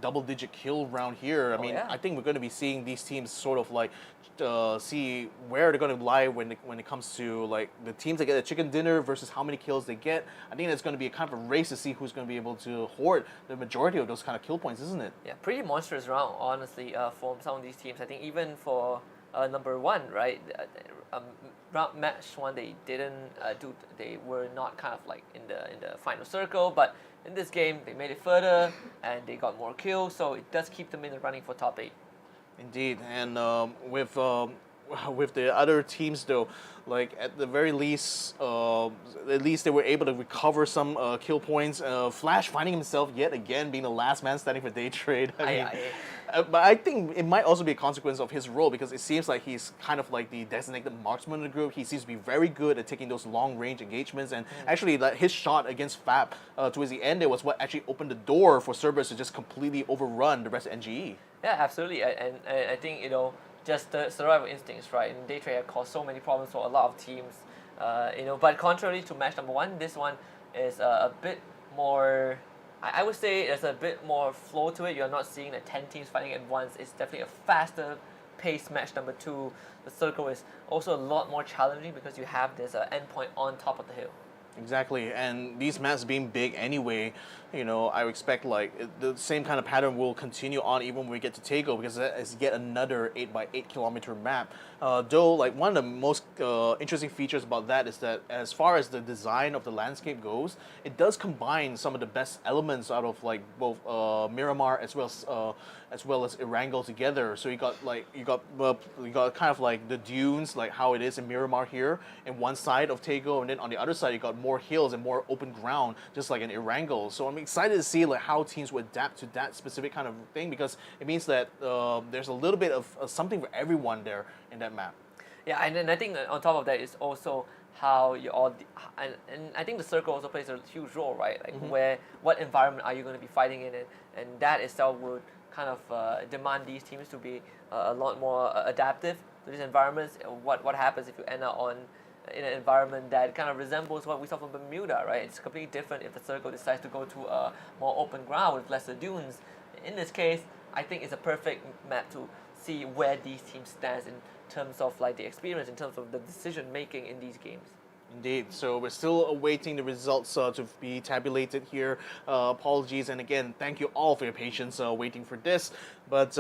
Speaker 3: double-digit kill round here. I mean, I think we're going to be seeing these teams sort of like see where they're going to lie when it comes to like the teams that get a chicken dinner versus how many kills they get. I think it's going to be a kind of a race to see who's going to be able to hoard the majority of those kind of kill points, isn't it?
Speaker 4: Yeah, pretty monstrous round, honestly, for some of these teams. I think even for number 1, right? match one they didn't do. They were not kind of like in the final circle, but in this game they made it further and they got more kills, so it does keep them in the running for top 8.
Speaker 3: Indeed, and with the other teams though, like at the very least, at least they were able to recover some kill points. Flash finding himself yet again being the last man standing for Daytrade. But I think it might also be a consequence of his role, because it seems like he's kind of like the designated marksman of the group. He seems to be very good at taking those long range engagements, and actually like his shot against Fab towards the end there was what actually opened the door for Cerberus to just completely overrun the rest of NGE.
Speaker 4: Yeah, absolutely, and I think just the survival instincts, right? And Daytrade have caused so many problems for a lot of teams, But contrary to match number 1, this one is a bit more. I would say there's a bit more flow to it. You're not seeing the 10 teams fighting at once. It's definitely a faster paced match number 2. The circle is also a lot more challenging because you have this endpoint on top of the hill.
Speaker 3: Exactly, and these maps being big anyway, I would expect the same kind of pattern will continue on even when we get to Tego, because that is yet another 8x8 kilometer map. Though, one of the most interesting features about that is that as far as the design of the landscape goes, it does combine some of the best elements out of both Miramar as well as Erangel together. So you got kind of like the dunes, like how it is in Miramar here, in one side of Tego, and then on the other side you got more hills and more open ground, just like in Erangel. So I'm excited to see how teams will adapt to that specific kind of thing, because it means that there's a little bit of something for everyone there in that map.
Speaker 4: Yeah, and then I think on top of that is also how you all, and I think the circle also plays a huge role, right? What environment are you going to be fighting in, and that itself would kind of demand these teams to be a lot more adaptive to these environments. What happens if you end up in an environment that kind of resembles what we saw from Bermuda, right? It's completely different if the circle decides to go to a more open ground with lesser dunes. In this case, I think it's a perfect map to see where these teams stand in terms of the experience, in terms of the decision making in these games.
Speaker 3: Indeed. So we're still awaiting the results to be tabulated here. Apologies, and again, thank you all for your patience waiting for this. But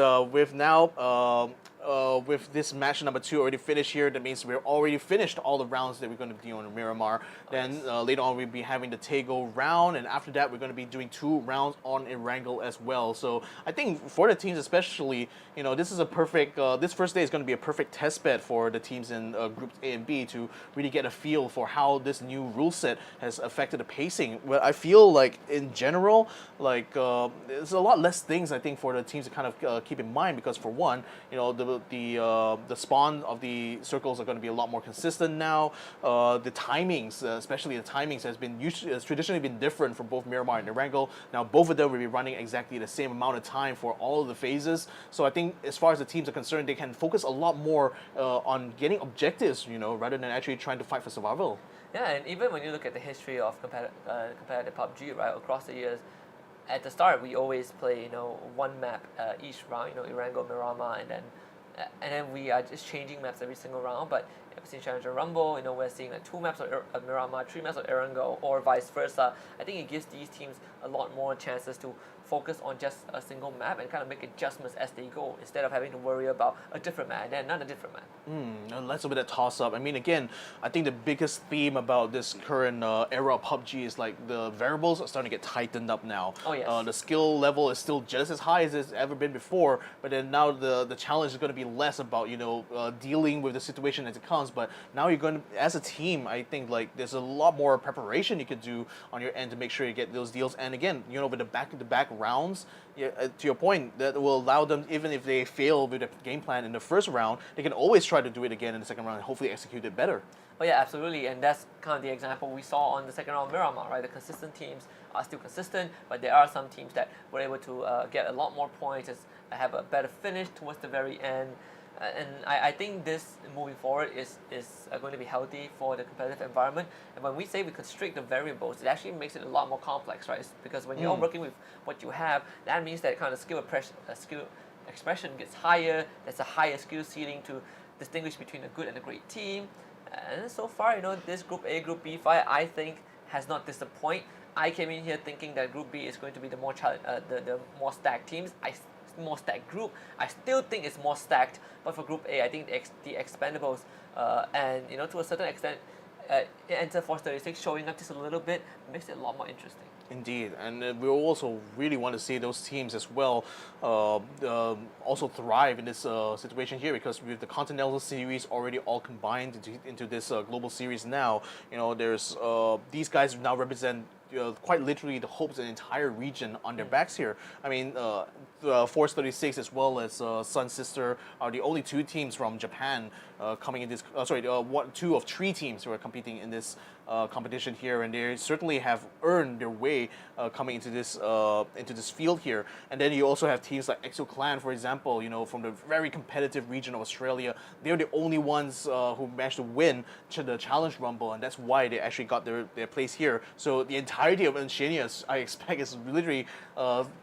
Speaker 3: with this match number 2 already finished here, that means we're already finished all the rounds that we're going to do on Miramar. Then later on we'll be having the Tego round, and after that we're going to be doing 2 rounds on Erangel as well. So I think for the teams especially, this is a perfect, this first day is going to be a perfect test bed for the teams in groups A and B to really get a feel for how this new rule set has affected the pacing. But I feel like in general, there's a lot less things I think for the teams to kind of keep in mind, because for one, the spawn of the circles are going to be a lot more consistent now. The timings, especially the timings, has traditionally been different for both Miramar and Erangel. Now both of them will be running exactly the same amount of time for all of the phases. So I think as far as the teams are concerned, they can focus a lot more on getting objectives, rather than actually trying to fight for survival.
Speaker 4: Yeah, and even when you look at the history of competitive PUBG, right, across the years, at the start we always play, one map each round, Erangel, Miramar, and then we are just changing maps every single round. But since Challenger Rumble, we're seeing 2 maps of Miramar, 3 maps of Erangel, or vice versa. I think it gives these teams a lot more chances to focus on just a single map and kind of make adjustments as they go, instead of having to worry about a different map and then another different map.
Speaker 3: Less of a toss-up. I mean, again, I think the biggest theme about this current era of PUBG is the variables are starting to get tightened up now.
Speaker 4: Oh, yes.
Speaker 3: The skill level is still just as high as it's ever been before, but then now the challenge is going to be less about dealing with the situation as it comes. But now you're going to, as a team, I think there's a lot more preparation you could do on your end to make sure you get those deals. And again, with the back-to-back rounds, to your point, that will allow them, even if they fail with the game plan in the first round, they can always try to do it again in the second round and hopefully execute it better.
Speaker 4: Oh yeah, absolutely, and that's kind of the example we saw on the second round of Miramar, right? The consistent teams are still consistent, but there are some teams that were able to get a lot more points, have a better finish towards the very end. And I think this, moving forward, is going to be healthy for the competitive environment. And when we say we constrict the variables, it actually makes it a lot more complex, right? Because when you're working with what you have, that means that kind of skill expression gets higher. There's a higher skill ceiling to distinguish between a good and a great team. And so far, this Group A, Group B fight, I think, has not disappointed. I came in here thinking that Group B is going to be the more the more stacked teams. More stacked group. I still think it's more stacked, but for Group A, I think the Expendables and to a certain extent, Enter Force 36 showing up just a little bit makes it a lot more interesting.
Speaker 3: Indeed, and we also really want to see those teams as well also thrive in this situation here, because with the Continental Series already all combined into this global series now, there's these guys now represent quite literally the hopes of an entire region on their backs here. I mean, Force 36 as well as SunSister are the only two teams from Japan coming in this. Two of three teams who are competing in this competition here, and they certainly have earned their way coming into this field here. And then you also have teams like EXO Clan, for example, from the very competitive region of Australia. They're the only ones who managed to win the Challenge Rumble, and that's why they actually got their place here. So the entirety of Oceania, I expect, is literally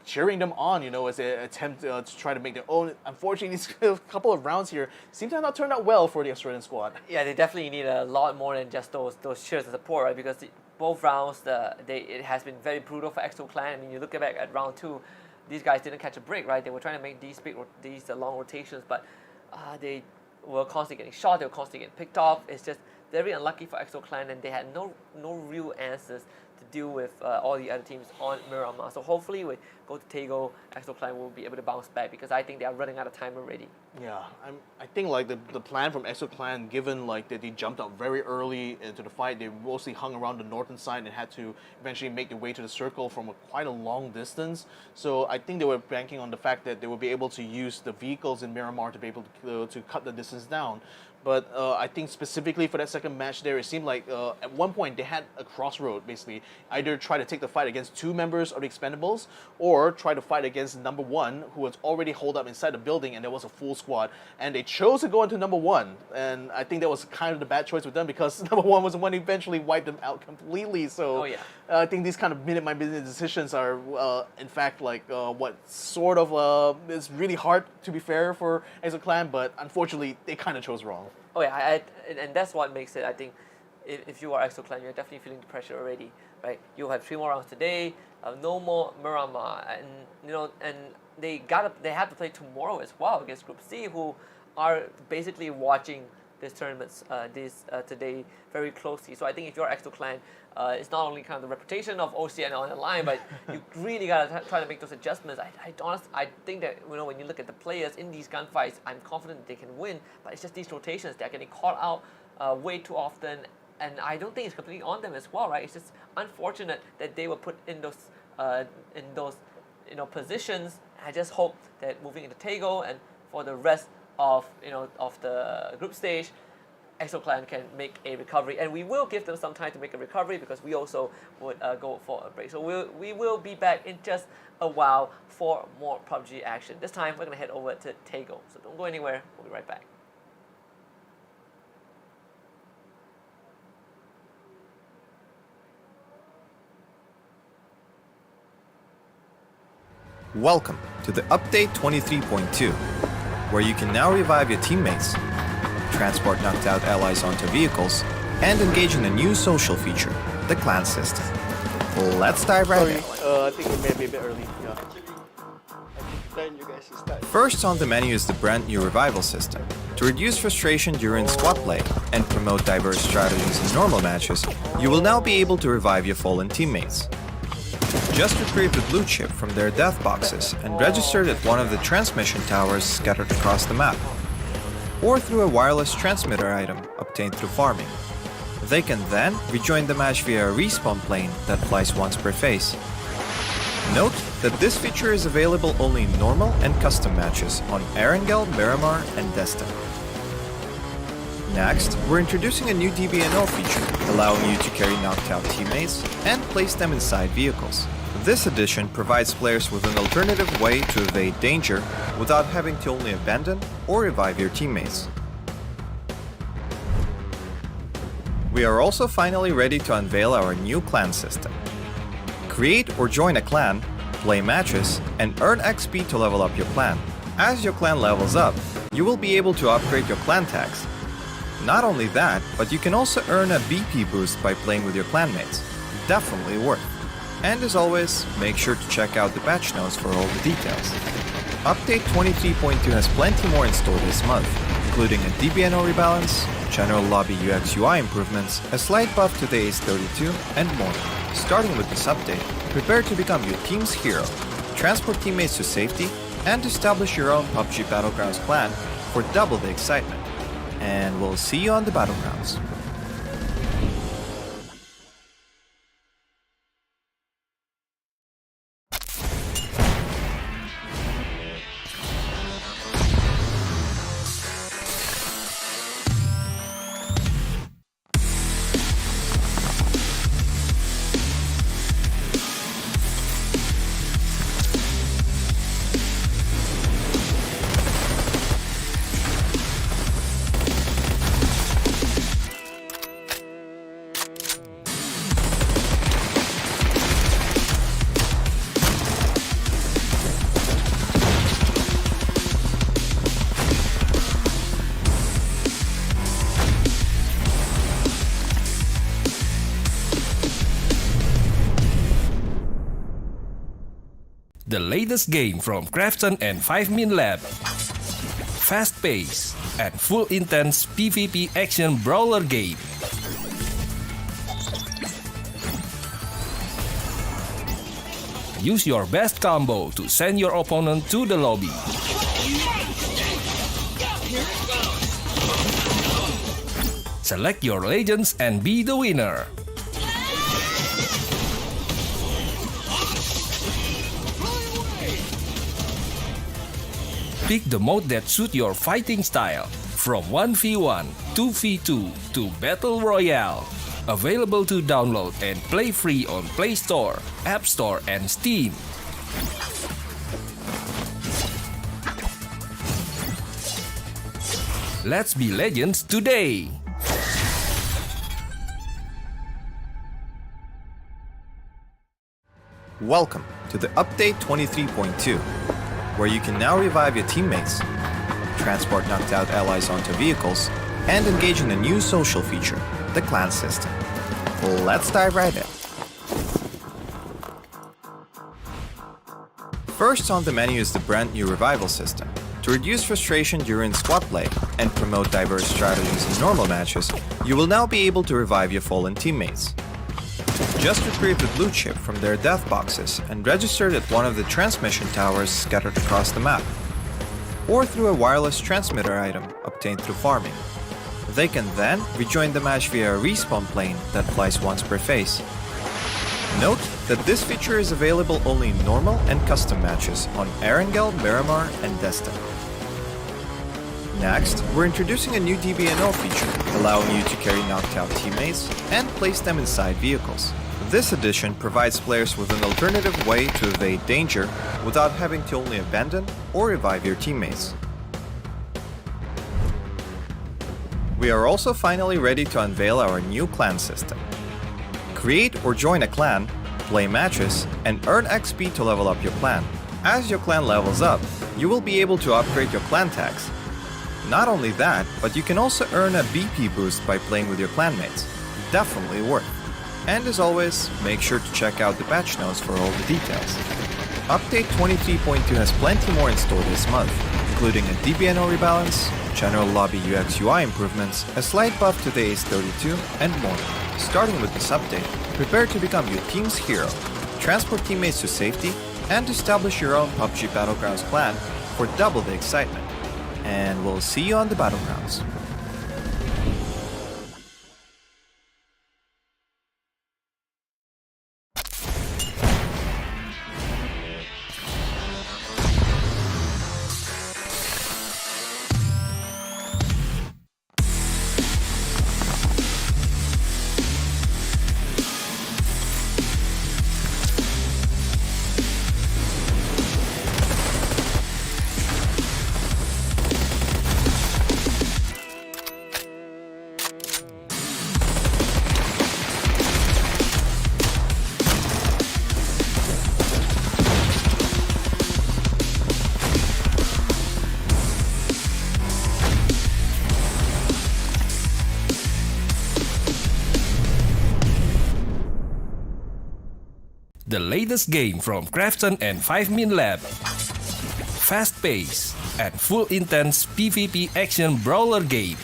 Speaker 3: cheering them on, as they attempt to try to make their own. Unfortunately, these couple of rounds here seem to have not turned out well for the Australian squad.
Speaker 4: Yeah, they definitely need a lot more than just those cheers of support, right? Because both rounds, it has been very brutal for EXO Clan. I mean, you look back at round 2, these guys didn't catch a break, right? They were trying to make these long rotations, but they were constantly getting shot. They were constantly getting picked off. It's just very unlucky for EXO Clan, and they had no real answers to deal with all the other teams on Miramar. So hopefully, we go to Tego, EXO Clan will be able to bounce back, because I think they are running out of time already.
Speaker 3: Yeah, I think like the plan from EXO Clan, given like that they jumped out very early into the fight, they mostly hung around the northern side and had to eventually make their way to the circle from quite a long distance. So I think they were banking on the fact that they would be able to use the vehicles in Miramar to be able to cut the distance down. But I think specifically for that second match there, it seemed like at one point they had a crossroad, basically. Either try to take the fight against two members of the Expendables, or try to fight against number 1, who was already holed up inside the building, and there was a full squad. And they chose to go into number 1. And I think that was kind of the bad choice with them, because number 1 was the one who eventually wiped them out completely. So I think these kind of minute-by-minute decisions are, in fact, like what sort of is really hard, to be fair, for EXO Clan, but unfortunately, they kind of chose wrong.
Speaker 4: Oh yeah, and that's what makes it. I think if you are EXO Clan, you're definitely feeling the pressure already, right? You have 3 more rounds today, no more Miramar, and they have to play tomorrow as well against Group C, who are basically watching this tournament today very closely. So I think if you're EXO Clan, it's not only kind of the reputation of OCN on the line, but you really gotta try to make those adjustments. I think that when you look at the players in these gunfights, I'm confident that they can win, but it's just these rotations that are getting caught out way too often, and I don't think it's completely on them as well, right? It's just unfortunate that they were put in those positions. I just hope that moving into Tego and for the rest of the group stage, EXO Clan can make a recovery, and we will give them some time to make a recovery, because we also would go for a break. So we will be back in just a while for more PUBG action. This time we're going to head over to Tego, so don't go anywhere. We'll be right back.
Speaker 1: Welcome to the Update 23.2, where you can now revive your teammates, transport knocked out allies onto vehicles, and engage in a new social feature, the clan system. Let's dive right in.
Speaker 3: I think we may be a bit early. Yeah.
Speaker 1: First on the menu is the brand new revival system. To reduce frustration during squad play and promote diverse strategies in normal matches, you will now be able to revive your fallen teammates. Just retrieve the blue chip from their death boxes and register it at one of the transmission towers scattered across the map, or through a wireless transmitter item obtained through farming. They can then rejoin the match via a respawn plane that flies once per phase. Note that this feature is available only in normal and custom matches on Erangel, Miramar, and Destin. Next, we're introducing a new DBNO feature, allowing you to carry knocked out teammates and place them inside vehicles. This addition provides players with an alternative way to evade danger without having to only abandon or revive your teammates. We are also finally ready to unveil our new clan system. Create or join a clan, play matches, and earn XP to level up your clan. As your clan levels up, you will be able to upgrade your clan tags. Not only that, but you can also earn a BP boost by playing with your clanmates. Definitely worth. And as always, make sure to check out the patch notes for all the details. Update 23.2 has plenty more in store this month, including a DBNO rebalance, general lobby UX UI improvements, a slight buff to the Ace-32, and more. Starting with this update, prepare to become your team's hero, transport teammates to safety, and establish your own PUBG Battlegrounds clan for double the excitement. And we'll see you on the Battlegrounds.
Speaker 2: The latest game from Krafton and 5min Lab. Fast pace and full intense PvP action brawler game. Use your best combo to send your opponent to the lobby. Select your legends and be the winner. Pick the mode that suits your fighting style, from 1v1, 2v2 to Battle Royale. Available to download and play free on Play Store, App Store and Steam. Let's be legends today!
Speaker 1: Welcome to the Update 23.2, where you can now revive your teammates, transport knocked out allies onto vehicles, and engage in a new social feature, the clan system. Let's dive right in. First on the menu is the brand new revival system. To reduce frustration during squad play and promote diverse strategies in normal matches, you will now be able to revive your fallen teammates. Just retrieve the blue chip from their death boxes and register it at one of the transmission towers scattered across the map, or through a wireless transmitter item obtained through farming. They can then rejoin the match via a respawn plane that flies once per phase. Note that this feature is available only in normal and custom matches on Erangel, Miramar, and Destin. Next, we're introducing a new DBNO feature, allowing you to carry knocked out teammates and place them inside vehicles. This addition provides players with an alternative way to evade danger without having to only abandon or revive your teammates. We are also finally ready to unveil our new clan system. Create or join a clan, play matches, and earn XP to level up your clan. As your clan levels up, you will be able to upgrade your clan tags. Not only that, but you can also earn a BP boost by playing with your clanmates. Definitely worth. And as always, make sure to check out the patch notes for all the details. Update 23.2 has plenty more in store this month, including a DBNO rebalance, general lobby UX UI improvements, a slight buff to the Ace-32, and more. Starting with this update, prepare to become your team's hero, transport teammates to safety, and establish your own PUBG Battlegrounds clan for double the excitement. And we'll see you on the Battlegrounds.
Speaker 2: The latest game from Krafton and 5min Lab. Fast pace and full intense PvP action brawler game.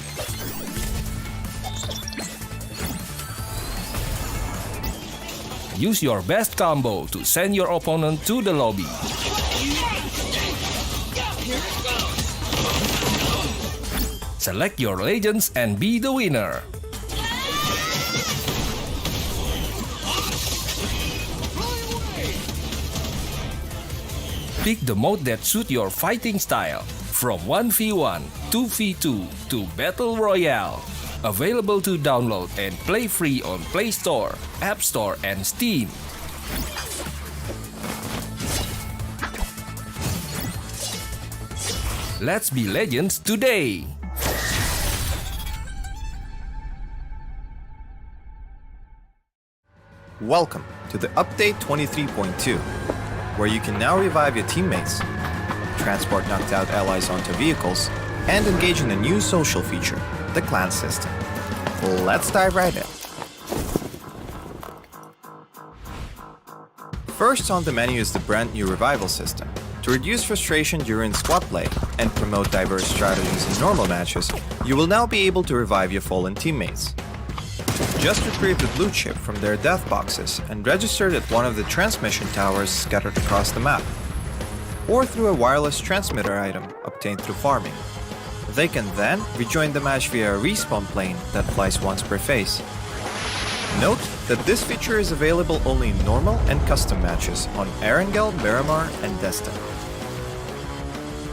Speaker 2: Use your best combo to send your opponent to the lobby. Select your legends and be the winner. Pick the mode that suits your fighting style, from 1v1, 2v2 to Battle Royale. Available to download and play free on Play Store, App Store and Steam. Let's be legends today!
Speaker 1: Welcome to the Update 23.2, where you can now revive your teammates, transport knocked out allies onto vehicles, and engage in a new social feature, the clan system. Let's dive right in. First on the menu is the brand new revival system. To reduce frustration during squad play and promote diverse strategies in normal matches, you will now be able to revive your fallen teammates. Just retrieve the blue chip from their death boxes and register it at one of the transmission towers scattered across the map, or through a wireless transmitter item obtained through farming. They can then rejoin the match via a respawn plane that flies once per phase. Note that this feature is available only in normal and custom matches on Erangel, Miramar, and Destin.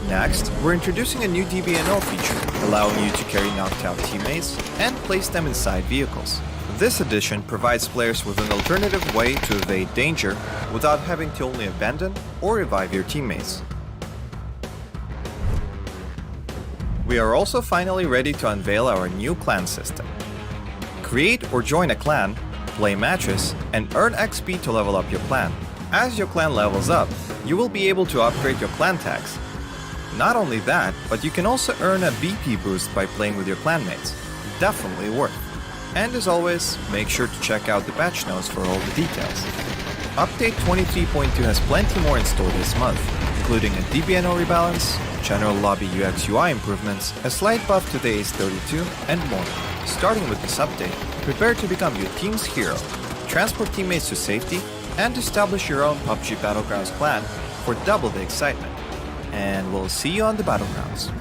Speaker 1: Next, we're introducing a new DBNO feature, allowing you to carry knocked out teammates and place them inside vehicles. This addition provides players with an alternative way to evade danger without having to only abandon or revive your teammates. We are also finally ready to unveil our new clan system. Create or join a clan, play matches, and earn XP to level up your clan. As your clan levels up, you will be able to upgrade your clan tags. Not only that, but you can also earn a BP boost by playing with your clanmates. Definitely worth. And as always, make sure to check out the patch notes for all the details. Update 23.2 has plenty more in store this month, including a DBNO rebalance, general lobby UX UI improvements, a slight buff to the Ace 32, and more. Starting with this update, prepare to become your team's hero, transport teammates to safety, and establish your own PUBG Battlegrounds clan for double the excitement. And we'll see you on the Battlegrounds.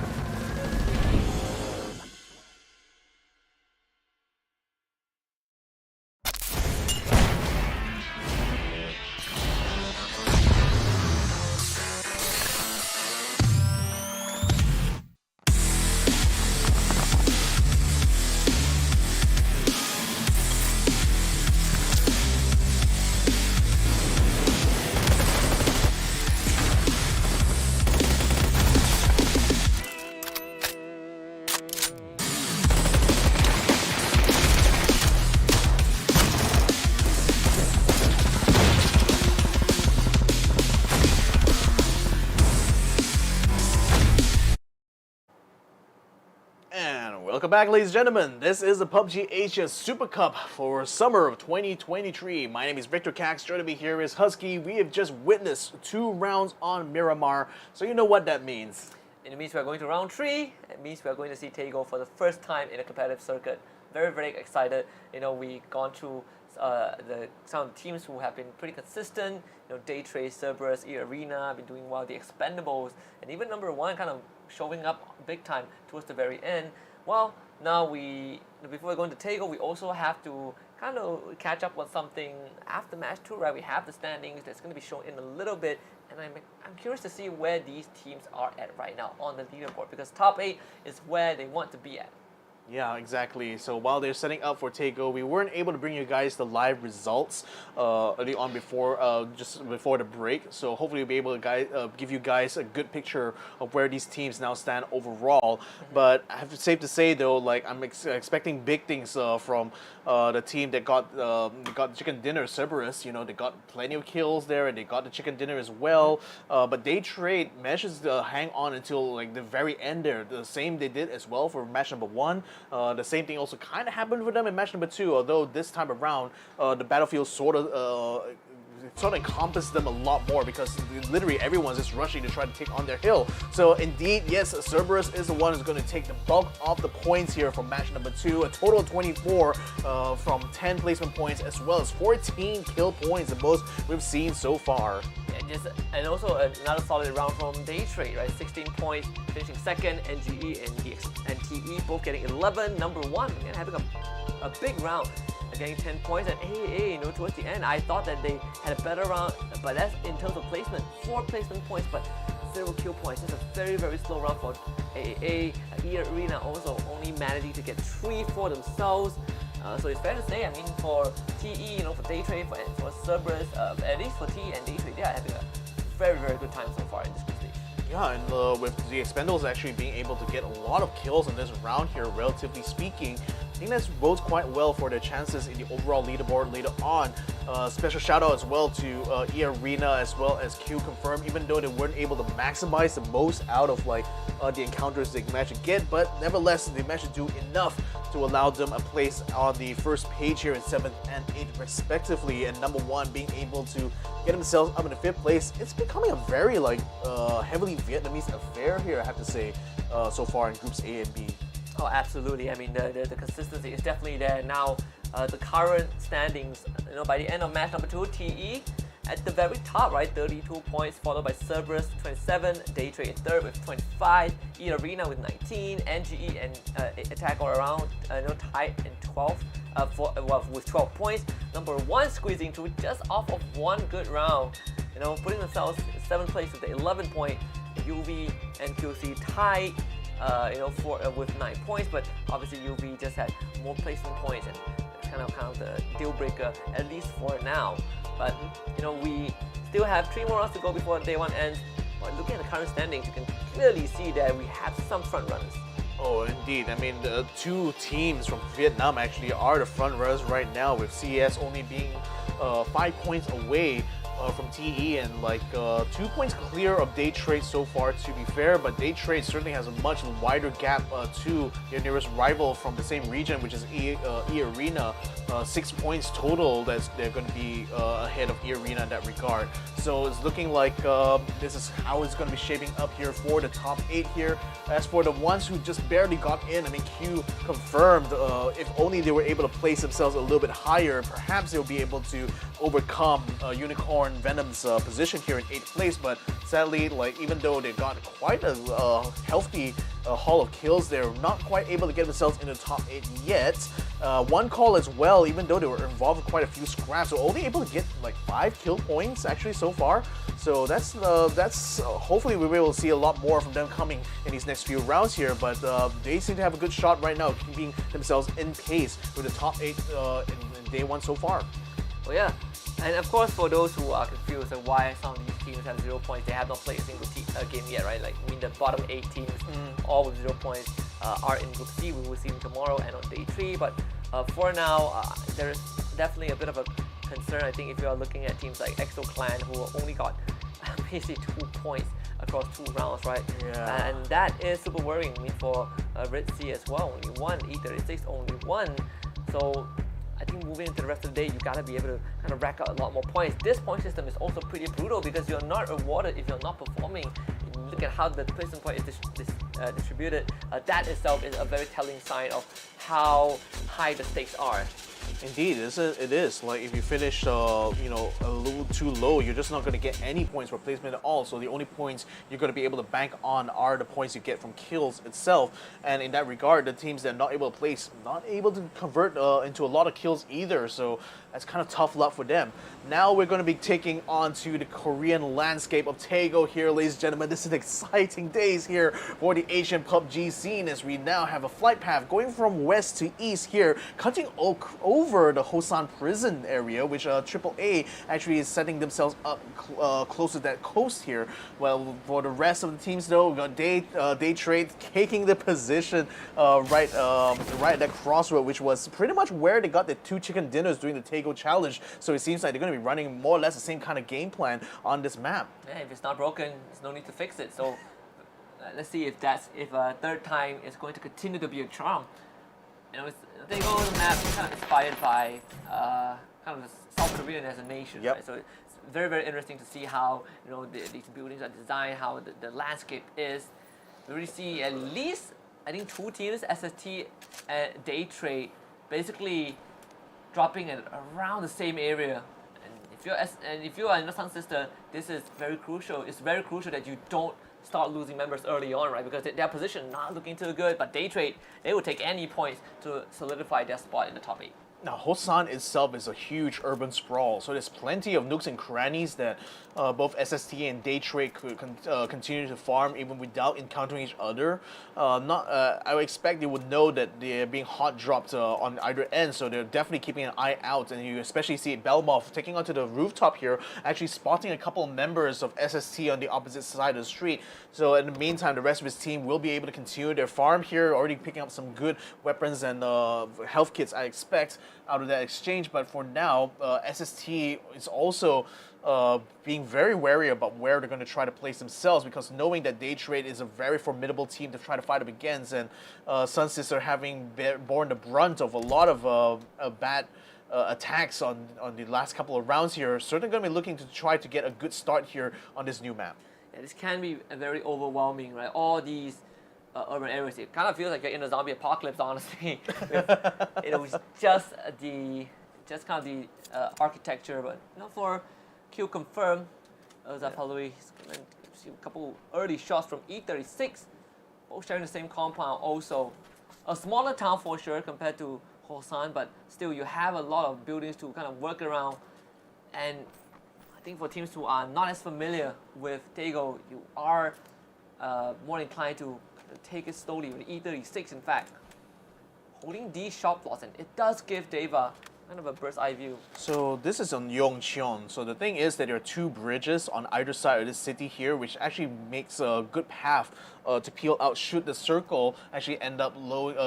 Speaker 3: Welcome back, ladies and gentlemen. This is the PUBG Asia Super Cup for summer of 2023. My name is Victor Cax. Joining me here is Husky. We have just witnessed 2 rounds on Miramar, so you know what that means.
Speaker 4: It means we are going to round 3. It means we are going to see Taego for the first time in a competitive circuit. Very, very excited. You know, we've gone through some of the teams who have been pretty consistent. You know, Daytrade, CERBERUS, eArena have been doing well. The Expendables, and even number 1 kind of showing up big time towards the very end. Well, now before we go into Taego, we also have to kind of catch up on something after match 2, right? We have the standings that's going to be shown in a little bit, and I'm curious to see where these teams are at right now on the leaderboard, because top 8 is where they want to be at.
Speaker 3: Yeah, exactly. So while they're setting up for Taego, we weren't able to bring you guys the live results early on just before the break. So hopefully we'll be able to give you guys a good picture of where these teams now stand overall. But I have to safe to say though, like I'm expecting big things from the team that got the chicken dinner, Cerberus. You know, they got plenty of kills there, and they got the chicken dinner as well. But Daytrade manages to hang on until like the very end there. The same they did as well for match number 1. The same thing also kind of happened for them in match number 2, although this time around the battlefield sort of sort of encompass them a lot more because literally everyone's just rushing to try to take on their hill. So indeed, yes, Cerberus is the one who's going to take the bulk of the points here from match number 2. A total of 24 from 10 placement points as well as 14 kill points, the most we've seen so far.
Speaker 4: And also another solid round from Daytrade, right? 16 points, finishing second. NGE and TE both getting 11. Number 1, again, having a big round, getting 10 points. And AAA, you know, towards the end, I thought that they had a better round, but that's in terms of placement. 4 placement points, but 0 kill points. It's a very, very slow round for AAA. eArena also only managing to get 3 for themselves. So it's fair to say, I mean, for TE, you know, for Daytrade, for Cerberus, at least for TE and Daytrade, they are having a very, very good time so far in this group stage.
Speaker 3: Yeah, and with the Expendables actually being able to get a lot of kills in this round here, relatively speaking, I think that bodes quite well for their chances in the overall leaderboard later on. Special shout out as well to eArena as well as QConfirm, even though they weren't able to maximize the most out of like the encounters they managed to get, but nevertheless they managed to do enough to allow them a place on the first page here in 7th and 8th respectively, and number 1 being able to get themselves up in the 5th place. It's becoming a very like heavily Vietnamese affair here, I have to say, so far in groups A and B.
Speaker 4: Oh, absolutely. I mean, the consistency is definitely there now. The current standings, you know, by the end of match number 2, TE at the very top, right, 32 points, followed by Cerberus 27, Daytrade in 3rd with 25, eArena with 19, NGE and Attack All Around, you know, tied in 12th, with 12 points. Number 1 squeezing through just off of 1 good round, you know, putting themselves in 7th place with the 11 point. UV and QC tied, you know, with 9 points, but obviously UV just had more placement points, and it's kind of the deal breaker, at least for now. But you know, we still have 3 more rounds to go before day 1 ends. But looking at the current standings, you can clearly see that we have some front runners.
Speaker 3: Oh, indeed. I mean, the 2 teams from Vietnam actually are the front runners right now, with CES only being 5 points away from TE and like 2 points clear of Daytrade so far, to be fair, but Daytrade certainly has a much wider gap to their nearest rival from the same region, which is eArena. 6 points total that they're going to be ahead of eArena in that regard. So it's looking like this is how it's going to be shaping up here for the top 8 here. As for the ones who just barely got in, I mean, QConfirmed, if only they were able to place themselves a little bit higher, perhaps they'll be able to overcome Unicorn Venom's position here in 8th place. But sadly, like, even though they got quite a healthy haul of kills, they're not quite able to get themselves in the top 8 yet. 1 call as well, even though they were involved in quite a few scraps, so only able to get like 5 kill points actually so far. So that's hopefully we'll be able to see a lot more from them coming in these next few rounds here. But they seem to have a good shot right now, keeping themselves in pace with the top 8 in day 1 so far.
Speaker 4: Well, yeah. And of course, for those who are confused on why some of these teams have 0 points, they have not played a single game yet, right? Like, I mean, the bottom 8 teams, all with 0 points, are in Group C. We will see them tomorrow and on day 3. But for now, there is definitely a bit of a concern, I think, if you are looking at teams like EXO Clan, who only got basically 2 points across 2 rounds, right?
Speaker 3: Yeah.
Speaker 4: And that is super worrying. I mean, for Redsea as well, only 1, E36 only 1. So I think moving into the rest of the day, you gotta be able to kind of rack out a lot more points. This point system is also pretty brutal because you're not rewarded if you're not performing. Look at how the placement point is distributed. That itself is a very telling sign of how high the stakes are.
Speaker 3: Indeed, it is. Like, if you finish, you know, a little too low, you're just not going to get any points for placement at all. So the only points you're going to be able to bank on are the points you get from kills itself. And in that regard, the teams that are not able to place, not able to convert into a lot of kills either. So that's kind of tough luck for them. Now we're going to be taking on to the Korean landscape of Taego here, ladies and gentlemen. This is exciting days here for the Asian PUBG scene, as we now have a flight path going from west to east here, cutting over the Hosan prison area, which AAA actually is setting themselves up close to that coast here. Well, for the rest of the teams though, we got Daytrade taking the position right at that crossroad, which was pretty much where they got the 2 chicken dinners during the Taego challenge. So it seems like they're going to be running more or less the same kind of game plan on this map.
Speaker 4: Yeah, if it's not broken, there's no need to fix it. So let's see if a third time is going to continue to be a charm. You know, Taego map is kind of inspired by kind of South Korea as a nation,
Speaker 3: Yep.
Speaker 4: right? So it's very, very interesting to see how these buildings are designed, how the landscape is. We really see at least, I think, 2 teams, SST and Daytrade, basically dropping at around the same area. And if you are in the SunSister, this is very crucial. It's very crucial that you don't start losing members early on, right? Because their position not looking too good, but Daytrade, they will take any points to solidify their spot in the top 8.
Speaker 3: Now, Hosan itself is a huge urban sprawl, so there's plenty of nooks and crannies that both SST and Daytrade could continue to farm even without encountering each other. I would expect they would know that they're being hot dropped on either end, so they're definitely keeping an eye out. And you especially see Belmov taking onto the rooftop here, actually spotting a couple of members of SST on the opposite side of the street. So in the meantime, the rest of his team will be able to continue their farm here, already picking up some good weapons and health kits, I expect, out of that exchange. But for now, SST is also being very wary about where they're going to try to place themselves, because knowing that Daytrade is a very formidable team to try to fight up against, and SunSister having borne the brunt of a lot of bad attacks on the last couple of rounds here, certainly going to be looking to try to get a good start here on this new map.
Speaker 4: Yeah, this can be very overwhelming, right? All these urban areas, it kind of feels like you're in a zombie apocalypse, honestly. With just kind of the architecture, but for QConfirm, Zapalui see a couple early shots from E36, both sharing the same compound. Also, a smaller town for sure compared to Hosan, but still you have a lot of buildings to kind of work around. And I think for teams who are not as familiar with Dago, you are more inclined to take it slowly with E36. In fact, holding these shot plots, and it does give Deva kind of a bird's eye view.
Speaker 3: So this is on Yongcheon. So the thing is that there are 2 bridges on either side of this city here, which actually makes a good path to peel out should the circle actually end up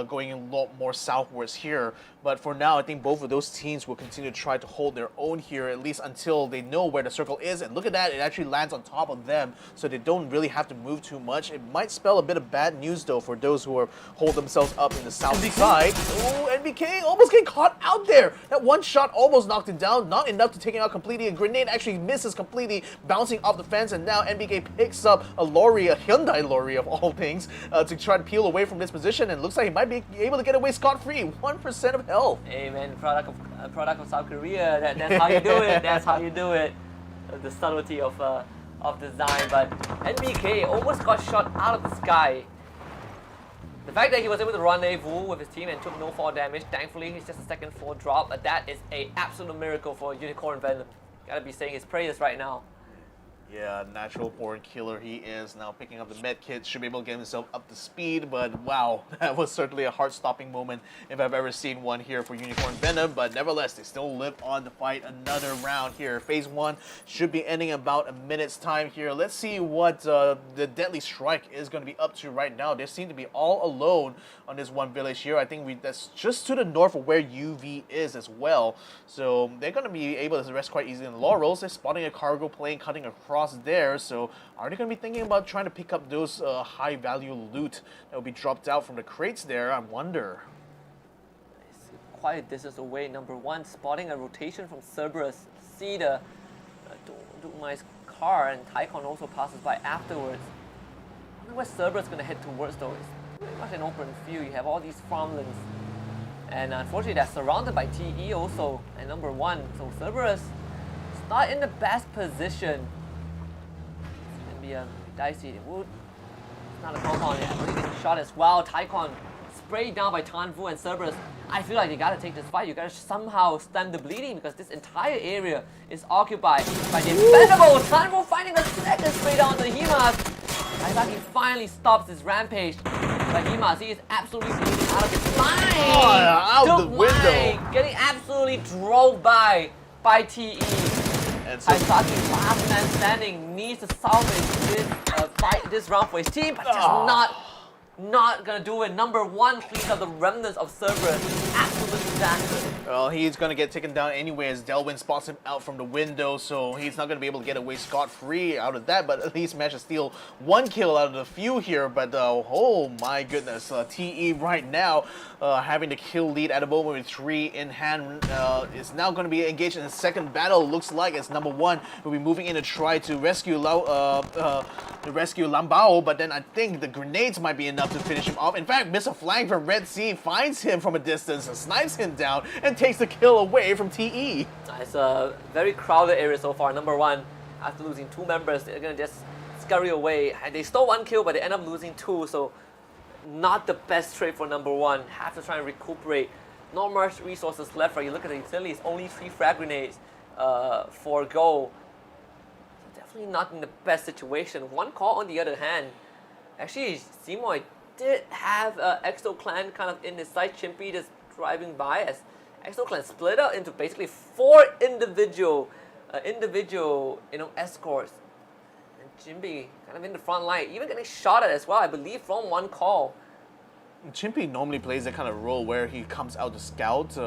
Speaker 3: going a lot more southwards here. But for now, I think both of those teams will continue to try to hold their own here, at least until they know where the circle is. And look at that, it actually lands on top of them, so they don't really have to move too much. It might spell a bit of bad news, though, for those who hold themselves up in the south side. Oh, NBK almost getting caught out there. That one shot almost knocked him down, not enough to take him out completely. A grenade actually misses completely, bouncing off the fence, and now NBK picks up a lorry, a Hyundai lorry of all things, to try to peel away from this position, and looks like he might be able to get away scot-free. 1% of health.
Speaker 4: Hey man, product of South Korea. That's how you do it. That's how you do it. The subtlety of design. But NBK almost got shot out of the sky. The fact that he was able to rendezvous with his team and took no fall damage, thankfully he's just a second fall drop, but that is an absolute miracle for Unicorn Venom. Gotta be saying his prayers right now.
Speaker 3: Yeah, natural born killer he is. Now picking up the med kit, should be able to get himself up to speed, but wow, that was certainly a heart-stopping moment if I've ever seen one here for Unicorn Venom. But nevertheless, they still live on to fight another round here. Phase 1 should be ending in about a minute's time here. Let's see what the Deadly Strike is going to be up to right now. They seem to be all alone on this one village here. I think that's just to the north of where UV is as well. So they're going to be able to rest quite easily in the laurels. They're spotting a cargo plane cutting across there, so are they going to be thinking about trying to pick up those high value loot that will be dropped out from the crates there? I wonder.
Speaker 4: It's quite a distance away. Number 1, spotting a rotation from Cerberus. See the Dumai's car, and Taikon also passes by afterwards. I wonder where Cerberus is going to head towards though. It's pretty much an open field. You have all these farmlands, and unfortunately they're surrounded by TE also and number 1. So Cerberus is not in the best position. Dicey. It's not a compound yet. Really getting shot as well. Taikon sprayed down by Tanvu and Cerberus. I feel like you gotta take this fight. You gotta somehow stem the bleeding, because this entire area is occupied by the Expendables. Tanvu finding a second spray down to Himas. Aizaki finally stops his rampage. But Himas, he is absolutely bleeding out of his mind.
Speaker 3: Out the window.
Speaker 4: Getting absolutely drove by TE.
Speaker 3: And so
Speaker 4: Aizaki, last man standing, needs to salvage this round for his team, but just not gonna do it. Number 1 cleans up the remnants of Cerberus. Absolute disaster.
Speaker 3: Well, he's going to get taken down anyway as Delwyn spots him out from the window, so he's not going to be able to get away scot-free out of that, but at least managed to steal 1 kill out of the few here. But oh my goodness, TE right now having the kill lead at the moment with 3 in hand is now going to be engaged in the second battle. Looks like as number 1 will be moving in to try to rescue Lambao, but then I think the grenades might be enough to finish him off. In fact, Mr. Flank from Redsea finds him from a distance and snipes him down and takes the kill away from TE.
Speaker 4: It's a very crowded area so far. Number 1, after losing 2 members, they're going to just scurry away. And they stole 1 kill, but they end up losing 2, so not the best trade for number 1. Have to try and recuperate. Not much resources left, right? You look at the utilities, only 3 frag grenades for goal. Definitely not in the best situation. 1 call on the other hand. Actually, Seymour did have EXO Clan kind of in his sight. Chimpy just driving by as EXO Clan split up into basically 4 individual escorts. And Chimpy kind of in the front line, even getting shot at as well, I believe, from 1 call.
Speaker 3: Chimpy normally plays that kind of role where he comes out to scout.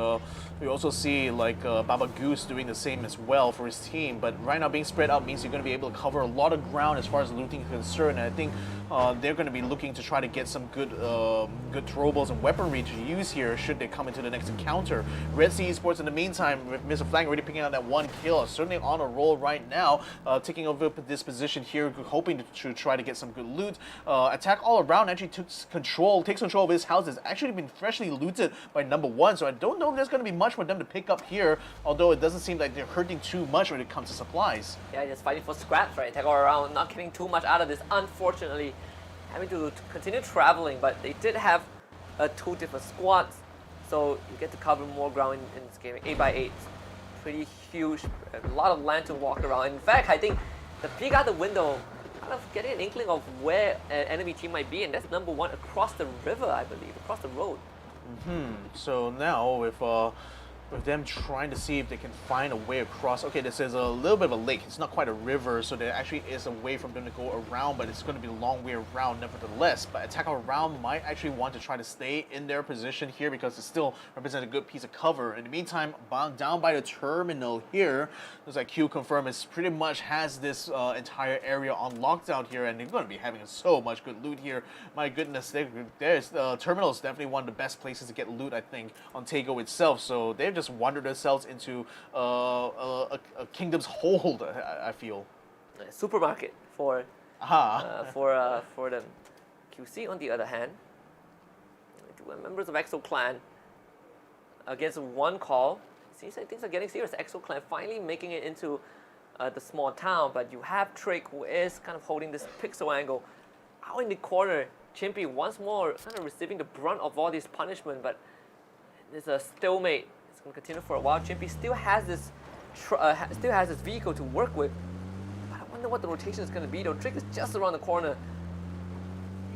Speaker 3: We also see like Baba Goose doing the same as well for his team. But right now being spread out means you're going to be able to cover a lot of ground as far as looting is concerned. And I think they're going to be looking to try to get some good throwables and weaponry to use here should they come into the next encounter. Redsea Esports in the meantime, with Mr. Flank already picking out that 1 kill, certainly on a roll right now, taking over this position here, hoping to try to get some good loot. Attack all around actually takes control of his house. Has actually been freshly looted by number 1, so I don't know if there's going to be much for them to pick up here, although it doesn't seem like they're hurting too much when it comes to supplies.
Speaker 4: Yeah, just fighting for scraps, right? Attack all around, not getting too much out of this, unfortunately. Having to continue traveling, but they did have 2 different squads, so you get to cover more ground in this game. 8x8, pretty huge, a lot of land to walk around. In fact, I think the peek out the window, kind of getting an inkling of where an enemy team might be, and that's number 1 across the river, I believe, across the road.
Speaker 3: So now with them trying to see if they can find a way across. Okay, this is a little bit of a lake. It's not quite a river, so there actually is a way for them to go around, but it's going to be a long way around nevertheless. But attack around might actually want to try to stay in their position here because it still represents a good piece of cover. In the meantime, down by the terminal here, looks like QConfirm is pretty much has this entire area on lockdown here, and they're going to be having so much good loot here. My goodness, there's terminal is definitely one of the best places to get loot, I think, on Tago itself. So they've just wandered themselves into a kingdom's hold, I feel.
Speaker 4: A supermarket for them. QC, on the other hand, 2 members of EXO Clan against 1 call. It seems like things are getting serious. EXO Clan finally making it into the small town, but you have Trick, who is kind of holding this pixel angle out in the corner. Chimpy once more kind of receiving the brunt of all this punishment, but there's a stalemate. It's going to continue for a while. Chimpy still has this vehicle to work with, but I wonder what the rotation is going to be though. Trick is just around the corner.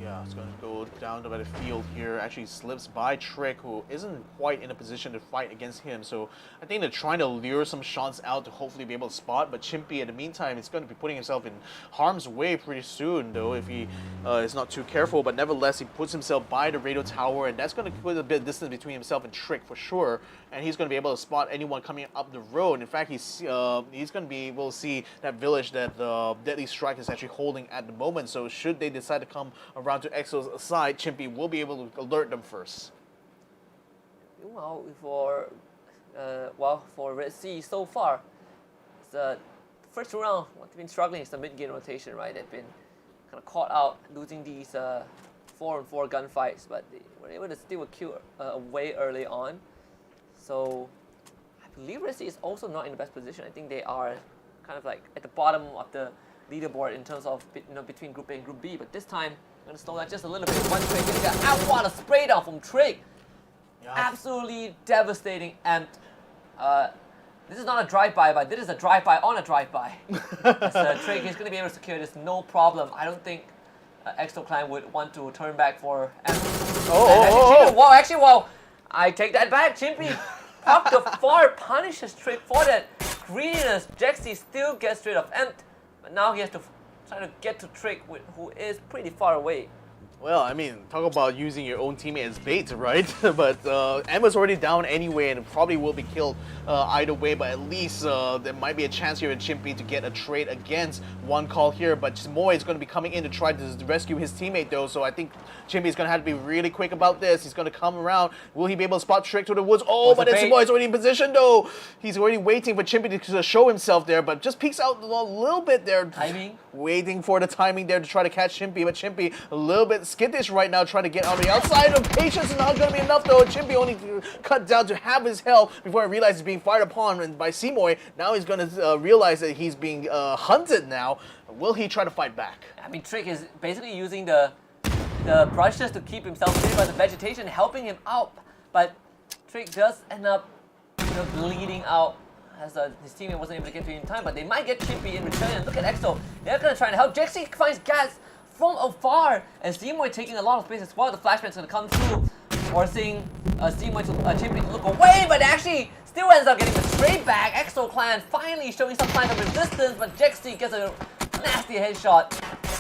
Speaker 3: Yeah, it's going to go down to the field here. Actually slips by Trick, who isn't quite in a position to fight against him. So I think they're trying to lure some shots out to hopefully be able to spot. But Chimpy, in the meantime, is going to be putting himself in harm's way pretty soon, though, if he is not too careful. But nevertheless, he puts himself by the radio tower, and that's going to put a bit of distance between himself and Trick for sure. And he's going to be able to spot anyone coming up the road. In fact, he's going to be able to see that village that Deadly Strike is actually holding at the moment. So should they decide to come around to EXO's side, Chimpy will be able to alert them first.
Speaker 4: Well, for Redsea so far, it's the first round. What they've been struggling is the mid-game rotation, right? They've been kind of caught out losing these 4-on-4 gunfights, but they were able to steal a kill away early on. So I believe Redsea is also not in the best position. I think they are kind of like at the bottom of the leaderboard in terms of between Group A and Group B. But this time, I'm going to slow that just a little bit. 1 Trick, and what a spray down from Trick! Yeah. Absolutely devastating, and this is not a drive-by, but this is a drive-by on a drive-by. Trick is going to be able to secure this, no problem. I don't think EXO Clan would want to turn back for... Actually, I take that back. Chimpy popped the far, punishes Trick for that greediness. Jexy still gets rid of Empt, but now he has to try to get to Trick, who is pretty far away.
Speaker 3: Well, I mean, talk about using your own teammate as bait, right? But Emma's already down anyway and probably will be killed either way, but at least there might be a chance here in Chimpy to get a trade against one call here, but Moy is going to be coming in to try to rescue his teammate though, so I think Chimpy is going to have to be really quick about this. He's going to come around. Will he be able to spot Trick to the woods? Oh, but then Moy is already in position though. He's already waiting for Chimpy to show himself there, but just peeks out a little bit there.
Speaker 4: Timing?
Speaker 3: Waiting for the timing there to try to catch Chimpy, but Chimpy a little bit skittish right now, trying to get on the outside. Of patience is not going to be enough though. Chimpy only cut down to half his health before he realizes he's being fired upon and by Seymour. Now he's going to realize that he's being hunted now. Will he try to fight back?
Speaker 4: I mean, Trick is basically using the brushes to keep himself safe by the vegetation, helping him out. But Trick does end up bleeding out as his teammate wasn't able to get to him in time. But they might get Chimpy in return. And look at EXO. They're going to try and help. Jexy finds gas from afar, and Seymour taking a lot of space as well. The flashback's going to come through, forcing Seymour to Chimpy to look away, but actually still ends up getting the straight back. EXO Clan finally showing some signs of resistance, but Jexy gets a nasty headshot,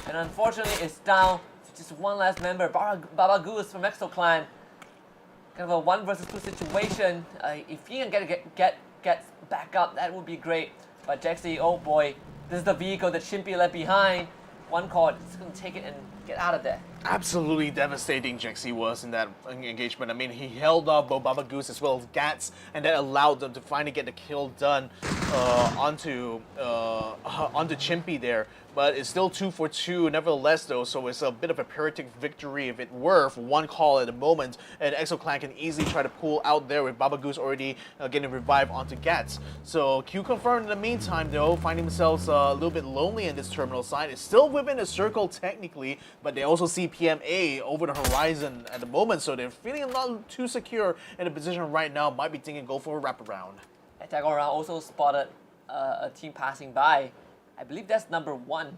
Speaker 4: and unfortunately it's down to just one last member, Baba Goose from EXO Clan. Kind of a 1 versus 2 situation. If he can get back up, that would be great. But Jexy, oh boy, this is the vehicle that Chimpy left behind. One call, it's going to take it and get out of there.
Speaker 3: Absolutely devastating Jexy was in that engagement. I mean, he held off both Baba Goose as well as Gats, and that allowed them to finally get the kill done onto Chimpy there. But it's still 2 for 2 nevertheless though, so it's a bit of a Pyrrhic victory if it were for one call at the moment, and EXO Clan can easily try to pull out there with Baba Goose already getting revived onto Gats. So QConfirm in the meantime though, finding themselves a little bit lonely in this terminal side. It's still within a circle technically, but they also see PMA over the horizon at the moment, so they're feeling not too secure in the position right now. Might be thinking go for a wraparound.
Speaker 4: Attack around also spotted a team passing by. I believe that's number 1.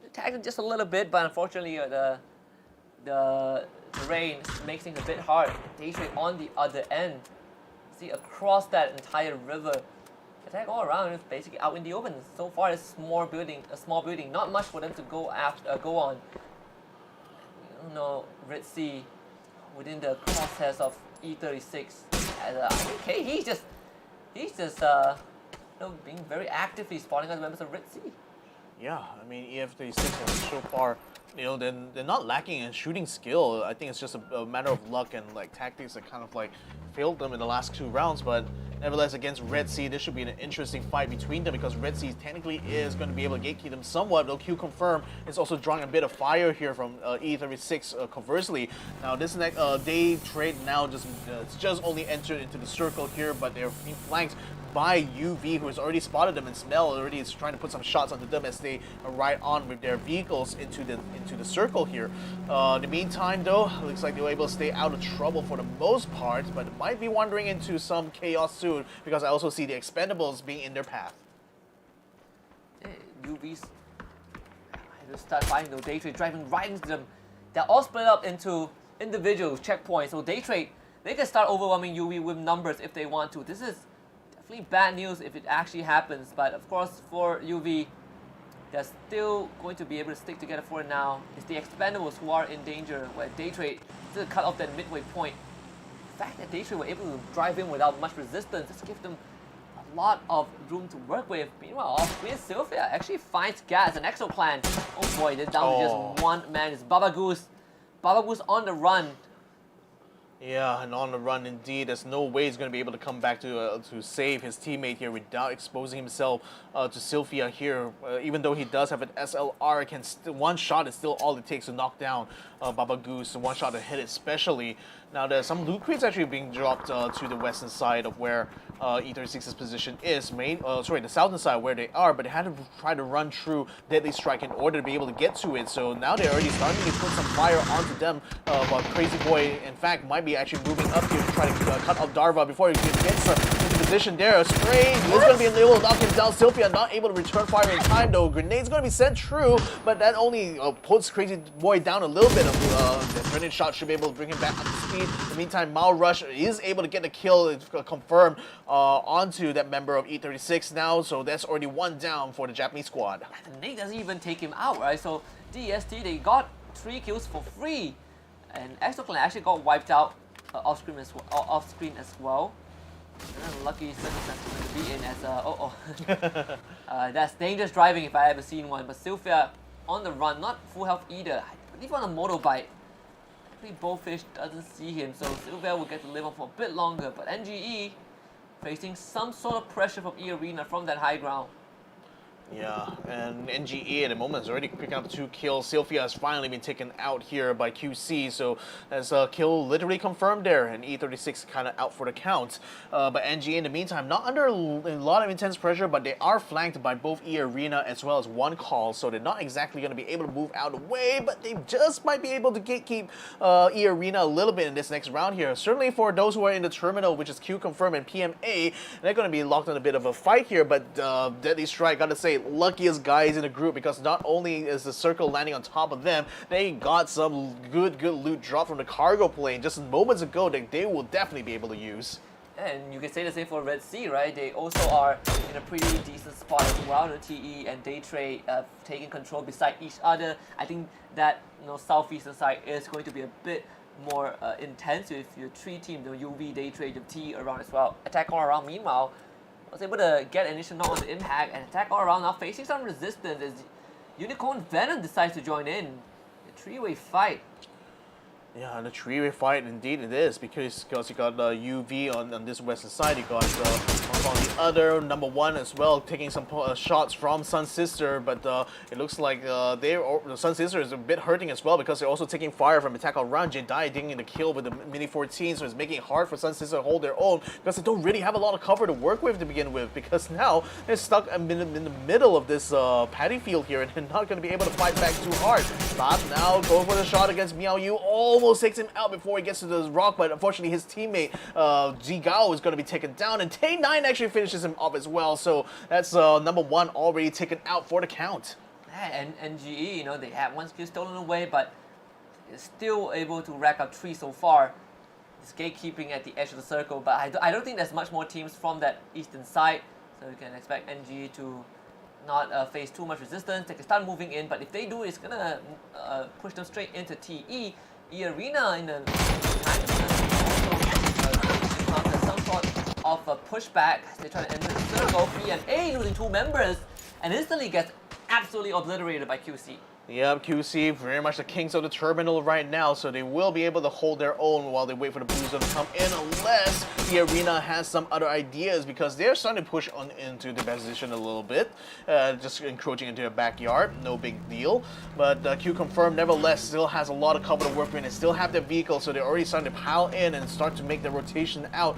Speaker 4: They tagged it just a little bit, but unfortunately the terrain makes things a bit hard. Daytrade on the other end. See, across that entire river. Attack all around is basically out in the open. So far, it's a small building. Not much for them to go on. You know, Redsea within the crosshairs of E36. Okay, he's just being very actively spawning other members of Redsea.
Speaker 3: Yeah, I mean, EF36 has so far, they're not lacking in shooting skill. I think it's just a matter of luck and like tactics that kind of like failed them in the last 2 rounds. But nevertheless, against Redsea, this should be an interesting fight between them because Redsea technically is going to be able to gatekeep them somewhat. Though QConfirm is also drawing a bit of fire here from E36 conversely. Now this next Daytrade now just only entered into the circle here, but they're being flanked by UV, who has already spotted them, and Smell already is trying to put some shots onto them as they ride on with their vehicles into the circle here. In the meantime though, looks like they were able to stay out of trouble for the most part, but it might be wandering into some chaos soon because I also see the Expendables being in their path.
Speaker 4: UV's to start fighting though. Daytrade driving right into them. They're all split up into individual checkpoints, so Daytrade, they can start overwhelming UV with numbers if they want to. This is definitely bad news if it actually happens, but of course for UV, they're still going to be able to stick together for now. It's the Expendables who are in danger, where Daytrade still cut off that midway point. The fact that Daytrade were able to drive in without much resistance just gives them a lot of room to work with. Meanwhile, off-screen, Sylvia actually finds Gas and EXO Clan. Oh boy, they're down to just one man. It's Baba Goose. Baba Goose on the run.
Speaker 3: Yeah, and on the run indeed. There's no way he's going to be able to come back to save his teammate here without exposing himself to Sylvia here. Even though he does have an SLR, one shot is still all it takes to knock down Baba Goose. One shot to hit it especially. Now there's some loot crates actually being dropped to the western side of where E36's position is. The southern side where they are, but they had to try to run through Deadly Strike in order to be able to get to it. So now they're already starting to put some fire onto them. But Crazy Boy, in fact, might be actually moving up here to try to cut off Darva before he gets into position there. A spray is going to be able to knock him down. Sylvia not able to return fire in time though. Grenade's going to be sent through, but that only puts Crazy Boy down a little bit. The grenade shot should be able to bring him back up to speed. In the meantime, Mao Rush is able to get the kill confirmed onto that member of E36 now, so that's already one down for the Japanese squad.
Speaker 4: The nade doesn't even take him out, right? So DST, they got 3 kills for free. And EXO Clan actually got wiped out off screen as well. And lucky circumstances to be in as that's dangerous driving if I ever seen one. But Sylvia on the run, not full health either. I believe on a motorbike. Bullfish doesn't see him, so Sylvia will get to live on for a bit longer. But NGE facing some sort of pressure from eArena from that high ground.
Speaker 3: Yeah, and NGE at the moment is already picking up 2 kills. Sylvia has finally been taken out here by QC, so that's a kill literally confirmed there, and E36 kind of out for the count. But NGE in the meantime, not under a lot of intense pressure, but they are flanked by both eArena as well as One Call, so they're not exactly going to be able to move out of the way, but they just might be able to gatekeep eArena a little bit in this next round here. Certainly for those who are in the terminal, which is QConfirm and PMA, they're going to be locked in a bit of a fight here, but Deadly Strike, gotta say, luckiest guys in the group, because not only is the circle landing on top of them, they got some good loot drop from the cargo plane just moments ago that they will definitely be able to use.
Speaker 4: And you can say the same for Redsea, right? They also are in a pretty decent spot as well. The TE and Daytrade taking control beside each other. I think that southeastern side is going to be a bit more intense with your 3 teams, the UV, Daytrade, the TE around as well. Attack all around. Meanwhile, was able to get initial knock on the impact and attack all around, now facing some resistance as Unicorn Venom decides to join in. A 3-way fight.
Speaker 3: Yeah, and a 3-way fight indeed it is, because you got UV on this western side, you got on the other, number 1 as well, taking some shots from SunSister, but it looks like SunSister is a bit hurting as well, because they're also taking fire from attack around. Jedi getting the kill with the Mini 14, so it's making it hard for SunSister to hold their own, because they don't really have a lot of cover to work with to begin with, because now they're stuck in the middle of this paddy field here, and they're not going to be able to fight back too hard. But now going for the shot against Miao Yu, almost takes him out before he gets to the rock, but unfortunately his teammate Jigao is going to be taken down, and Tay9 actually finishes him off as well, so that's number 1 already taken out for the count.
Speaker 4: And NGE, they had 1 skill stolen away, but they're still able to rack up 3 so far. It's gatekeeping at the edge of the circle, but I don't think there's much more teams from that eastern side, so we can expect NGE to not face too much resistance. They can start moving in, but if they do, it's gonna push them straight into TE. eArena in the also some sort of a pushback as they try to enter the circle. PMA losing 2 members and instantly gets absolutely obliterated by QC.
Speaker 3: Yep, QC very much the kings of the terminal right now, so they will be able to hold their own while they wait for the blue zone to come in, unless eArena has some other ideas, because they're starting to push on into the position a little bit, just encroaching into their backyard, no big deal. But QConfirm nevertheless still has a lot of cover to work with and still have their vehicle, so they're already starting to pile in and start to make the rotation out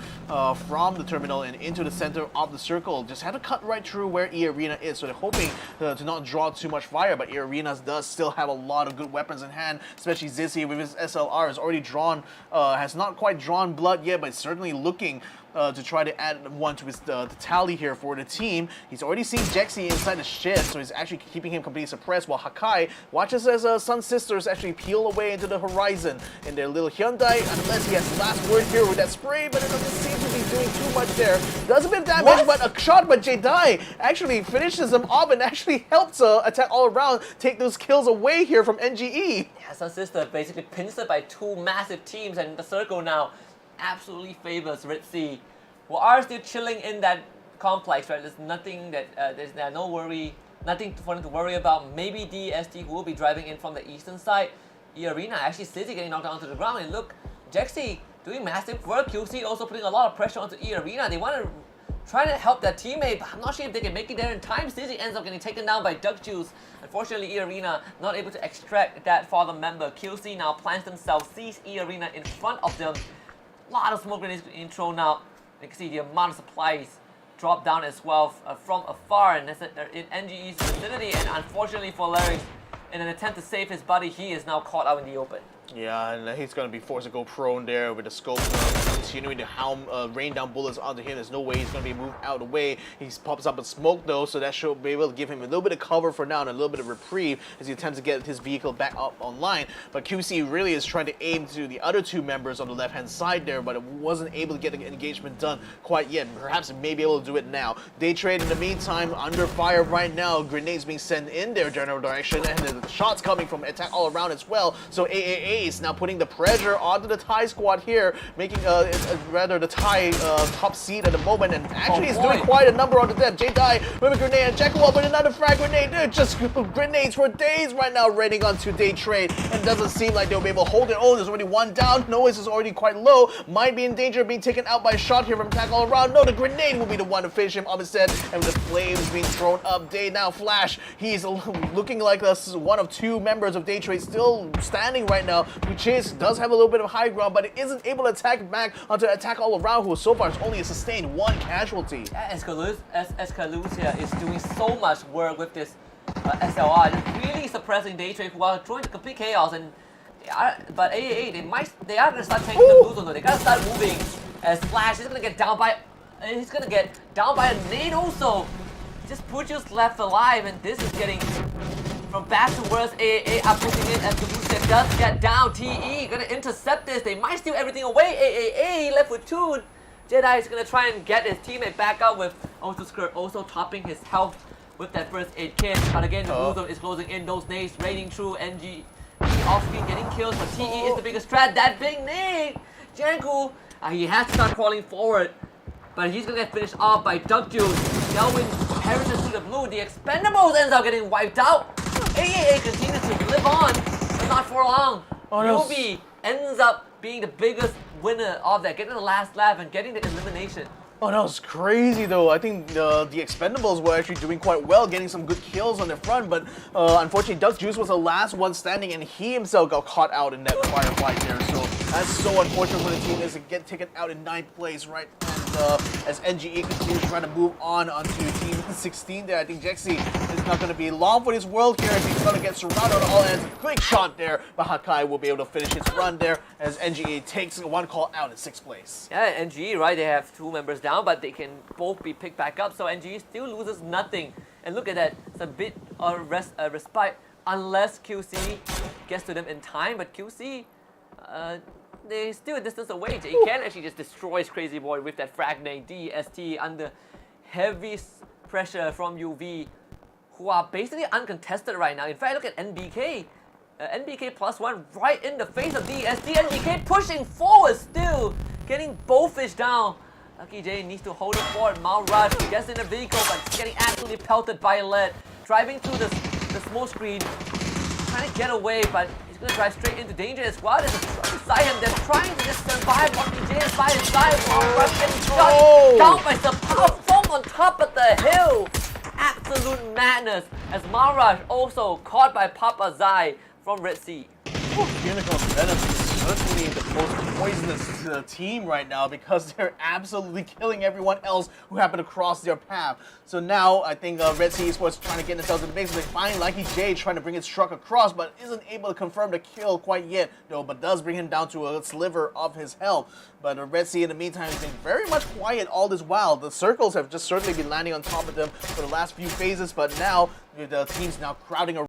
Speaker 3: from the terminal and into the center of the circle. Just have to cut right through where eArena is, so they're hoping to not draw too much fire, but eArena does still have a lot of good weapons in hand, especially Zizzy with his SLR has already drawn, has not quite drawn blood yet, but certainly looking to try to add 1 to his the tally here for the team. He's already seen Jexy inside the shed, so he's actually keeping him completely suppressed, while Hakai watches as SunSisters actually peel away into the horizon in their little Hyundai, unless he has last word here with that spray, but it doesn't seem to be doing too much there. Does a bit of damage, but a shot by Jedi actually finishes him off and actually helps attack all around take those kills away here from NGE.
Speaker 4: Yeah, SunSister basically pincered by 2 massive teams, and the circle now absolutely favors Redsea, who are still chilling in that complex, right? There's nothing that there's no worry, nothing for them to worry about. Maybe DST who will be driving in from the eastern side. eArena actually Sizzy getting knocked down to the ground, and look, Jexy doing massive work. QC also putting a lot of pressure onto eArena. They want to try to help their teammate, but I'm not sure if they can make it there in time. Sizzy ends up getting taken down by Duck Juice. Unfortunately, eArena not able to extract that father member. QC now plants themselves, sees eArena in front of them. A lot of smoke grenades being thrown out. You can see the amount of supplies drop down as well from afar, and they're in NGE's vicinity, and unfortunately for Larry, in an attempt to save his buddy, he is now caught out in the open.
Speaker 3: Yeah, and he's going to be forced to go prone there with the scope continuing to rain down bullets onto him. There's no way he's going to be moved out of the way. He pops up in smoke though, so that should be able to give him a little bit of cover for now and a little bit of reprieve as he attempts to get his vehicle back up online. But QC really is trying to aim to the other two members on the left-hand side there, but it wasn't able to get the engagement done quite yet. Perhaps it may be able to do it now. Daytrade in the meantime under fire right now. Grenades being sent in their general direction, and the shots coming from attack all around as well. So AAA is now putting the pressure onto the Thai squad here, making rather the Thai top seed at the moment, and actually is doing quite a number on the depth. J-Dai with a grenade, and Jack with another frag grenade. They're just grenades for days right now raining onto Daytrade, and it doesn't seem like they'll be able to hold it. Oh, there's already one down. Noise is already quite low. Might be in danger of being taken out by a shot here from attack all around. No, the grenade will be the one to finish him up instead, and with the flames being thrown up, Day now Flash. He's looking like one of two members of Daytrade still standing right now. Chase does have a little bit of high ground, but it isn't able to attack back onto attack all around, who so far has only sustained one casualty.
Speaker 4: Escalucia is doing so much work with this SLR, just really suppressing Daytrade while throwing the complete chaos. And but AAA, they are gonna start taking the blue zone though. They gotta start moving as Flash is gonna get down by, a nade also. Just Puju's left alive, and this is getting from bad to worse. AAA are pushing in as Escalucia does get down. TE gonna intercept this. They might steal everything away. AAA left with 2. Jedi is gonna try and get his teammate back up with also topping his health with that first aid kit. But again, the blue zone is closing in. Those nades raining through. NG off screen getting kills, but TE is the biggest threat. That big nade! Janku, he has to start crawling forward, but he's gonna get finished off by Duck Juice. Delwyn perishes to the blue. The Expendables ends up getting wiped out. AAA continues to live on, but not for long. Yobi ends up being the biggest winner of that, getting the last laugh and getting the elimination.
Speaker 3: Oh, that was crazy though. I think the Expendables were actually doing quite well, getting some good kills on the front, but unfortunately Duck Juice was the last one standing, and he himself got caught out in that firefight there. So that's so unfortunate for the team as it get taken out in 9th place, right? And as NGE continues trying to move on onto Team 16 there, I think Jexi is not going to be long for this world here. He's going to get surrounded on all ends. Quick shot there, but Hakai will be able to finish his run there as NGE takes one call out in 6th place.
Speaker 4: Yeah, NGE, right? They have 2 members down, but they can both be picked back up, so NGE still loses nothing. And look at that, it's a bit of respite unless QC gets to them in time, but QC, they're still a distance away. He can actually just destroys Crazy Boy with that frag nade. DST under heavy pressure from UV, who are basically uncontested right now. In fact, look at NBK. NBK +1 right in the face of DST. NBK pushing forward still, getting both fish down. Lucky J needs to hold it forward. Mount Rush gets in the vehicle, but it's getting absolutely pelted by lead. Driving through the smoke screen, trying to get away, but he's going to drive straight into danger as well. There's a truck beside him that's trying to just survive. Lucky J is by his side. Mount Rush getting shot down by some power foam on top of the hill. Absolute madness as Mount Rush also caught by Papa Zai from Redsea.
Speaker 3: Unicorn Venom is certainly the most poisonous team right now because they're absolutely killing everyone else who happen to cross their path. So now I think Redsea Esports trying to get themselves in the mix. They find Lucky J trying to bring his truck across, but isn't able to confirm the kill quite yet, though, but does bring him down to a sliver of his health. But Redsea in the meantime has been very much quiet all this while. The circles have just certainly been landing on top of them for the last few phases, but now the team's now crowding around.